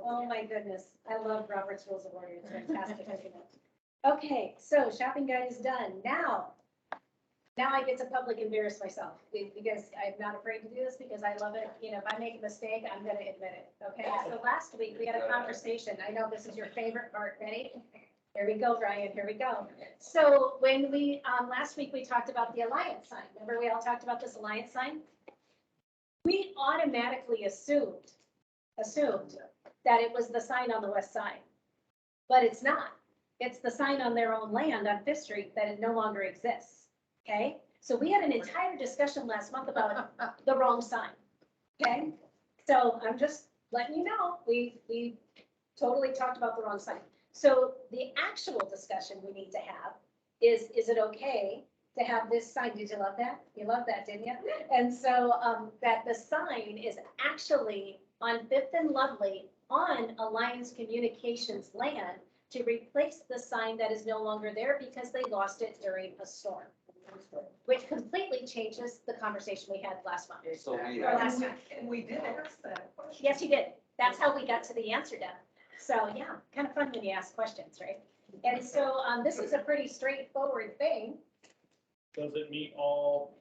Oh, my goodness. I love Robert's Rules of Order. It's fantastic. Isn't it? Okay, so shopping guide is done. Now I get to public embarrass myself because I'm not afraid to do this because I love it. If I make a mistake, I'm gonna admit it. Okay, so last week we had a conversation. I know this is your favorite part. Ready? Here we go, Ryan. Here we go. So when we, last week we talked about the Alliance sign. Remember we all talked about this Alliance sign? We automatically assumed that it was the sign on the west side. But it's not. It's the sign on their own land on Fifth Street that it no longer exists. Okay? So we had an entire discussion last month about the wrong sign. Okay? So I'm just letting you know, we totally talked about the wrong sign. So the actual discussion we need to have is it okay to have this sign? Did you love that? You loved that, didn't you? And so, that the sign is actually on Fifth and Lovely on Alliance Communications land to replace the sign that is no longer there because they lost it during a storm. Which completely changes the conversation we had last month. So we Or have, last time. And we did ask that question. Yes, you did. That's how we got to the answer, Deb. So, yeah, kind of fun when you ask questions, right? And so, this is a pretty straightforward thing. Does it meet all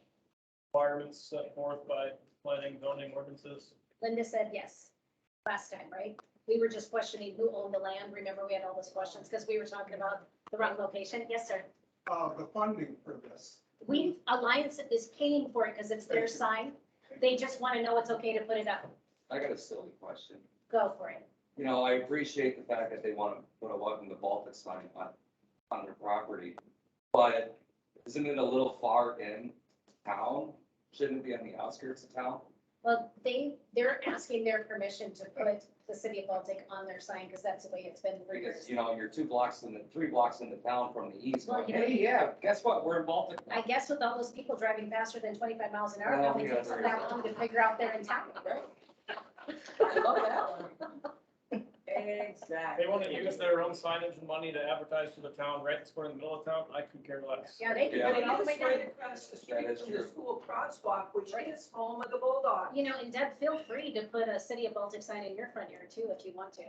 requirements set forth by planning, zoning ordinances? Linda said yes, last time, right? We were just questioning who owned the land. Remember, we had all those questions because we were talking about the wrong location. Yes, sir. The funding for this. Alliance is paying for it because it's their sign. They just want to know it's okay to put it up. I got a silly question. Go for it. I appreciate the fact that they want to put a welcome to Baltic sign on their property. But isn't it a little far in town? Shouldn't it be on the outskirts of town? Well, they're asking their permission to put the city of Baltic on their sign because that's the way it's been for years. Because, you're 3 blocks into town from the east. Well, going, Hey, yeah, guess what? We're in Baltic. now." I guess with all those people driving faster than 25 miles an hour, Well, it only yeah, takes them there that is long to figure out they're in town, right? I love that one. Exactly. They want to use their own signage and money to advertise to the town right square in the middle of town. I could care less. Yeah, they can Yeah. put it all the way It's right down. across the That street is from the true. school crosswalk, which is home of the Bulldogs. And Deb, feel free to put a city of Baltic sign in your front yard too, if you want to.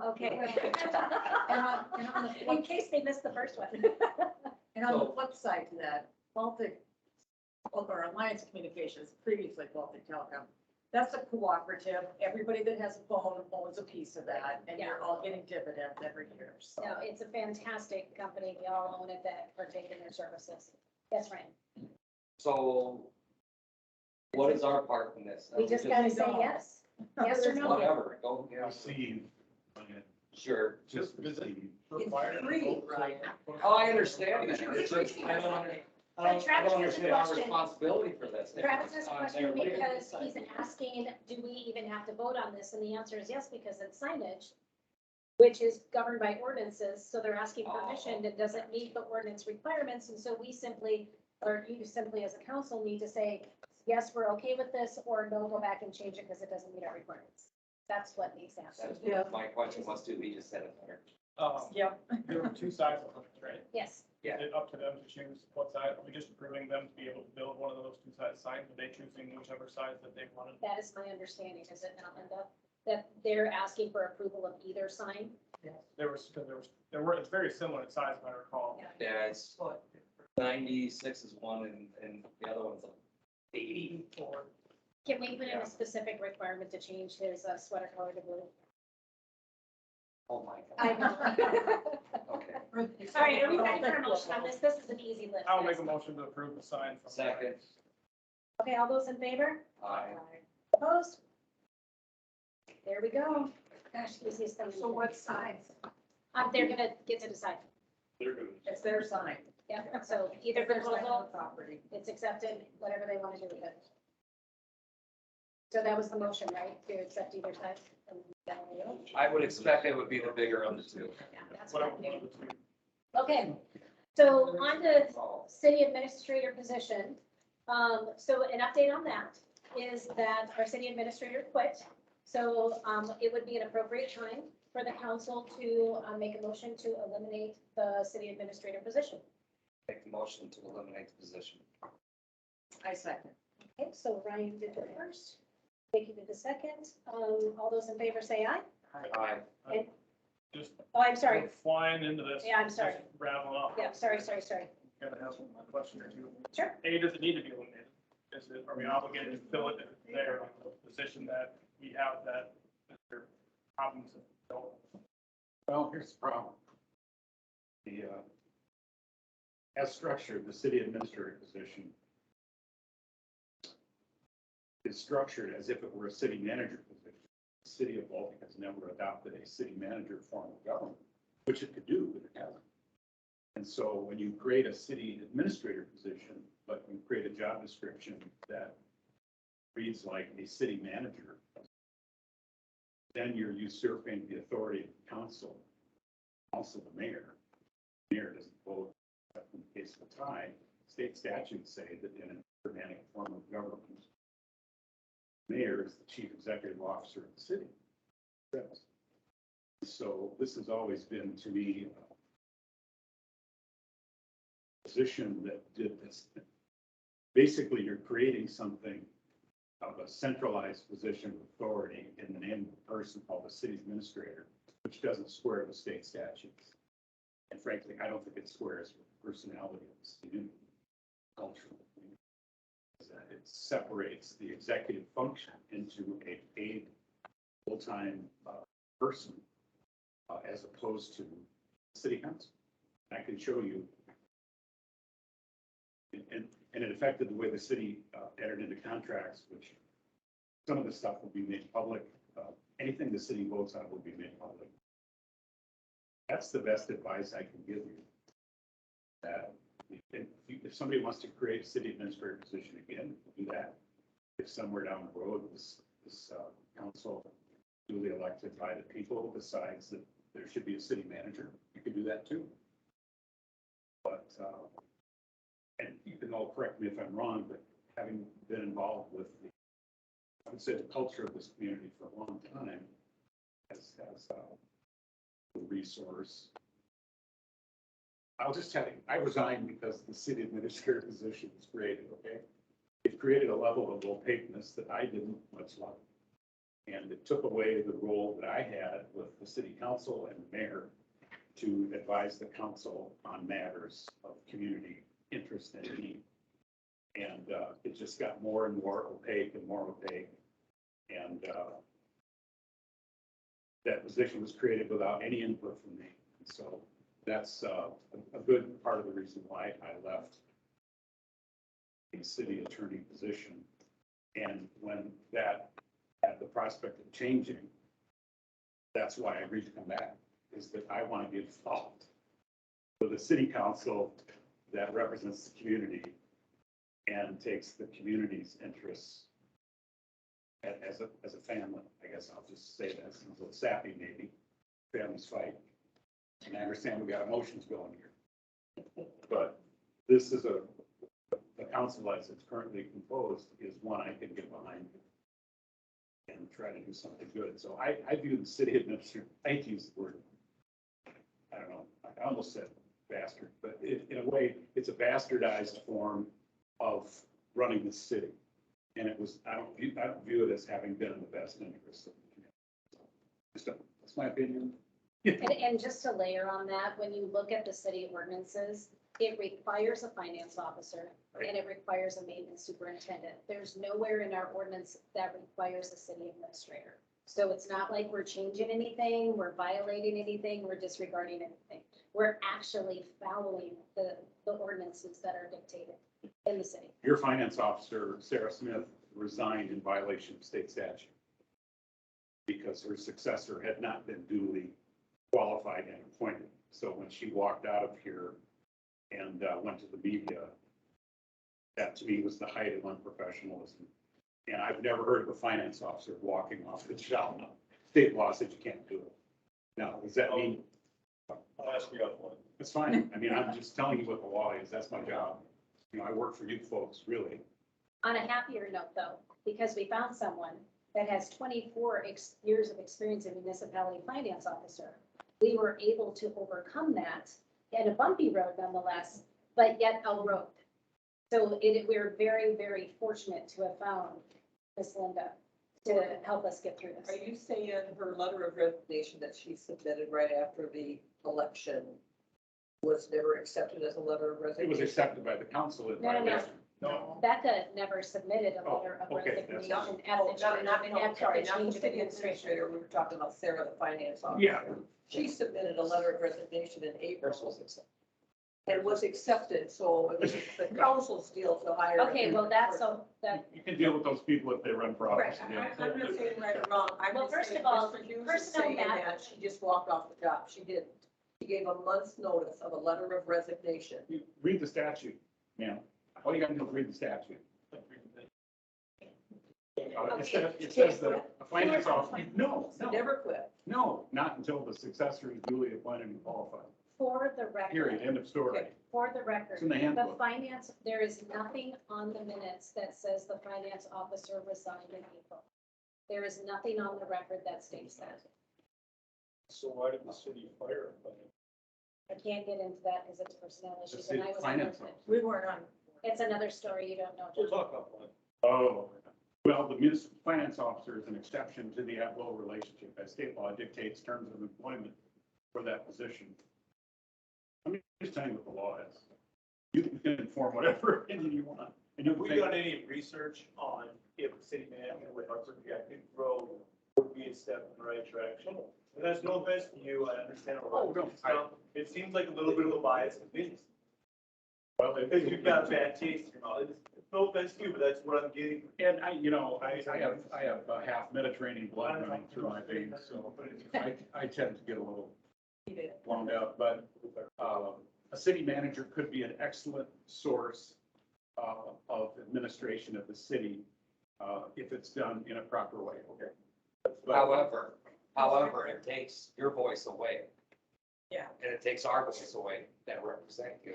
Okay. And on the In flip, case they missed the first one. and on the flip side to that, Baltic, or Alliance Communications, previously Baltic Telecom, that's a cooperative. Everybody that has a phone owns a piece of that, and you're all getting dividends every year, so. No, it's a fantastic company. We all own it that partake in their services. Yes, Ryan. So what is our part in this? We just gotta say yes. Yes or no. Whatever, go, Receive. sure. Just receive. It's free, right? Oh, I understand that. It's just, But Travis don't has a understand our question. responsibility for this. Travis has a On question their way. because he's asking, do we even have to vote on this? And the answer is yes, because it's signage, which is governed by ordinances, so they're asking permission, and does it meet the ordinance requirements? And so we simply, or you simply as a council need to say, yes, we're okay with this, or no, go back and change it because it doesn't meet our requirements. That's what needs to happen. That's Yeah. what my question was too, we just said it there. Yep. There were two sides of it, right? Yes, Yeah. Is it up to them to choose what side? Are we just approving them to be able to build one of those two-sided signs? Are they choosing whichever side that they wanted? that is my understanding, is it not, Linda? That they're asking for approval of either sign? There were, it's very similar in size, if I recall. Yeah, it's 96 is one and the other one's like 84. Can we put in a specific requirement to change his sweater color to blue? Oh my I God. know. Okay. All right, are we ready for a motion on this? This is an easy list. I'll make guys. a motion to approve the sign. from- Second. Okay, all those in favor? Aye. Opposed? There we go. Gosh, easiest thing. So what signs? They're gonna get to decide. They're good. It's their sign. Yeah, so either Their sign on proposal, the property. it's accepted, whatever they want to do with it. So that was the motion, right? To accept either side? I would expect it would be the bigger of the two. Yeah, that's What I what I wanted figured. to. Okay, so on to city administrator position. So an update on that is that our city administrator quit. So, it would be an appropriate time for the council to, make a motion to eliminate the city administrator position. Make the motion to eliminate the position. I second. Okay, so Ryan did the first, Vicky did the second. All those in favor say aye. Aye. Just Oh, I'm sorry. flying into this. Yeah, I'm sorry. just Rattling off. Yeah, sorry. Gotta have a question or two. Sure. A, does it need to be eliminated? Are we obligated to fill it there, the position that we have that there are problems? Well, here's the problem. As structured, the city administrator position is structured as if it were a city manager position. The city of Baltic has never adopted a city manager form of government, which it could do, but it hasn't. And so when you create a city administrator position, but you create a job description that reads like a city manager, then you're usurping the authority of the council, also the mayor. The mayor doesn't vote, except in the case of a tie. State statutes say that in an organic form of government, the mayor is the chief executive officer of the city. So this has always been, to me, a position that did this. Basically, you're creating something of a centralized position of authority in the name of a person called the city administrator, which doesn't square with state statutes. And frankly, I don't think it squares with the personality of the student culturally. It separates the executive function into a paid full-time person as opposed to city council. I can show you. And it affected the way the city entered into contracts, which some of the stuff will be made public. Anything the city votes on will be made public. That's the best advice I can give you. That if somebody wants to create a city administrator position again, do that. If somewhere down the road, this council duly elected by the people decides that there should be a city manager, you can do that too. But, and you can all correct me if I'm wrong, but having been involved with the, I would say, the culture of this community for a long time as a resource. I'll just tell you, I resigned because the city administrator position was created, okay? It created a level of opaqueness that I didn't much like. And it took away the role that I had with the city council and the mayor to advise the council on matters of community interest and need. And it just got more and more opaque and more opaque. And that position was created without any input from me. And so that's a good part of the reason why I left the city attorney position. And when that had the prospect of changing, that's why I agreed to come back, is that I want to be involved with the city council that represents the community and takes the community's interests as a family. I guess I'll just say that, it's a little sappy maybe, families fight. And I understand we got emotions going here. But this is the council as it's currently composed is one I can get behind and try to do something good. So I view the city administrator, I hate to use the word, I don't know, I almost said bastard, but in a way, it's a bastardized form of running the city. And it was, I don't view it as having been in the best interest of the community. Just, that's my opinion. And just to layer on that, when you look at the city ordinances, it requires a finance officer and it requires a maintenance superintendent. There's nowhere in our ordinance that requires a city administrator. So it's not like we're changing anything, we're violating anything, we're disregarding anything. We're actually following the ordinances that are dictated in the city. Your finance officer, Sarah Smith, resigned in violation of state statute because her successor had not been duly qualified and appointed. So when she walked out of here and went to the media, that to me was the height of unprofessionalism. And I've never heard of a finance officer walking off the job. State law said you can't do it. Now, does that mean? I'll ask you up one. It's fine. I mean, I'm just telling you what the law is. That's my job. You know, I work for you folks, really. On a happier note though, because we found someone that has 24 years of experience in municipality finance officer, we were able to overcome that in a bumpy road nonetheless, but yet a road. So we're very, very fortunate to have found Miss Linda to help us get through Are this. you saying her letter of resignation that she submitted right after the election was never accepted as a letter of It was resignation? accepted by the council. in No, no, no. violation. No. Becca never submitted a letter of Oh, okay, that's- resignation at the No, change, not, at no, sorry, the not the change of city administration. administrator, we were talking about Sarah, the finance officer. Yeah. She submitted a letter of resignation in April. And was accepted, so it was the council's deal to hire. Okay, well, that's so, that, You can deal with those people if they run for office. Correct, I'm not saying right or wrong, I'm Well, just first saying of all, Mr. Hughes is personnel saying matter- that she just walked off the job, she didn't. She gave a month's notice of a letter of resignation. You read the statute, ma'am. All you gotta do is read the statute. It says that a finance officer, no, Never quit. not until the successor is duly appointed and qualified. for the Period, record, end of story. Okay. for the record, It's in the the handbook. finance, there is nothing on the minutes that says the finance officer resigned in April. There is nothing on the record that states that. So why did the city fire him? I can't get into that because it's personnel The issues city and I was. finance unaware. officer. We weren't on. It's another story you don't know. We'll John. talk about one. Oh, well, the municipal finance officer is an exception to the at-will relationship. As state law dictates terms of employment for that position. I'm just telling you what the law is. You can inform whatever opinion you want. And you Have we think, done any research on if the city manager with our projected growth would be a step in the right direction? And that's no offense to you, I understand. Oh, no, It seems like a little bit of a biased opinion, well, because you've got a bad taste in your mouth. It's no offense to you, but that's what I'm getting. and I have a half Mediterranean blood running through my veins, so I tend to get a little blown out, but a city manager could be an excellent source of administration of the city if it's done in a proper way. Okay. But However, it takes your voice away. Yeah. And it takes our voice away that represent you.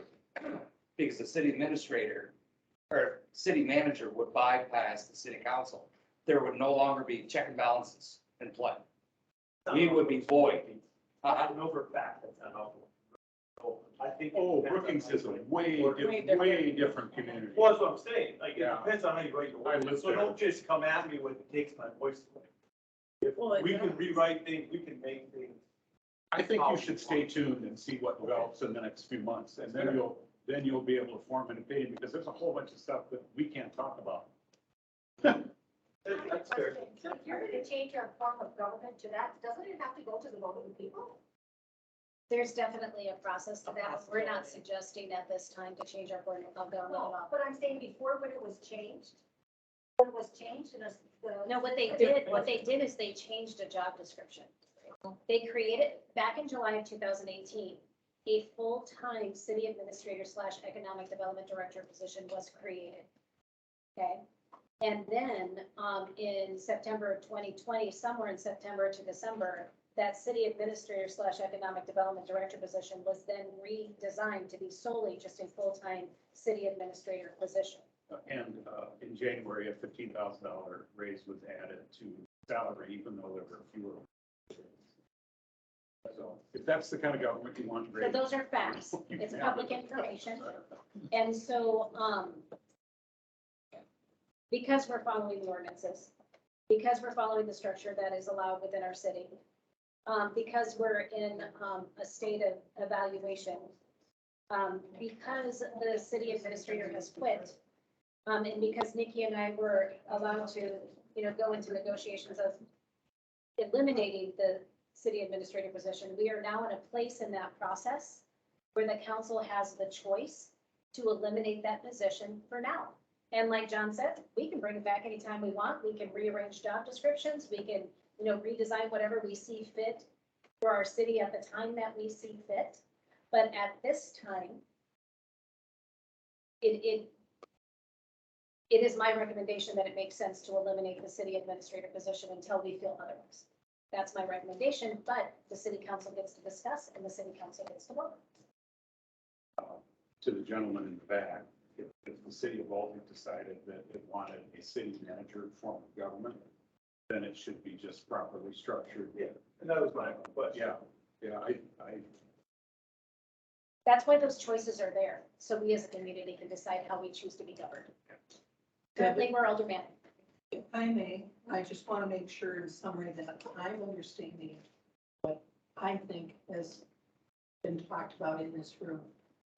Because the city administrator or city manager would bypass the city council. There would no longer be check and balances in play. We would be void. I know for a fact that's not how. So I think. Oh, Brookings is a way different community. Well, that's what I'm saying, like, it Yeah. depends on how you write your I words, lived so there. don't just come at me with, it takes my voice away. If Well, we can rewrite things, we can make things. I think you should stay tuned and see what develops in the next few months, and then you'll be able to form an opinion, because there's a whole bunch of stuff that we can't talk about. That's fair. So if you're gonna change our form of government to that, doesn't it have to go to the vote of the people? There's definitely a process to that. We're not suggesting at this time to change our board of government at all. But I'm saying before when it was changed, when it was changed and the. No, what they did is they changed a job description. They created, back in July of 2018, a full-time city administrator slash economic development director position was created. Okay, and then, in September of 2020, somewhere in September to December, that city administrator slash economic development director position was then redesigned to be solely just a full-time city administrator position. And in January, a $15,000 raise was added to salary, even though there were fewer. So if that's the kind of government you want to So raise. those are facts. It's public information. And so, because we're following the ordinances, because we're following the structure that is allowed within our city, because we're in, a state of evaluation, because the city administrator has quit, and because Nikki and I were allowed to, go into negotiations of eliminating the city administrator position, we are now in a place in that process where the council has the choice to eliminate that position for now. And like John said, we can bring it back anytime we want. We can rearrange job descriptions. We can, redesign whatever we see fit for our city at the time that we see fit. But at this time, it is my recommendation that it makes sense to eliminate the city administrator position until we feel otherwise. That's my recommendation, but the city council gets to discuss and the city council gets to vote. To the gentleman in the back, if the city of Baltic decided that it wanted a city manager form of government, then it should be just properly structured. Yeah, and that was my question. Yeah, That's why those choices are there. So we as a community can decide how we choose to be governed. Currently, we're aldermanic. If I may, I just want to make sure in summary that I'm understanding what I think has been talked about in this room.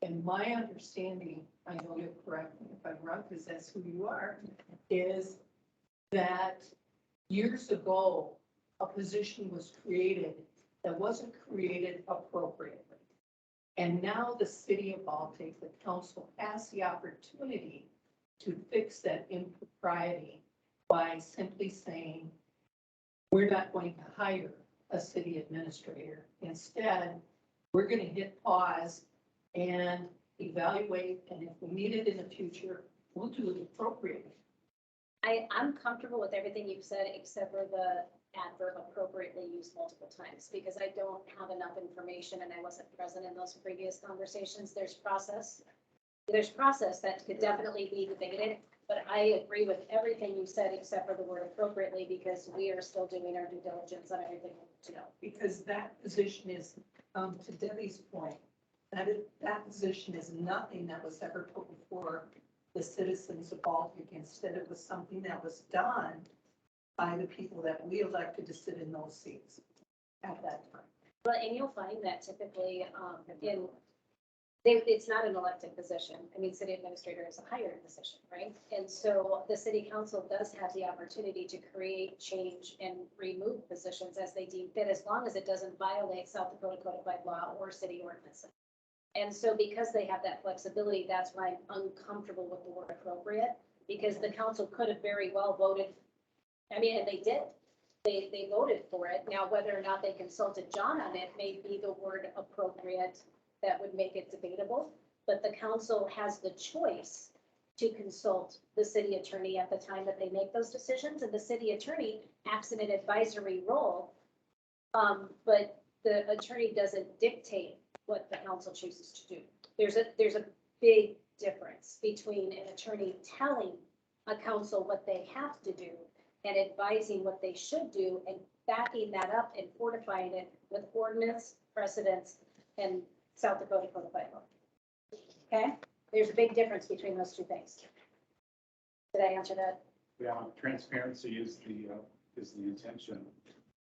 And my understanding, I know you'll correct me if I'm wrong, because that's who you are, is that years ago, a position was created that wasn't created appropriately. And now the city of Baltic, the council has the opportunity to fix that impropriety by simply saying, we're not going to hire a city administrator. Instead, we're going to hit pause and evaluate, and if we need it in the future, we'll do it appropriately. I'm comfortable with everything you've said, except for the adverb appropriately used multiple times, because I don't have enough information and I wasn't present in those previous conversations. There's process that could definitely be debated, but I agree with everything you said, except for the word appropriately, because we are still doing our due diligence on everything to know. Because that position is, to Debbie's point, that position is nothing that was ever put before the citizens of Baltic. Instead, it was something that was done by the people that we elected to sit in those seats at that time. But, and you'll find that typically, it's not an elected position. I mean, city administrator is a hired position, right? And so the city council does have the opportunity to create, change, and remove positions as they deem fit, as long as it doesn't violate South Dakota codified law or city ordinance. And so because they have that flexibility, that's why I'm uncomfortable with the word appropriate, because the council could have very well voted. I mean, and they did. They voted for it. Now, whether or not they consulted John on it may be the word appropriate that would make it debatable, but the council has the choice to consult the city attorney at the time that they make those decisions, and the city attorney acts in an advisory role. But the attorney doesn't dictate what the council chooses to do. There's a big difference between an attorney telling a council what they have to do and advising what they should do and backing that up and fortifying it with ordinance, precedents, and South Dakota codified law. Okay? There's a big difference between those two things. Did I answer that? Yeah, transparency is the intention,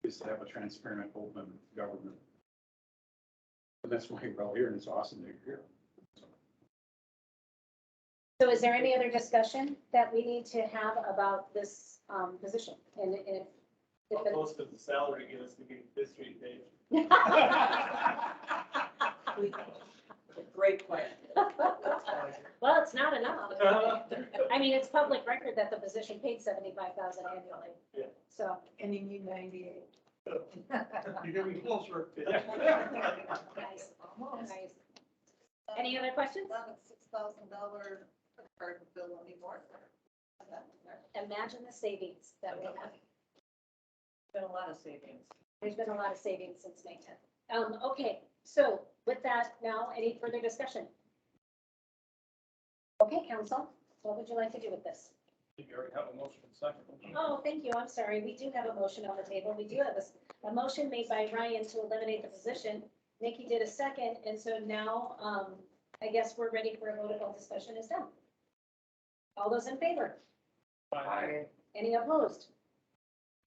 is to have a transparent, open government. And that's why you're all here, and it's awesome that you're here. So is there any other discussion that we need to have about this position? And if How close does the salary get us to get this street page? Great question. Well, it's not enough. I mean, it's public record that the position paid $75,000 annually. Yeah. So. And you need 98. You're gonna be closer. Guys, Nice. Any other questions? Not a $6,000 card bill anymore. Imagine the savings that we have. Been a lot of savings. There's been a lot of savings since May 10th. Okay, so with that now, any further discussion? Okay, council, what would you like to do with this? You already have a motion in second. Oh, thank you. I'm sorry. We do have a motion on the table. We do have a motion made by Ryan to eliminate the position. Nikki did a second, and so now, I guess we're ready for a vote if all discussion is done. All those in favor? Aye. Any opposed?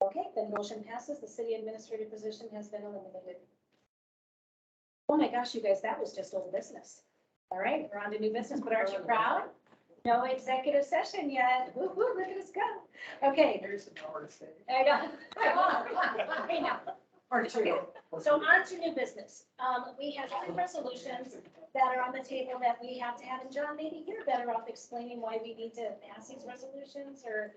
Okay, then motion passes. The city administrator position has been eliminated. Oh my gosh, you guys, that was just old business. All right, we're on to new business, but aren't you proud? No executive session yet. Woo-hoo, look at us go. Okay. There's an hour to say. I know. I know. Or two. So on to new business. We have two resolutions that are on the table that we have to have. And John, maybe you're better off explaining why we need to pass these resolutions or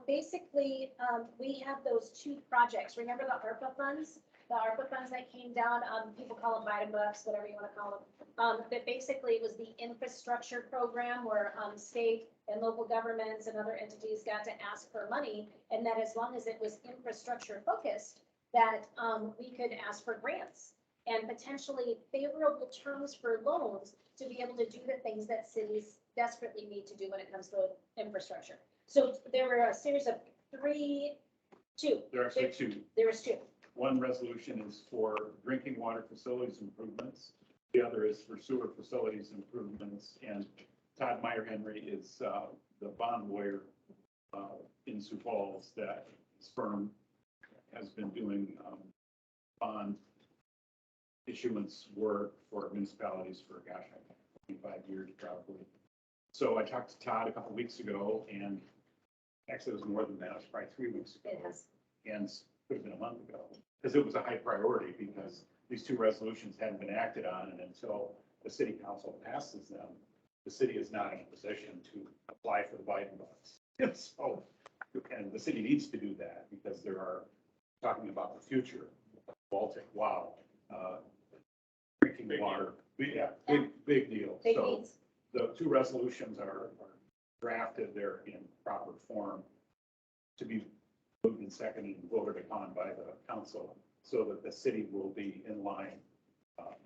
basically, we have those two projects. Remember the ARPA funds? The ARPA funds that came down, people call them Biden bucks, whatever you want to call them. That basically was the infrastructure program where state and local governments and other entities got to ask for money. And that as long as it was infrastructure focused, that we could ask for grants and potentially favorable terms for loans to be able to do the things that cities desperately need to do when it comes to infrastructure. So there were a series of two. There are actually two. There was two. One resolution is for drinking water facilities improvements. The other is for sewer facilities improvements. And Todd Meyer Henry is the bond lawyer in Sioux Falls that his firm has been doing bond issuance work for municipalities for, gosh, 25 years probably. So I talked to Todd a couple weeks ago, and actually it was more than that, it was probably 3 weeks ago. It has. And could have been a month ago, because it was a high priority, because these two resolutions hadn't been acted on, and until the city council passes them, the city is not in a position to apply for the Biden bucks. So, and the city needs to do that, because there are, talking about the future of Baltic, wow. Drinking water, yeah, big deal. Big So needs. the two resolutions are drafted, they're in proper form to be moved and seconded and voted upon by the council so that the city will be in line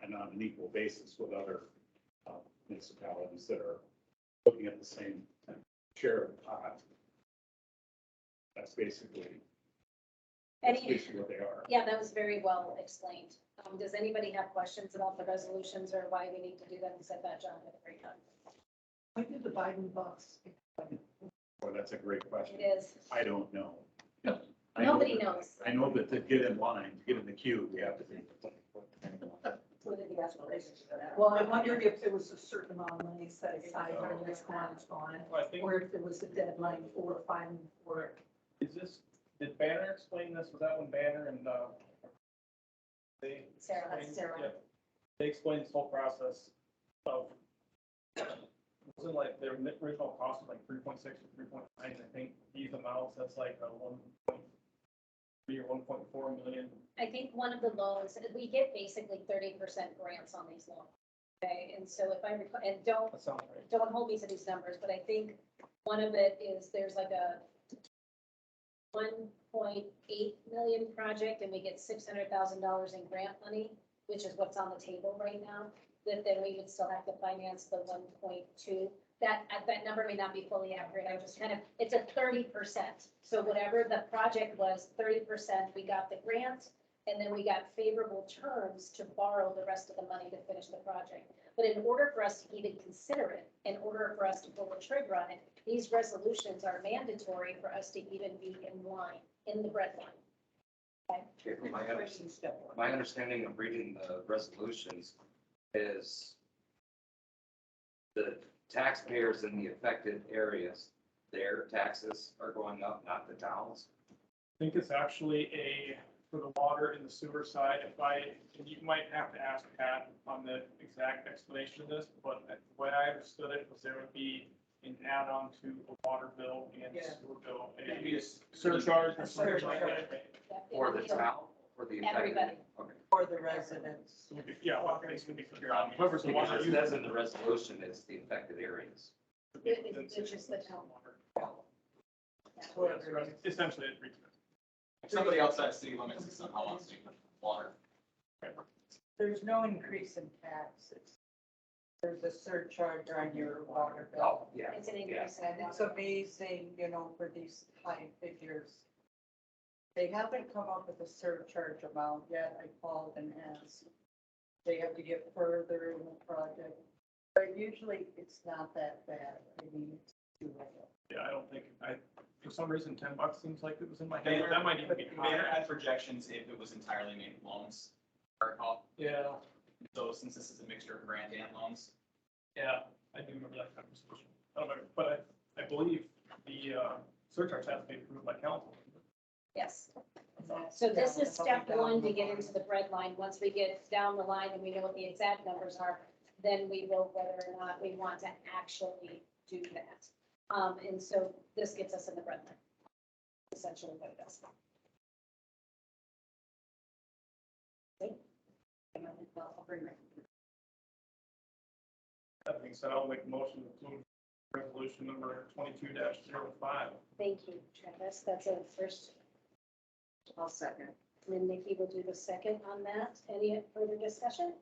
and on an equal basis with other municipalities that are looking at the same share of the pot. That's basically what they are. Yeah, that was very well explained. Does anybody have questions about the resolutions or why we need to do them? Said that, John, with a great time. When did the Biden bucks? Well, that's a great question. It is. I don't know. Nobody knows. I know that to get in line, to get in the queue, we have to be. Well, I wondered if there was a certain amount of money set aside for this on, Well, I think, or if there was a deadline for filing for it. is this, did Banner explain this? Was that when Banner and, they? Sarah, that's explained- Sarah. yeah. They explained this whole process of, it wasn't like their original cost was like 3.6 or 3.9, I think these amounts, that's like a 1.3 or 1.4 million. I think one of the loans, we get basically 30% grants on these loans. Okay, and so if I recall, and That sounds right. don't hold me to these numbers, but I think one of it is there's like a 1.8 million project and we get $600,000 in grant money, which is what's on the table right now, that then we would still have to finance the 1.2. That number may not be fully accurate. I'm just kind of, it's a 30%. So whatever the project was, 30%, we got the grant and then we got favorable terms to borrow the rest of the money to finish the project. But in order for us to even consider it, in order for us to pull the trigger on it, these resolutions are mandatory for us to even be in line, in the red line. Okay, my understanding of reading the resolutions is the taxpayers in the affected areas, their taxes are going up, not the towns. I think it's actually for the water and the sewer side, and you might have to ask Pat on the exact explanation of this, but the way I understood it was there would be an add-on to a water bill and sewer bill, maybe a surcharge or something like that. For the town, for the affected. Everybody. Okay. For the residents. Yeah, well, it's gonna be clear on whoever's the Because water it user. says in the resolution, it's the affected areas. It's just the town. Essentially, it reads it. Somebody outside city limits is somehow wants to water. There's no increase in taxes. There's a surcharge on your water bill. Oh, yeah. It's an increase. And it's amazing, you know, for these high figures. They haven't come up with a surcharge amount yet. I called and asked. They have to get further in the project. But usually it's not that bad. I mean, it's too little. Yeah, I don't think, for some reason, $10 seems like it was in my head, but that might even be Mayor higher. had projections if it was entirely made of loans. Or, Yeah, so since this is a mixture of grant and loans, yeah, I do remember that conversation. I don't remember, but I believe the surcharge has to be approved by council. Yes. So this is step one to get into the bread line. Once we get down the line and we know what the exact numbers are, then we will whether or not we want to actually do that. And so this gets us in the bread line. Essentially what it does. Okay. I'll bring it. That being said, I'll make a motion to approve resolution number 22-05. Thank you, Travis. That's a first. I'll second. And then Nikki will do the second on that. Any further discussion?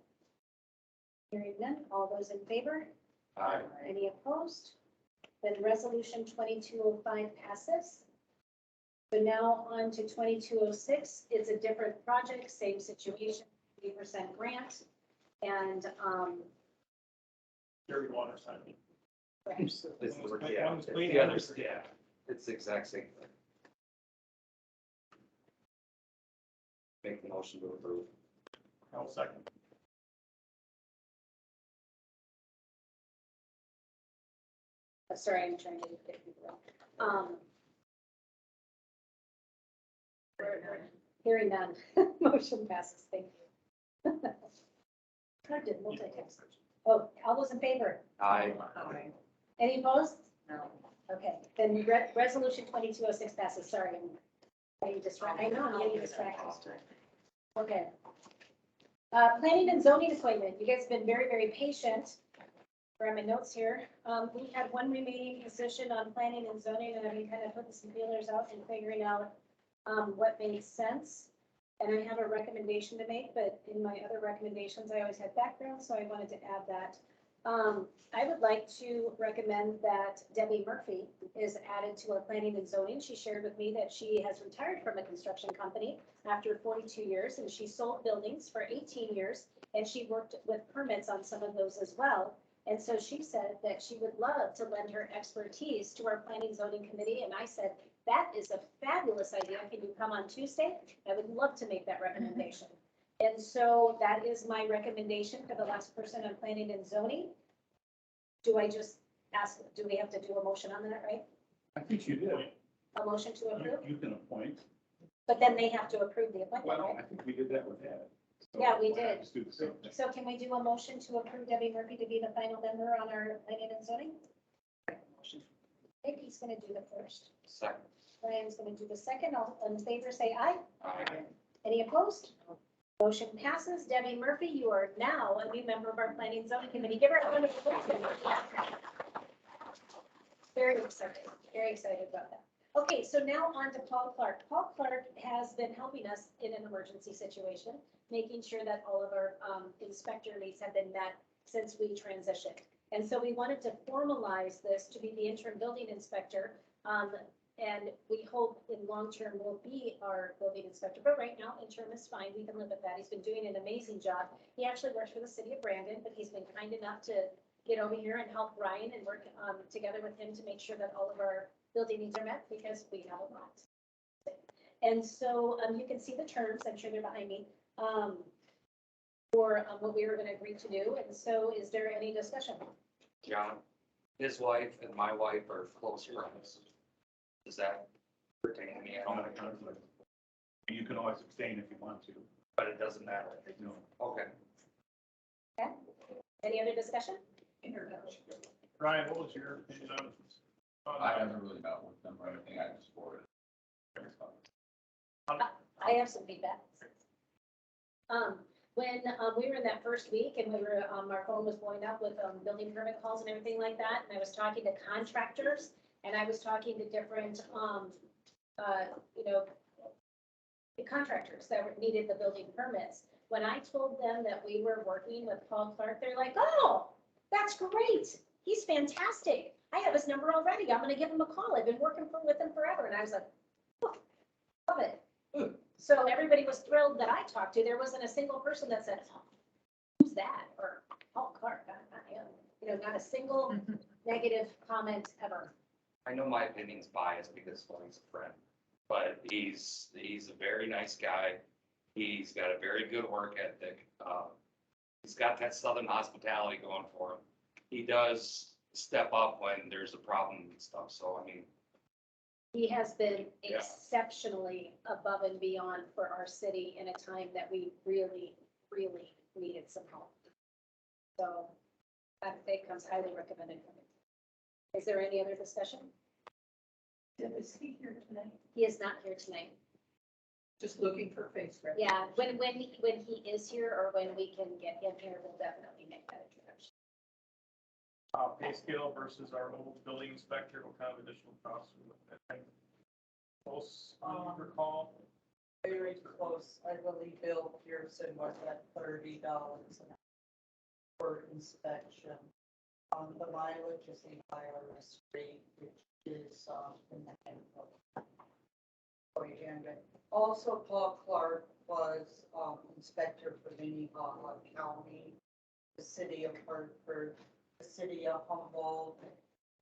Hearing none. All those in favor? Aye. Any opposed? Then resolution 2205 passes. So now on to 2206. It's a different project, same situation, 3% grant. And, Dirty water side. It's the, yeah, One was it's clean, the the other, other's- yeah, it's the exact same thing. Make the motion to approve. I'll second. sorry, I'm trying to get people. Hearing none. Motion passes. Thank you. I did multitask. Oh, all those in favor? Aye. Any opposed? No. Okay, then resolution 2206 passes. Sorry, I'm getting distracted. I know I'm getting distracted. Okay. Planning and zoning appointment. You guys have been very, very patient. For my notes here, we had one remaining position on planning and zoning, and I've been kind of putting some feelers out and figuring out what makes sense. And I have a recommendation to make, but in my other recommendations, I always had background, so I wanted to add that. I would like to recommend that Debbie Murphy is added to our planning and zoning. She shared with me that she has retired from a construction company after 42 years, and she sold buildings for 18 years, and she worked with permits on some of those as well. And so she said that she would love to lend her expertise to our planning zoning committee, and I said, that is a fabulous idea. Can you come on Tuesday? I would love to make that recommendation. And so that is my recommendation for the last person on planning and zoning. Do I just ask, do we have to do a motion on that, right? I think you did. A motion to approve? You can appoint. But then they have to approve the appointment, Well, right? I think we did that with Ed. So Yeah, we we'll have did. to do the same thing. So can we do a motion to approve Debbie Murphy to be the final member on our planning and zoning? Nikki's gonna do the first. Second. Brian's gonna do the second. All in favor, say aye. Aye. Any opposed? Motion passes. Debbie Murphy, you are now a new member of our planning and zoning committee. Give her a round of applause. Very excited about that. Okay, so now on to Paul Clark. Paul Clark has been helping us in an emergency situation, making sure that all of our inspector needs have been met since we transitioned. And so we wanted to formalize this to be the interim building inspector. And we hope in long-term will be our building inspector, but right now interim is fine. We can live with that. He's been doing an amazing job. He actually works for the city of Brandon, but he's been kind enough to get over here and help Brian and work together with him to make sure that all of our building needs are met because we have a lot. And so you can see the terms, I'm sure they're behind me, for what we were going to agree to do. And so is there any discussion? John, his wife and my wife are close friends. Does that pertain to me at all? Not a conflict. You can always abstain if you want to. But it doesn't matter. No. Okay. Okay. Any other discussion? Ryan, what was your opinion on this? I haven't really met with them or anything, I just forwarded. I have some feedback. When, we were in that first week and we were, our phone was blowing up with, building permit calls and everything like that, and I was talking to contractors, and I was talking to different, you know, the contractors that needed the building permits. When I told them that we were working with Paul Clark, they're like, oh, that's great. He's fantastic. I have his number already. I'm gonna give him a call. I've been working with him forever. And I was like, oh, love it. So everybody was thrilled that I talked to. There wasn't a single person that said, oh, who's that? Or Paul Clark, not him. You know, not a single negative comment ever. I know my opinion's biased because he's a friend, but he's a very nice guy. He's got a very good work ethic. He's got that southern hospitality going for him. He does step up when there's a problem and stuff. So, I mean, He has been Yeah. exceptionally above and beyond for our city in a time that we really, really needed some help. So that it comes highly recommended from me. Is there any other discussion? Is he here tonight? He is not here tonight. Just looking for face recognition. Yeah, when he is here or when we can get him here, we'll definitely make that introduction. Pay scale versus our old building inspector, what kind of additional costs? Close, recall. Very close. I believe Bill Pearson was at $30 an hour for inspection. The mileage is the IRS rate, which is, in the handbook. And also Paul Clark was, inspector for Minnehaha County, the city of Hartford, the city of Humboldt,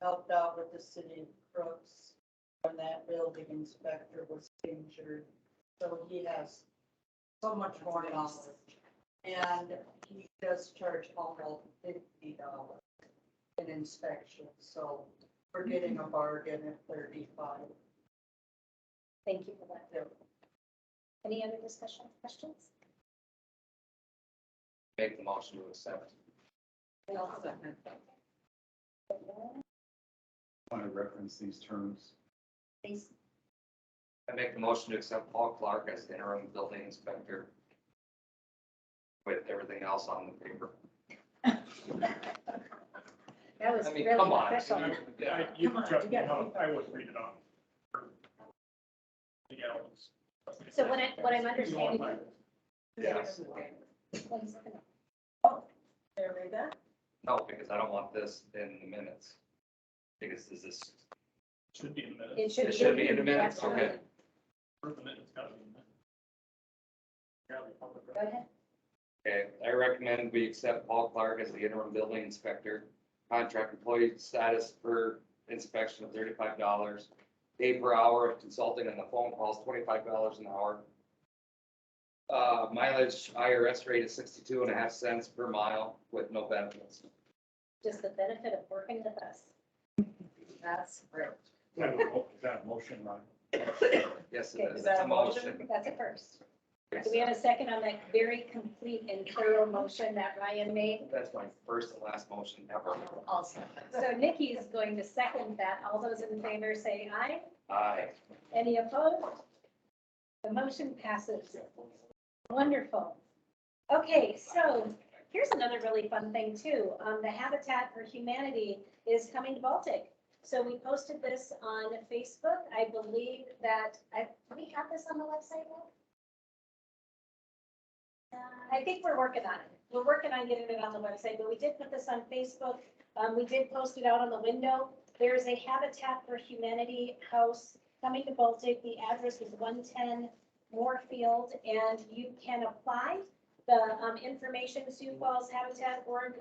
helped out with the city of Crooks when that building inspector was injured. So he has so much more knowledge. And he does charge Humboldt $50 in inspection. So we're getting a bargain at 35. Thank you for that. Any other discussion, questions? make the motion to accept. Want to reference these terms? Please. I make the motion to accept Paul Clark as interim building inspector with everything else on the paper. That was I mean, really come on. official. You Come on, trust you me, gotta no, keep- I wouldn't read it on. So what I'm understanding. Yes. One second. There, read that? No, because I don't want this in the minutes. Because this is, Should be in the minutes. It should be in the minutes, Absolutely. okay. For the minutes, gotta be in the minutes. Gotta be public Go record. ahead. Okay, I recommend we accept Paul Clark as the interim building inspector. Contract employee status for inspection of $35. Pay per hour of consulting and the phone calls, $25 an hour. Mileage IRS rate is 62.5 cents per mile with no benefits. Just the benefit of working with us. That's great. Is that a motion, Ron? Yes, Okay, it is is. that It's a a motion? motion. That's a first. Do we have a second on that very complete and thorough motion that Ryan made? That's my first and last motion ever. So Nikki is going to second that. All those in favor say aye. Aye. Any opposed? The motion passes. Wonderful. Okay, so here's another really fun thing too. The Habitat for Humanity is coming to Baltic. So we posted this on Facebook. I believe that, do we have this on the website now? I think we're working on it. We're working on getting it on the website, but we did put this on Facebook. We did post it out on the window. There's a Habitat for Humanity house coming to Baltic. The address is 110 Moorfield, and you can apply. The information, Sioux Falls Habitat Org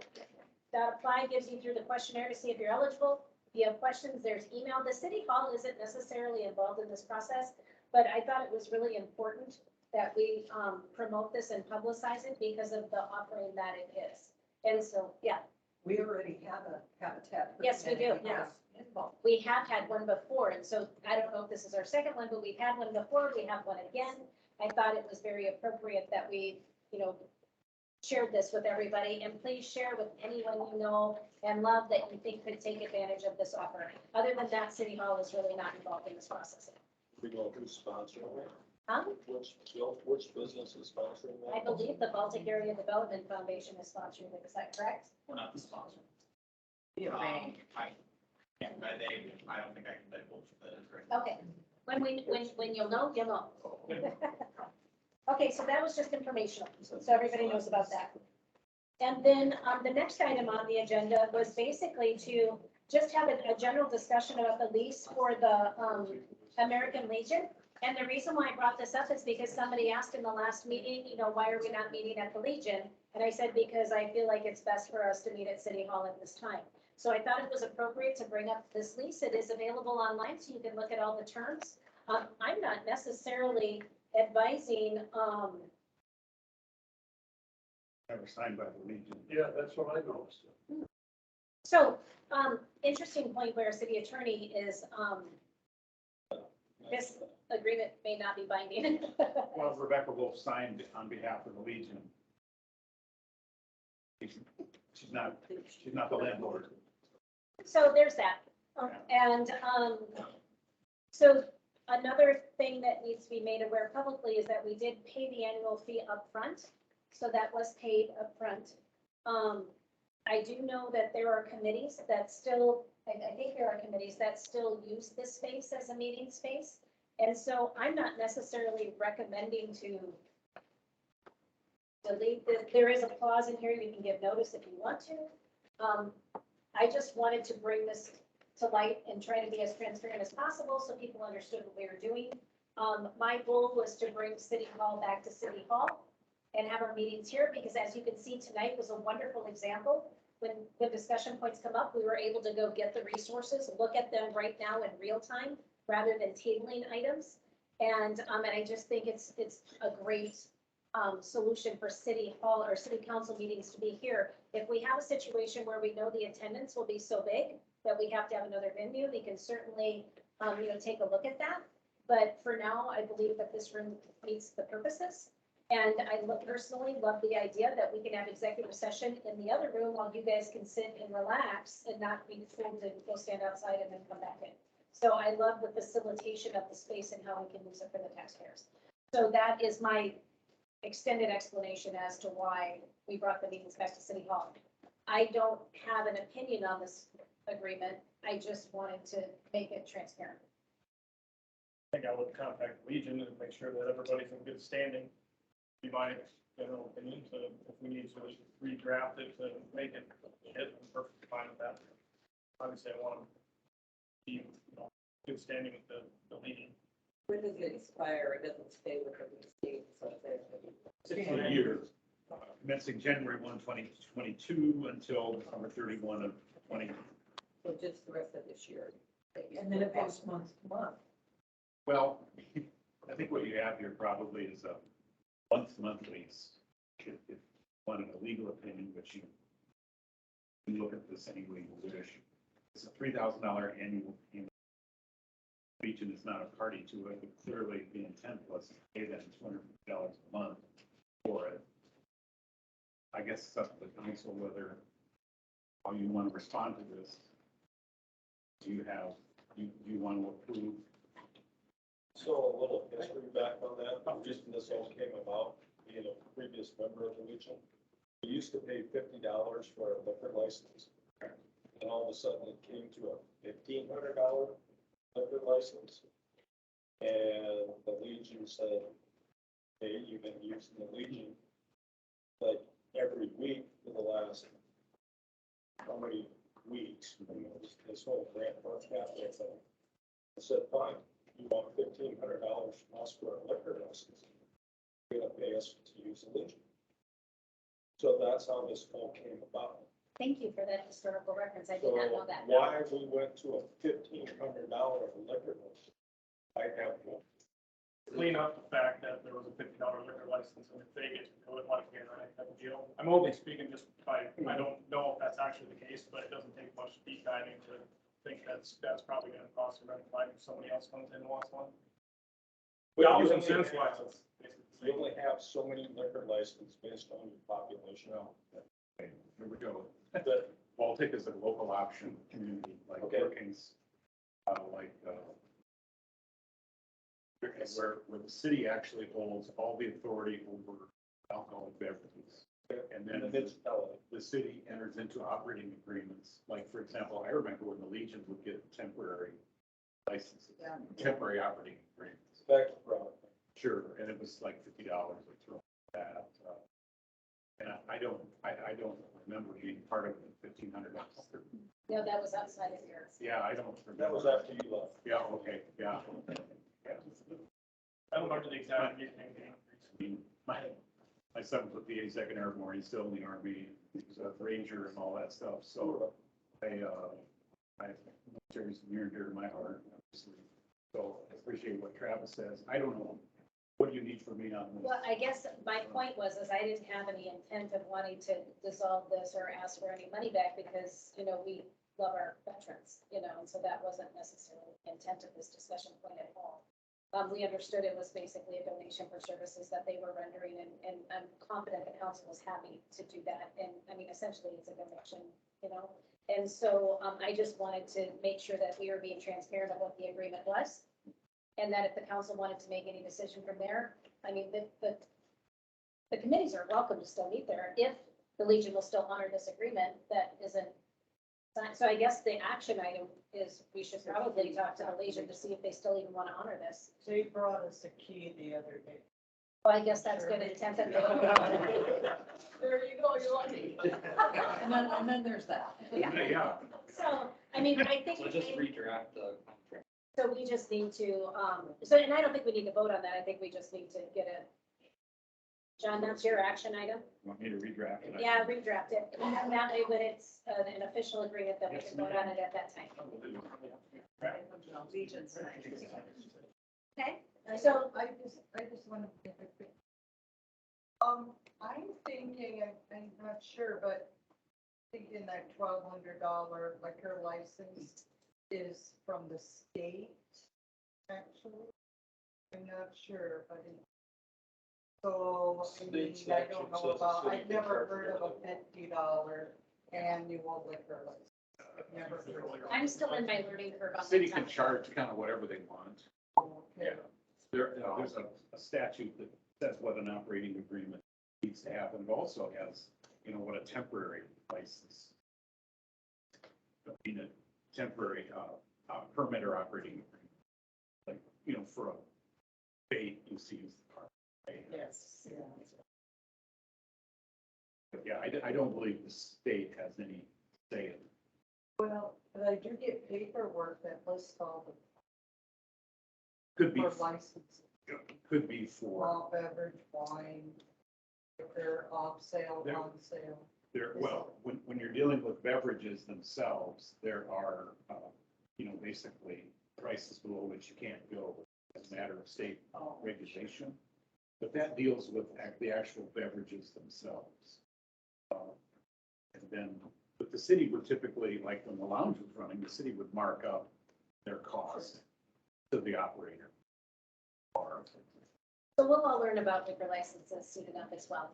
apply gives you through the questionnaire to see if you're eligible. If you have questions, there's email. The city hall isn't necessarily involved in this process, but I thought it was really important that we promote this and publicize it because of the offering that it is. And so, yeah, We already have a Habitat. for Yes, we do. Humanity house involved. we have had one before, and so I don't know if this is our second one, but we've had one before, we have one again. I thought it was very appropriate that we, shared this with everybody, and please share with anyone you know and love that you think could take advantage of this offer. Other than that, City Hall is really not involved in this process. We go through sponsor. Which business is sponsoring that? I believe the Baltic Area Development Foundation is sponsoring it, is that correct? We're not the sponsor. Be a bank. I don't think I can divulge that is right. Okay, when you'll know, you'll know. Okay, so that was just informational, so everybody knows about that. And then, the next item on the agenda was basically to just have a general discussion about the lease for the, American Legion. And the reason why I brought this up is because somebody asked in the last meeting, why are we not meeting at the Legion? And I said, because I feel like it's best for us to meet at City Hall at this time. So I thought it was appropriate to bring up this lease. It is available online, so you can look at all the terms. I'm not necessarily advising, Never signed by the Legion. Yeah, that's what I noticed. so, interesting point where city attorney is, this agreement may not be binding. Well, Rebecca Wolf signed on behalf of the Legion. She's not the landlord. So there's that. And, so another thing that needs to be made aware publicly is that we did pay the annual fee upfront. So that was paid upfront. I do know that there are committees that still, I think there are committees that still use this space as a meeting space. And so I'm not necessarily recommending to delete this. There is a clause in here, you can give notice if you want to. I just wanted to bring this to light and try to be as transparent as possible so people understood what we were doing. My goal was to bring City Hall back to City Hall and have our meetings here, because as you can see tonight was a wonderful example. When discussion points come up, we were able to go get the resources, look at them right now in real time, rather than tabling items. And I just think it's a great solution for City Hall or City Council meetings to be here. If we have a situation where we know the attendance will be so big that we have to have another venue, we can certainly, take a look at that. But for now, I believe that this room meets the purposes. And I personally love the idea that we can have executive session in the other room while you guys can sit and relax and not be told to go stand outside and then come back in. So I love the facilitation of the space and how we can use it for the taxpayers. So that is my extended explanation as to why we brought the meetings back to City Hall. I don't have an opinion on this agreement. I just wanted to make it transparent. I think I would contact Legion and make sure that everybody's in good standing. Be my general opinion, so if we need to redraft it to make it hit, I'm perfectly fine with that. Obviously, I want to be, good standing with the Legion. When does it expire? It doesn't stay with the state, so it's It's a year, commencing January 1, 2022 until December 31 of 20. so just the rest of this year. And then it goes month to month. Well, I think what you have here probably is a month lease. If you wanted a legal opinion, which you can look at this any way you wish. It's a $3,000 annual payment. Legion is not a party to it, but clearly the intent was to pay them $250 a month for it. I guess it's up to the council whether how you want to respond to this. Do you want to approve? So a little history back on that, the reason this all came about, being a previous member of the Legion, we used to pay $50 for a liquor license. And all of a sudden it came to a $1,500 liquor license. And the Legion said, hey, you've been using the Legion like every week for the last how many weeks, this whole grant work capital thing. I said, fine. You want $1,500 from us for a liquor license, you're gonna pay us to use the Legion. So that's how this all came about. Thank you for that historical reference. I did not know So that. why we went to a $1,500 liquor license, I have no. Clean up the fact that there was a $50 liquor license, and if they get to do it once again, I have a deal. I'm only speaking just by, I don't know if that's actually the case, but it doesn't take much deep diving to think that's probably gonna cost a red flag if somebody else comes in and wants one. Well, Dollars you and cents wise, it's basically the You same. only have so many liquor licenses based on your population. Okay, here we go. But Baltic is a local option community like Okay. Brookings, like where the city actually holds all the authority over alcoholic beverages. And then the city enters into operating agreements, like, for example, I remember when the Legion would get temporary licenses, temporary operating agreements. Sure, and it was like $50 or throw that. And I don't remember being part of the $1,500. No, that was outside of here. Yeah, I don't remember. That was after you left. Yeah, okay, yeah. I don't remember the exact thing. I mean, my son was with the 82nd Airborne, he's still in the Army, he's a Ranger and all that stuff, so military's near and dear to my heart, obviously. So I appreciate what Travis says. I don't know, what do you need from me on this? Well, I guess my point was, is I didn't have any intent of wanting to dissolve this or ask for any money back because, you know, we love our veterans, you know, and so that wasn't necessarily the intent of this discussion point at all. We understood it was basically a donation for services that they were rendering, and I'm confident the council was happy to do that. And I mean, essentially, it's a donation, you know? And so I just wanted to make sure that we were being transparent of what the agreement was. And that if the council wanted to make any decision from there, I mean, the committees are welcome to still meet there if the Legion will still honor this agreement that isn't signed. So I guess the action item is we should probably talk to the Legion to see if they still even want to honor this. They brought us a key the other day. Well, I guess that's good intent that they don't want to. There you go, you're lucky. And then there's that. Yeah. So, I mean, I think. So just redraft the contract. So we just need to, so, and I don't think we need to vote on that. I think we just need to get a, John, that's your action item? Want me to redraft it? Yeah, redraft it. And that way, when it's an official agreement, that we can vote on it at that time. Legion's. Okay, so, I just want to. I'm thinking, I'm not sure, but thinking that $1,200 liquor license is from the state, actually. I'm not sure, but so, I mean, I don't know about, I've never heard of a $50 annual liquor license. I've never heard of it. I'm still in my learning curve on City that can topic. charge kind of whatever they want. Yeah, there's a statute that says what an operating agreement needs to have, and it also has, you know, what a temporary license. I mean, a temporary, permit or operating agreement, like, you know, for a bait, you see use the park. Right? Yes. Yeah. But yeah, I don't believe the state has any say in it. Well, but I do get paperwork that lists all the Could be, for licenses, could be for, malt beverage, wine, if they're off sale, There- on sale. there, well, when you're dealing with beverages themselves, there are, you know, basically prices below which you can't go as a matter of state regulation. But that deals with the actual beverages themselves. And then, but the city would typically, like when the lounge was running, the city would mark up their cost to the operator. So we'll all learn about liquor licenses soon enough as well.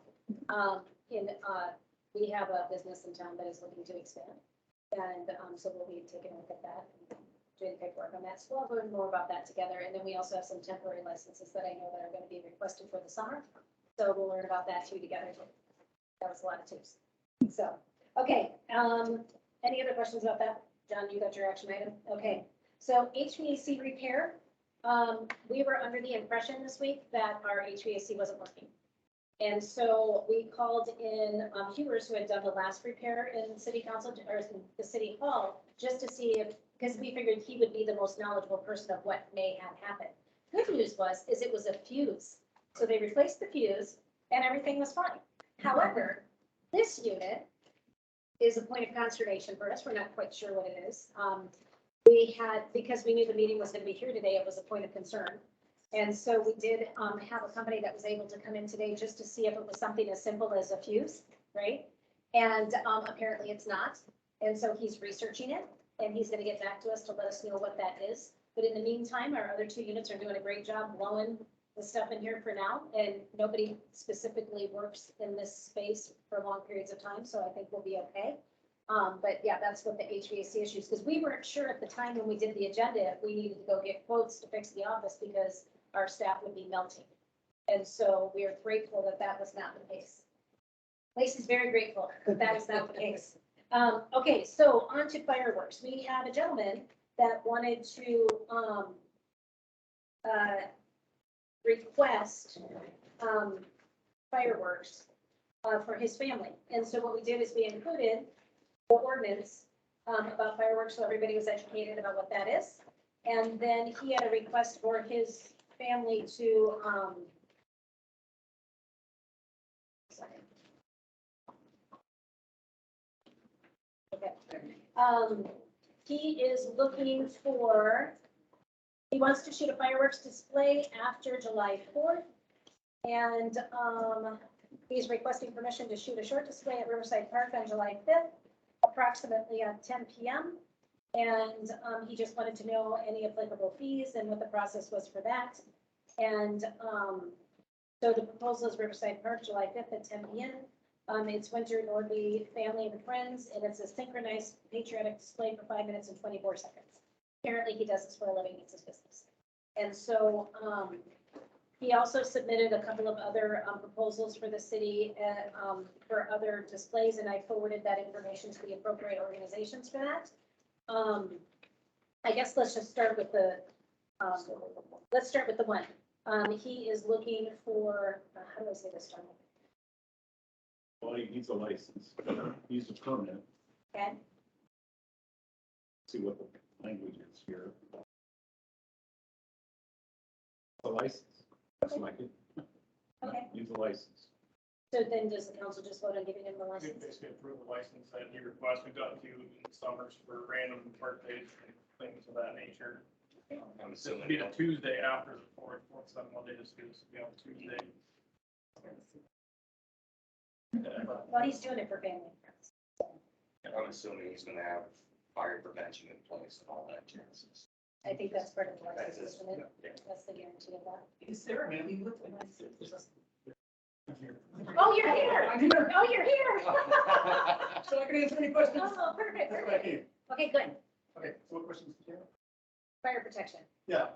We have a business in town that is looking to expand. And so we'll be taking a look at that and doing paperwork on that. So we'll learn more about that together. And then we also have some temporary licenses that I know that are going to be requested for the summer. So we'll learn about that too together. That was a lot of tips. So, okay, any other questions about that? John, you got your action item? Okay, so HVAC repair. We were under the impression this week that our HVAC wasn't working. And so we called in Hewers, who had done the last repair in city council, or in the city hall, just to see if, because we figured he would be the most knowledgeable person of what may have happened. Good news is it was a fuse. So they replaced the fuse and everything was fine. However, this unit is a point of consternation for us. We're not quite sure what it is. We had, because we knew the meeting was going to be here today, it was a point of concern. And so we did have a company that was able to come in today just to see if it was something as simple as a fuse, right? And apparently it's not. And so he's researching it and he's going to get back to us to let us know what that is. But in the meantime, our other two units are doing a great job blowing the stuff in here for now. And nobody specifically works in this space for long periods of time. So I think we'll be okay. But yeah, that's what the HVAC issues, because we weren't sure at the time when we did the agenda if we needed to go get quotes to fix the office, because our staff would be melting. And so we are grateful that that was not the case. Lacey's very grateful that that is not the case. Okay, so on to fireworks. We have a gentleman that wanted to, request, fireworks, for his family. And so what we did is we included the ordinance, about fireworks, so everybody was educated about what that is. And then he had a request for his family to, okay. He is looking for, he wants to shoot a fireworks display after July 4th. And, he's requesting permission to shoot a short display at Riverside Park on July 5th, approximately at 10 p.m. And he just wanted to know any applicable fees and what the process was for that. And so the proposal is Riverside Park, July 5th at 10 p.m. It's Winter Nordby Family and Friends, and it's a synchronized patriotic display for 5 minutes and 24 seconds. Apparently he does this for a living, it's his business. And so he also submitted a couple of other proposals for the city for other displays, and I forwarded that information to the appropriate organizations for that. I guess let's just start with the, let's start with the one. He is looking for, how do I say this, John? Well, he needs a license, he needs a permit, Okay, see what the language is here. A license, that's what I could, okay. needs a license. So then does the council just vote on giving him the We license? basically approve the license that he requested, got to in the summers for random birthdays and things of that nature. I'm So it'd assuming. be the Tuesday after the fourth Sunday, Monday, just gives, Tuesday. Well, he's doing it for family and friends. I'm assuming he's gonna have fire prevention in place and all that chances. I think that's part of the license, That's isn't it? Yeah. That's the guarantee of that. Is there a meeting with the license? Oh, you're here. I'm here, Oh, you're here. so I can answer any questions. Oh, perfect, That's what I perfect. came. Okay, good. Okay, so what questions do you have? Fire protection. Yeah.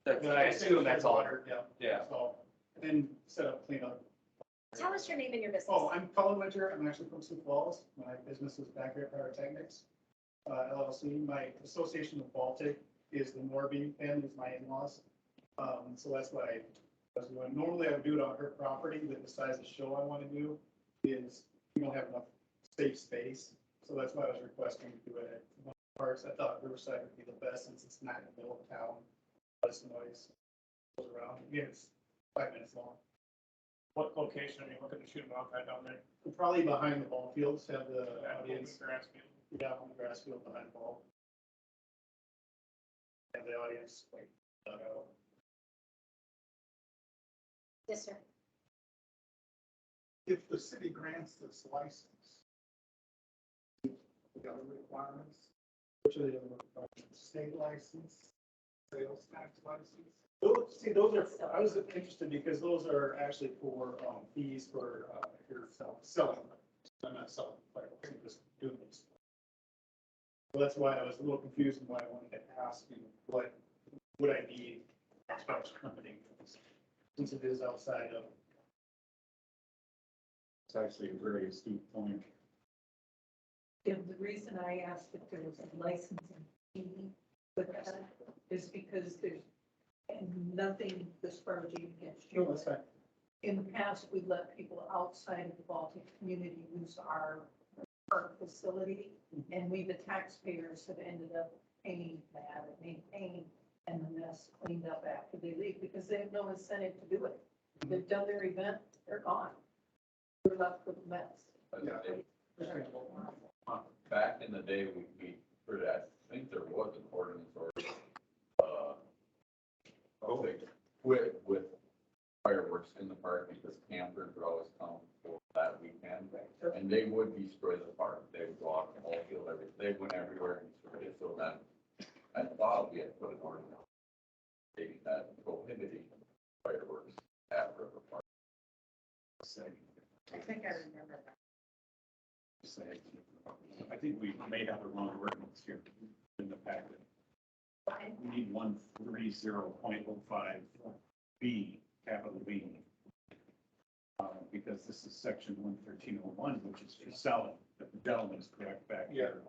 I assume that's all. Yeah. Yeah. So, and then set up cleanup. Tell us your name and your business. Oh, I'm Colin Winter. I'm actually from Sioux Falls. My business is Backyard Pyrotechnics, LLC. My association with Baltic is the Norby family, is my in-laws. So that's what I was doing. Normally I would do it on her property, but the size of show I want to do is we don't have enough safe space. So that's why I was requesting to do it at one of the parks. I thought Riverside would be the best since it's not in the middle of town. Less noise goes around. Again, it's 5 minutes long. What location are you looking to shoot them off at down there? Probably behind the ball fields, have the audience, Grass field. yeah, on the grass field behind the ball. Have the audience like, Yes, sir. If the city grants this license, the other requirements, which are the other requirements? state license, sales tax license. Those are, I was interested because those are actually for fees for if you're selling. I'm not selling fireworks, I'm just doing this. So that's why I was a little confused and why I wanted to ask you what would I need as far as company, since it is outside of. It's actually a very astute point. Yeah, the reason I asked if there was a licensing fee with that is because there's nothing this far against you. No, that's fine. In the past, we let people outside of the Baltic community use our park facility, and we, the taxpayers, have ended up paying that and maintaining and the mess cleaned up after they leave because they have no incentive to do it. They've done their event, they're gone. We're left with a mess. Back in the day, we, for that, I think there was an ordinance or, with fireworks in the park because campers would always come for that weekend. And they would destroy the park. They would go out the whole field, they went everywhere and destroyed it. So then I thought we had put an ordinance stating that prohibiting fireworks at River Park. I think I remember that. I think we may have the wrong ordinance here in the packet. We need 130.05 B, capital B. Because this is section 11301, which is for selling, but the gentleman is correct back here.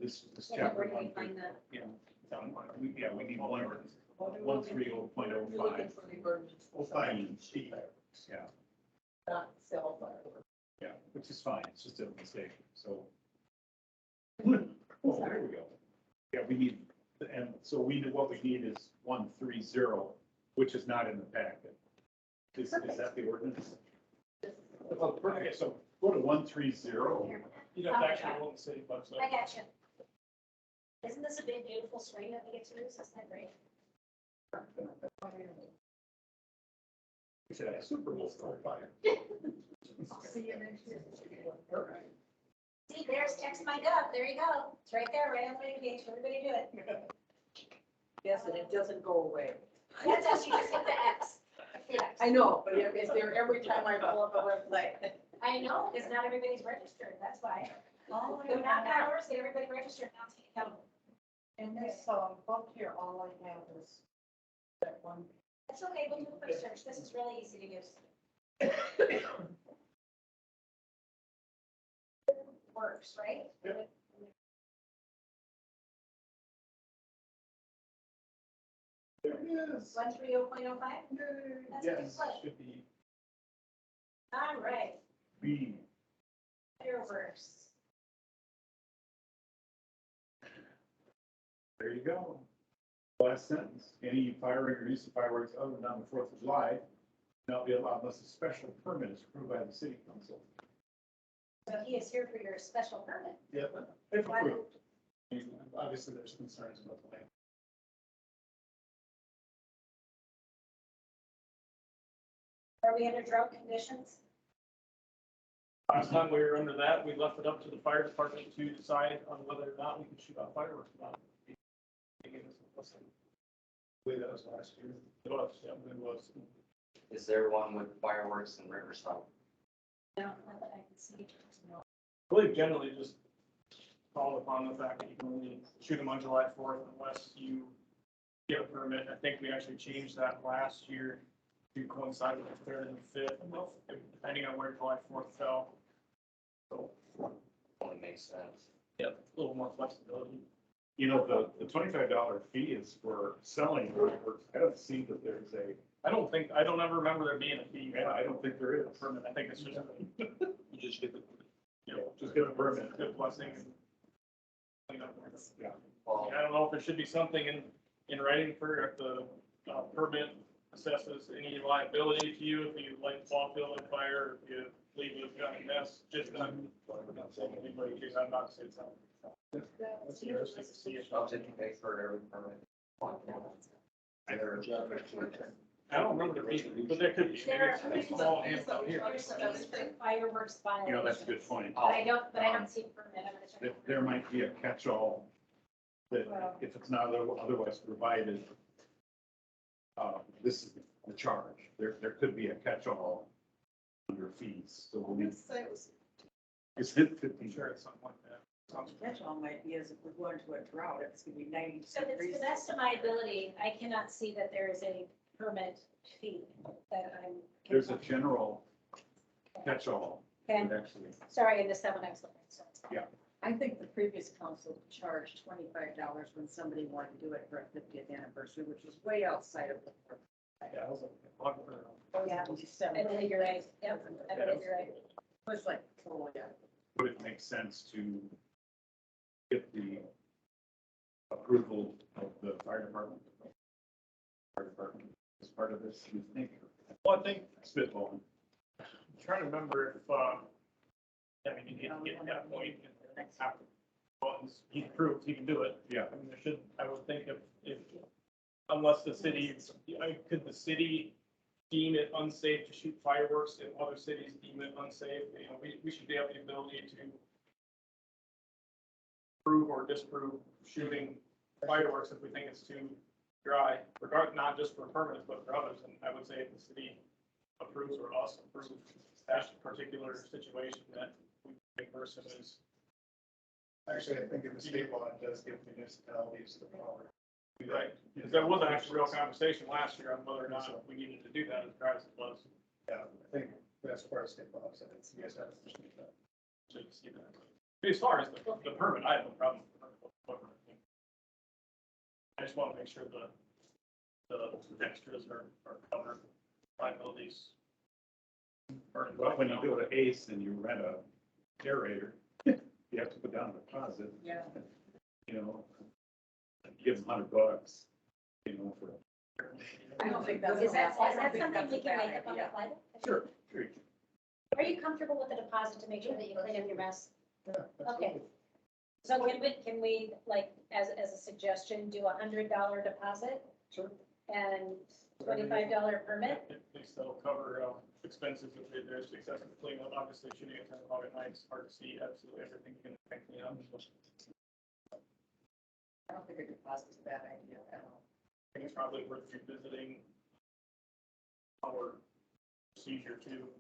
This Yeah, chapter where do we 1, find that? yeah, we need 130.05. You're looking for the ordinance. Oh, fine, C. Yeah, Not sell fireworks. yeah, which is fine, it's just a mistake, so. Oh, there we go. Yeah, we need, and so what we need is 130, which is not in the packet. Is that the ordinance? Okay, so go to 130. You have to actually go on the city website. I got you. Isn't this a big beautiful screen that we get to use? Isn't that great? We should have Super Bowl story fire. See you next year. See, there's text my gov. There you go. It's right there, right on the page. Everybody do it. Yes, and it doesn't go away. That's us. You just hit the X. Yeah. I know, but it's there every time I pull up a website. I know, because not everybody's registered. That's why. Oh, Go knock on doors, get everybody registered. Now take it out. And this, book here, all I have is that one. That's okay. We'll do a quick search. This is really easy to use. Works, right? There it is. 130.05? That's a good Yes, play. should be All right, B. fireworks. There you go. Last sentence, any firing or use of fireworks other than on the 4th of July not be allowed unless a special permit is approved by the city council. So he is here for your special permit. Yeah, if approved. Obviously, there's concerns about the land. Are we under drought conditions? Last time we were under that, we left it up to the fire department to decide on whether or not we could shoot off fireworks or not. I believe that was last year. It was, yeah, it was. Is there one with fireworks in Riverside? No, not that I can see. I believe generally just called upon the fact that you can only shoot them on July 4th unless you get a permit. I think we actually changed that last year to coincide with the 3rd and the 5th, depending on where July 4th fell. So, Only makes sense. yeah, a little more flexibility. You know, the $25 fee is for selling fireworks. I don't see that there's a, I don't ever remember there being a fee. I don't think there is. Permit. I think it's just, you just get the, Just get a permit. good blessing and clean up. Yeah. Well, I don't know if there should be something in writing for if the permit assesses any liability to you if you light the ball field on fire, or if you leave a giant mess, just not. Anybody, I'm not saying something. That's interesting to see it. how did you pay for every permit? I don't remember the fee, but there could be. There are Maybe it's small and out here. there's some fireworks violations. You know, that's a good point. But I don't see a permit. I'm gonna check. There might be a catch-all that if it's not otherwise provided, this is the charge. There could be a catch-all under fees, so we'll need, Say it was is it 15? Sure, it's something like that. Sounds Catch all might be as if we're going to a drought, it's gonna be 90 So to degrees. the best of my ability, I cannot see that there is a permit fee that I'm. There's a general catch-all, Okay, actually. sorry, I missed that when I was looking. So I think the previous council charged $25 when somebody wanted to do it for a 50th anniversary, which was way outside of the. Yeah, I was like, Oh, yeah, I believe you're right. Yep, I believe you're right. It was like, oh, yeah. Would it make sense to get the approval of the fire department? Fire department as part of this, you think? well, I think, Spitballing. I'm trying to remember if, I mean, you need to get to that point. After, well, he's approved, he can do it. Yeah. I mean, there should, I would think if, unless the city, could the city deem it unsafe to shoot fireworks and other cities deem it unsafe? You know, we should have the ability to approve or disapprove shooting fireworks if we think it's too dry, not just for permits, but for others. And I would say if the city approves or us approves that particular situation that a person is. Actually, I think in the state law, it does give municipalities the power Right, because there was actually a real conversation last year on whether or not we needed to do that as dry as it was. Yeah, I think that's part of state law, so it's, you guys have to just make that. So you see that. But as far as the permit, I have no problem with the permit whatsoever. I just want to make sure the extras are covered, liabilities. Well, when you go to Ace and you rent a aerator, you have to put down a deposit, Yeah. you know. Give them $100, you know, for. I don't think that's. Is that I don't something think we that's a can bad make up on the idea. fly? Sure. Sure. Are you comfortable with the deposit to make sure that you clean up your mess? Yeah, Okay. So can we, like, as a suggestion, do $100 deposit Sure. and $25 permit? At least that'll cover expenses if there's excessive cleanup. Obviously, shooting at 10 o'clock at night, it's hard to see absolutely everything you can clean up. I don't think a deposit is a bad idea at all. I think it's probably worth revisiting our procedure too.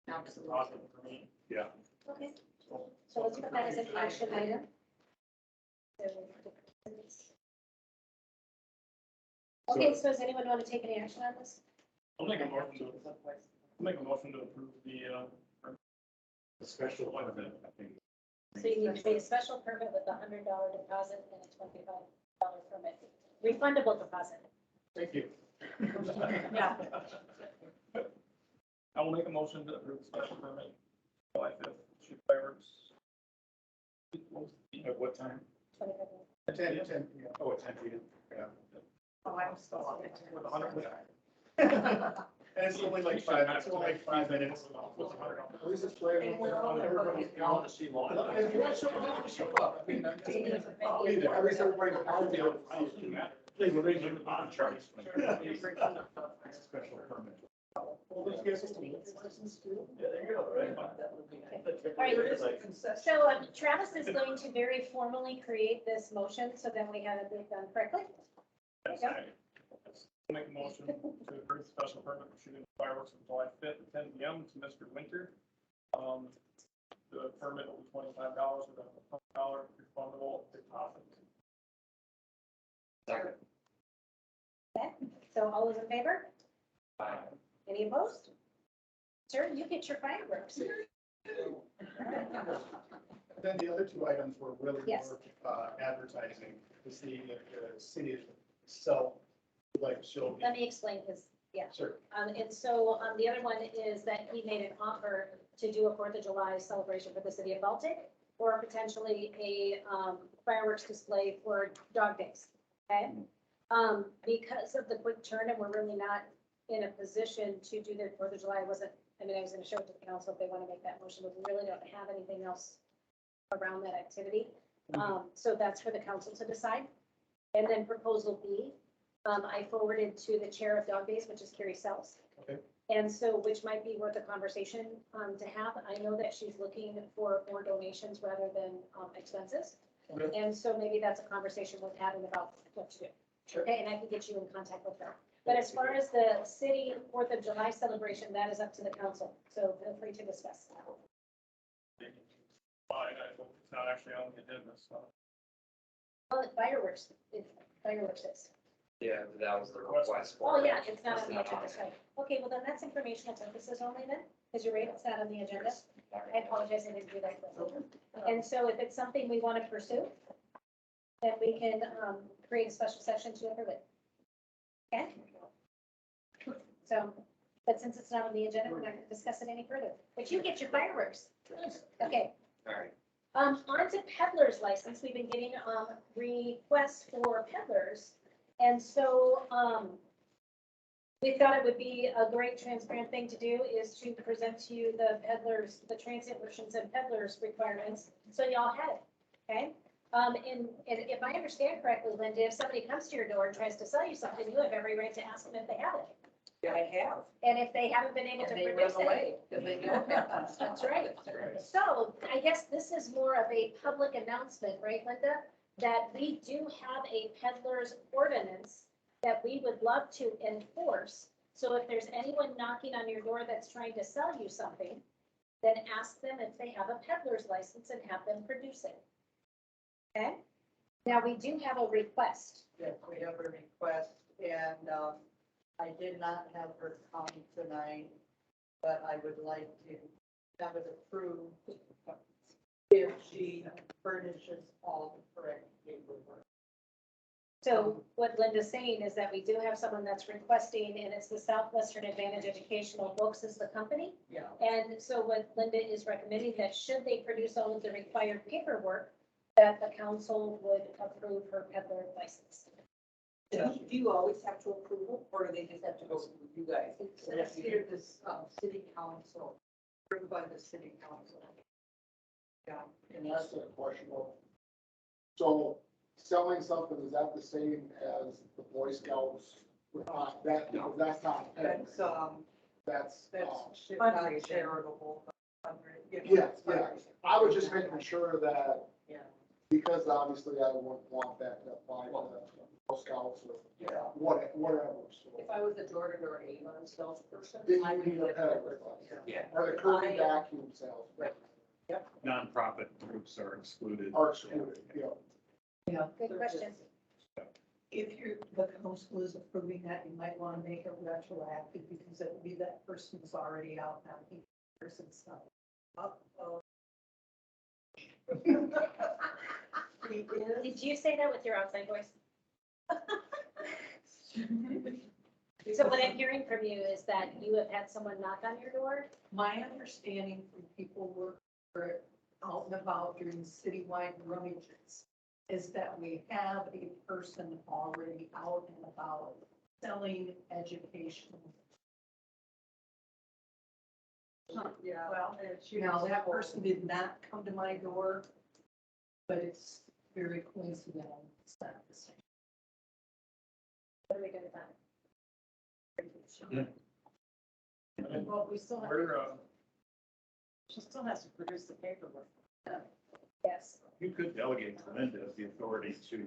Absolutely. Deposit for me. Yeah. Okay, so let's put that as an action item. Okay, so does anyone want to take any action on this? I'll make a motion to approve the Special permit, I think. So you need to pay a special permit with a $100 deposit and a $25 permit, refundable deposit. Thank you. Yeah. I will make a motion to approve the special permit, July 5th, shoot fireworks. At what time? $25. 10. Oh, at 10 p.m. Yeah. Oh, I'm still on it. With 100. And it's only like 5 minutes. At least it's playing. Everybody's going to see law. At least everybody. They were raising the bond charge. Special permit. All right, so Travis is going to very formally create this motion, so then we have it done correctly. Yes, I make a motion to approve the special permit for shooting fireworks on July 5th at 10 p.m. to Mr. Winter. The permit will be $25 with a $100 refundable deposit. Second. Okay, so all those in favor? Aye. Any opposed? Sir, you get your fireworks. Then the other two items were really Yes. more advertising to see if the city itself would like to show. Let me explain, because, yeah. Sure. And so, the other one is that he made an offer to do a 4th of July celebration for the city of Baltic, or potentially a, fireworks display for Dog Days, okay? Because of the quick turn, and we're really not in a position to do the 4th of July, I was gonna show it to the council if they want to make that motion, but we really don't have anything else around that activity. So that's for the council to decide. And then proposal B, I forwarded to the chair of Dog Days, which is Carrie Sells. Okay. And so, which might be worth a conversation, to have. I know that she's looking for more donations rather than, expenses. Okay. And so maybe that's a conversation worth having about what to do. Sure. Okay, and I can get you in contact with her. But as far as the city 4th of July celebration, that is up to the council, so feel free to discuss. Fine, it's not actually on the agenda, so. Well, fireworks, fireworks is. Yeah, but that was the request. Oh, yeah, it's not on the agenda, right. Okay, well then that's informational purposes only then, because you're right, it's not on the agenda. I apologize, I didn't do that. And so if it's something we want to pursue, then we can, create a special session to approve it. Okay? So, but since it's not on the agenda, we're not going to discuss it any further. But you get your fireworks. Okay. All right. On to peddler's license. We've been getting, requests for peddlers. And so, we thought it would be a great transparent thing to do is to present to you the peddlers, the transient merchants and peddlers requirements. So y'all had it, okay? And if I understand correctly, Linda, if somebody comes to your door and tries to sell you something, you have every right to ask them if they have it. I have. And if they haven't been able to And they produce run it. away because they don't have that. That's right. So I guess this is more of a public announcement, right, Linda? That we do have a peddler's ordinance that we would love to enforce. So if there's anyone knocking on your door that's trying to sell you something, then ask them if they have a peddler's license and have them produce it. Okay? Now, we do have a request. Yes, we have a request, and, I did not have her come tonight, but I would like to have it approved if she furnishes all the correct paperwork. So what Linda's saying is that we do have someone that's requesting, and it's the Southwestern Advantage Educational Books is the company. Yeah. And so what Linda is recommending, that should they produce all of the required paperwork, that the council would approve her peddler license. Do you always have to approve it, or do they just have to go through you guys? It says here, this, city council, approved by the city council. Yeah. And that's a question of, so selling something, is that the same as the Boy Scouts? That, because that's not, That's, that's, not charitable. yes, yeah. I was just making sure that, Yeah. because obviously I wouldn't want that to apply to the Boy Scouts or Yeah. whatever, so. If I was a Jordan or an Avon salesperson. Then I you would need a get peddler it. license. Yeah. Or the Kirby vacuum sales. Right. Nonprofit groups are excluded. Are excluded, yeah. Yeah. Good question. If you're, the council is approving that, you might want to make it retroactive because it would be that person who's already out now, he person stuff. Uh-oh. He is. Did you say that with your outside voice? So what I'm hearing from you is that you have had someone knock on your door? My understanding from people who are out and about during citywide rummages is that we have a person already out and about selling education. Yeah, well, now that person did not come to my door, but it's very coincidental. It's not the same. What are we doing with that? Well, we still have, We're, she still has to produce the paperwork. Yes. you could delegate to Linda the authority to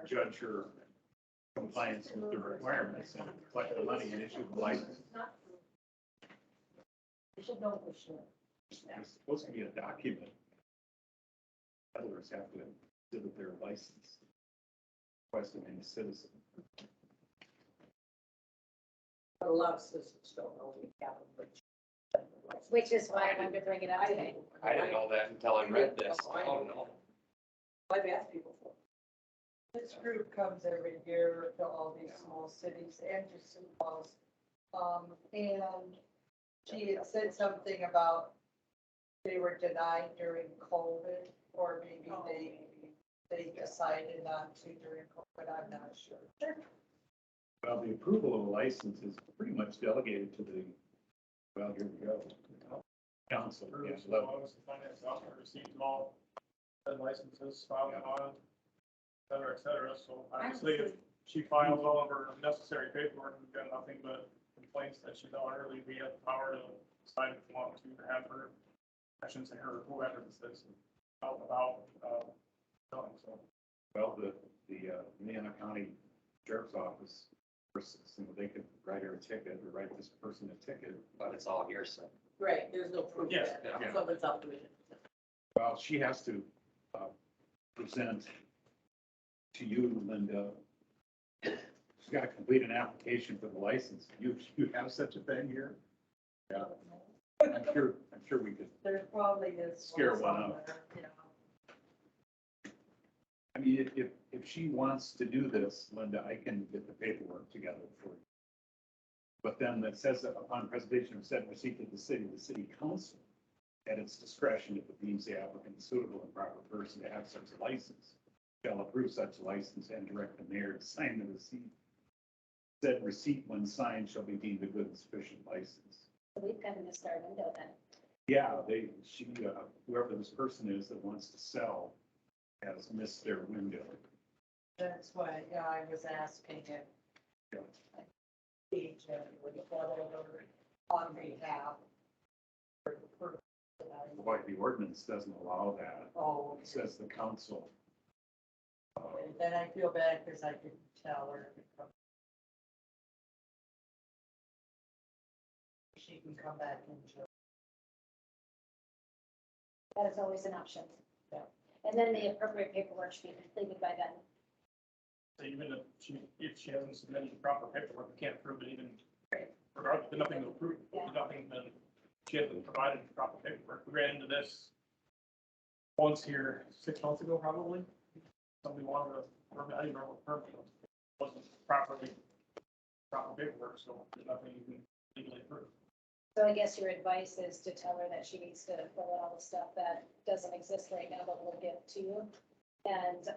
judge her compliance with the requirements and collect the money and issue the license. We should know for sure. It's supposed to be a document. Peddlers have to exhibit their license. Requesting any citizen. But a lot of citizens don't know we have them. Which is why I wanted to bring it up today. I didn't know that until I read this. Oh, no. I've asked people for. This group comes every year to all these small cities and to Sioux Falls. And she had said something about they were denied during COVID, or maybe they decided not to during COVID, I'm not sure. Well, the approval of a license is pretty much delegated to the, well, here we go. Council, yeah, As level. long as the finance officer receives all the licenses filed on, et cetera. So obviously, if she files all of her necessary paperwork, we've got nothing but complaints that she's elderly. We have the power to decide if we want to have her, I shouldn't say her, whoever this is, out about, selling, so. Well, the Indiana County Sheriff's Office, they could write her a ticket or write this person a ticket. But it's all hearsay. Right, there's no proof. Yes, yet. yeah. So it's up to it. Well, she has to present to you, Linda. She's got to complete an application for the license. You have such a thing here? Yeah. I'm sure we could. There probably is. Scare one up. somewhere, yeah. I mean, if she wants to do this, Linda, I can get the paperwork together for you. But then it says that upon presentation of said receipt to the city council, at its discretion, if it deems the applicant suitable and proper person to have such a license, shall approve such a license and direct the mayor to sign the receipt. Said receipt, when signed, shall be deemed a good and sufficient license. So we've got to miss our window then. Yeah, whoever this person is that wants to sell has missed their window. That's why, yeah, I was asking if Yeah. agent would follow over on behalf. for the person that I- Boy, the ordinance doesn't allow that. Oh, It says the council. and then I feel bad because I didn't tell her. She can come back and join. That is always an option. And then the appropriate paperwork should be completed by then. So even if she hasn't submitted the proper paperwork, we can't prove it even, regardless, there's nothing to prove, Yeah. there's nothing, then she hasn't provided the proper paperwork. We ran into this once here 6 months ago, probably. Somebody wanted a permit, I didn't remember what permit, was. Wasn't proper paperwork, so there's nothing you can legally prove. So I guess your advice is to tell her that she needs to fill out all the stuff that doesn't exist right now, but we'll give to you. And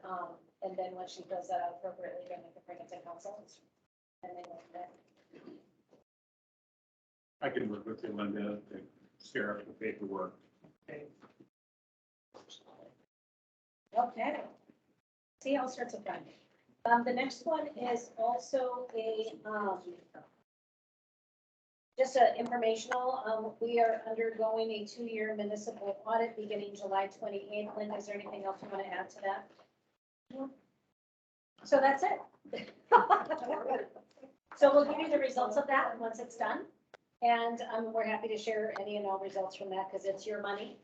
then when she fills that out appropriately, then we can bring it to council. And then we'll do that. I can work with you, Linda, to share up the paperwork. Okay. See all sorts of fun. The next one is also just a informational, we are undergoing a 2-year municipal audit beginning July 28th. Linda, is there anything else you want to add to that? So that's it. So we'll give you the results of that once it's done. And we're happy to share any and all results from that because it's your money.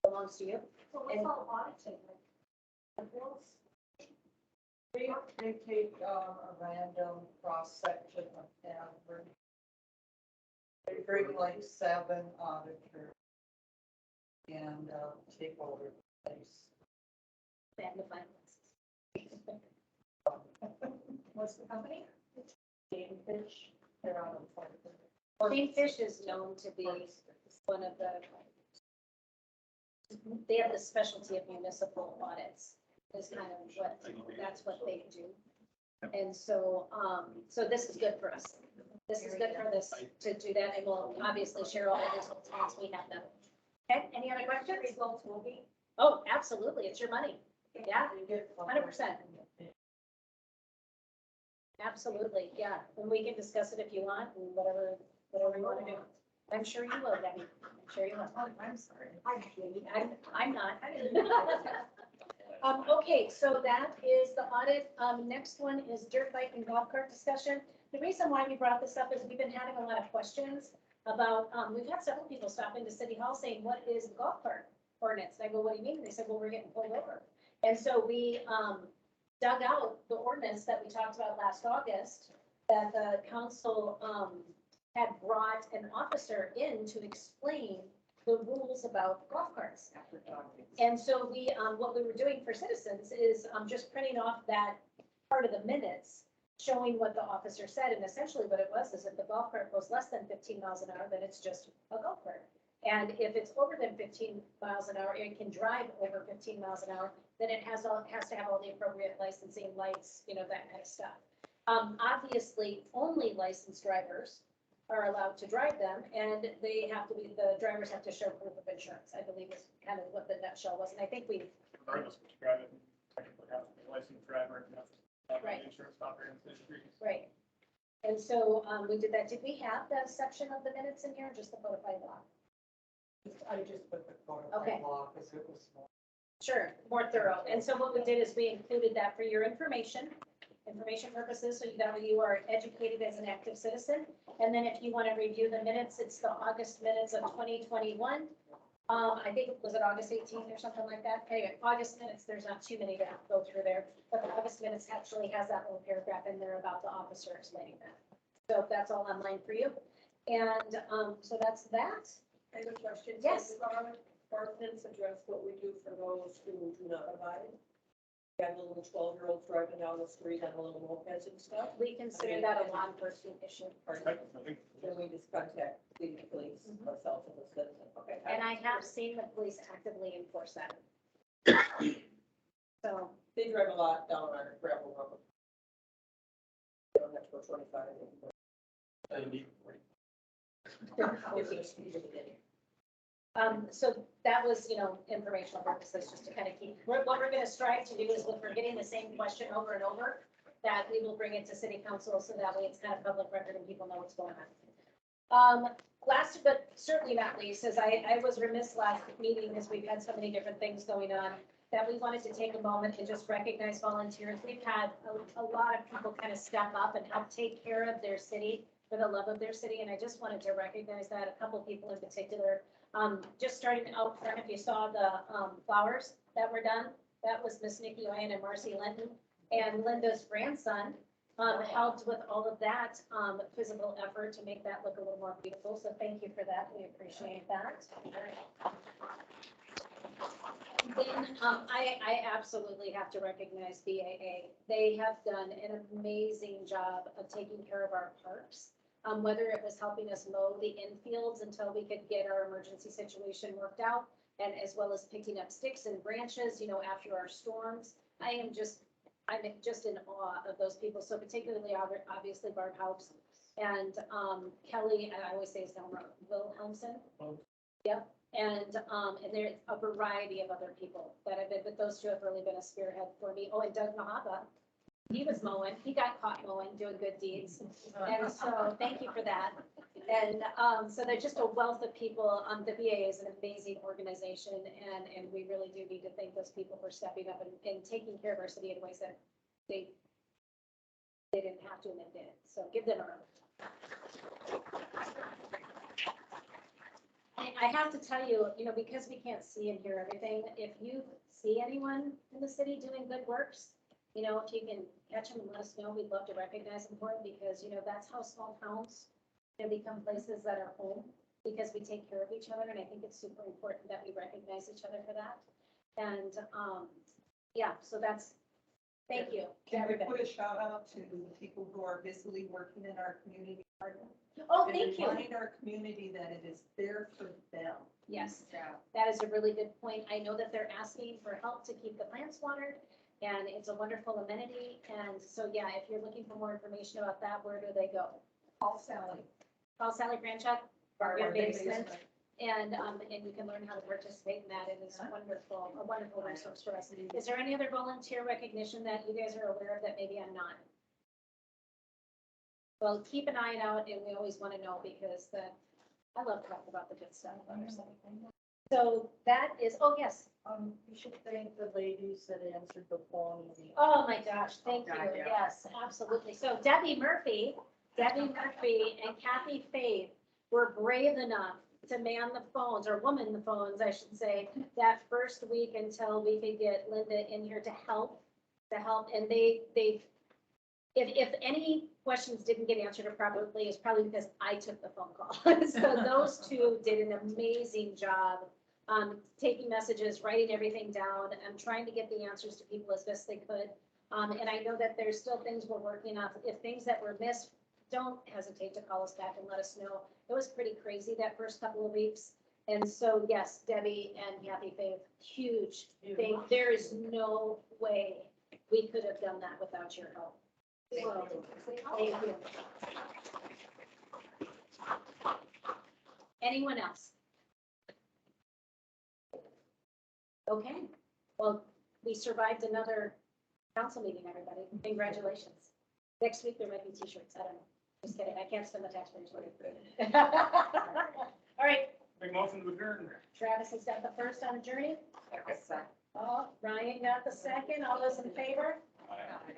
It belongs to you. So what's all auditing? They take a random cross section of average. They bring like 7 auditors and take over the place. And the finalists. What's the company? Game Fish, they're on the. Kingfish is known to be one of the, they have the specialty of municipal audits, is kind of what, that's what they do. And so, so this is good for us. This is good for this, to do that, and we'll obviously share all the results once we have them. Okay, any other questions? Results will be. Oh, absolutely, it's your money. Yeah, 100%. Absolutely, yeah, and we can discuss it if you want, and whatever you want to do. I'm sure you will, Debbie, I'm sure you will. Oh, I'm sorry. I'm not. Okay, so that is the audit. Next one is dirt bike and golf cart discussion. The reason why we brought this up is we've been having a lot of questions about, we've had several people stop into City Hall saying, what is the golf cart ordinance? And I go, what do you mean? And they said, well, we're getting pulled over. And so we dug out the ordinance that we talked about last August, that the council had brought an officer in to explain the rules about golf carts. And so we, what we were doing for citizens is just printing off that part of the minutes, showing what the officer said, and essentially what it was is if the golf cart goes less than 15 miles an hour, then it's just a golf cart. And if it's over than 15 miles an hour, it can drive over 15 miles an hour, then it has to have all the appropriate licensing, lights, you know, that kind of stuff. Obviously, only licensed drivers are allowed to drive them, and they have to be, the drivers have to show proof of insurance, I believe is kind of what the nutshell was, and I think we, Regardless of what you drive it, technically have to be a licensed driver, and have to have Right. an insurance comprehensive history. right. And so, we did that. Did we have that section of the minutes in here, or just the codified law? I just put the photo Okay. law because it was small. Sure, more thorough. And so what we did is we included that for your information purposes, so that you are educated as an active citizen. And then if you want to review the minutes, it's the August minutes of 2021. I think, was it August 18th or something like that? Anyway, August minutes, there's not too many to go through there, but the August minutes actually has that little paragraph in there about the officer explaining that. So that's all online for you. And so that's that. I have a question. Yes. Does our ordinance address what we do for those who do not abide? Got a little 12-year-old driving down the street on a little mopeds and stuff. We consider that a law enforcement issue. I think Then we just contact the police ourselves as a citizen. Okay. And I have seen the police actively enforce that. So, They drive a lot down on a gravel road. They don't have to go 25. If it's speed limit. so that was, you know, informational purposes, just to kind of keep, what we're gonna strive to do is if we're getting the same question over and over, that we will bring it to city council, so that way it's kind of public record and people know what's going on. Last but certainly not least, as I was remiss last meeting, as we've had so many different things going on, that we wanted to take a moment and just recognize volunteers. We've had a lot of people kind of step up and help take care of their city for the love of their city, and I just wanted to recognize that. A couple people in particular, Just starting out front, if you saw the, flowers that were done, that was Miss Nikki Ryan and Marcy Linton. And Linda's grandson, helped with all of that, physical effort to make that look a little more beautiful. So thank you for that. We appreciate that. Then, I absolutely have to recognize BAA. They have done an amazing job of taking care of our parks. Whether it was helping us mow the infields until we could get our emergency situation worked out, and as well as picking up sticks and branches, you know, after our storms. I'm just in awe of those people. So particularly, obviously, Bart House and, Kelly, I always say his name wrong, Wilhelmsen. Yep. And there's a variety of other people that have been, but those two have really been a spearhead for me. Oh, and Doug Mahaba, he was mowing, he got caught mowing, doing good deeds. And so thank you for that. And so they're just a wealth of people. The VA is an amazing organization, and we really do need to thank those people for stepping up and taking care of our city in ways that they didn't have to and they did. So give them a round. I have to tell you, you know, because we can't see and hear everything, if you see anyone in the city doing good works, you know, if you can catch them and let us know, we'd love to recognize them for it, because, you know, that's how small towns can become places that are home, because we take care of each other, and I think it's super important that we recognize each other for that. And, yeah, so that's, thank you to Can we everybody. put a shout out to the people who are busily working in our community garden? Oh, And thank you. remind our community that it is there for them. Yes, that is a really good point. I know that they're asking for help to keep the plants watered, and it's a wonderful amenity. And so, yeah, if you're looking for more information about that, where do they go? Call Sally. Call Sally Granchuk, Our your basement, basement. and you can learn how to participate in that. It is wonderful, a wonderful resource for us. Is there any other volunteer recognition that you guys are aware of that maybe I'm not? Well, keep an eye out, and we always want to know, because I love talking about the good stuff about our city. So that is, oh, yes. You should thank the ladies that answered the phone. Oh, my gosh, thank you. God, yeah. Yes, absolutely. So Debbie Murphy and Kathy Faith were brave enough to man the phones, or woman the phones, I should say, that first week until we could get Linda in here to help. And if any questions didn't get answered properly, it's probably because I took the phone call. So those two did an amazing job, taking messages, writing everything down, and trying to get the answers to people as best they could. And I know that there's still things we're working on. If things that were missed, don't hesitate to call us back and let us know. It was pretty crazy that first couple of weeks. And so, yes, Debbie and Kathy Faith, huge thing. There is no way we could have done that without your help. So, thank you. Anyone else? Okay, well, we survived another council meeting, everybody. Congratulations. Next week, there might be t-shirts. I don't know. Just kidding. I can't spend the taxpayers' money. All right, Big motion to adjourn. Travis has got the first on adjourning. Oh, Ryan got the second. All those in favor?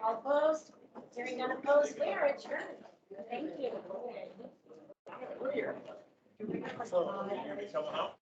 All opposed? Hearing none opposed, we are adjourned. Thank you. So, you gonna be coming out?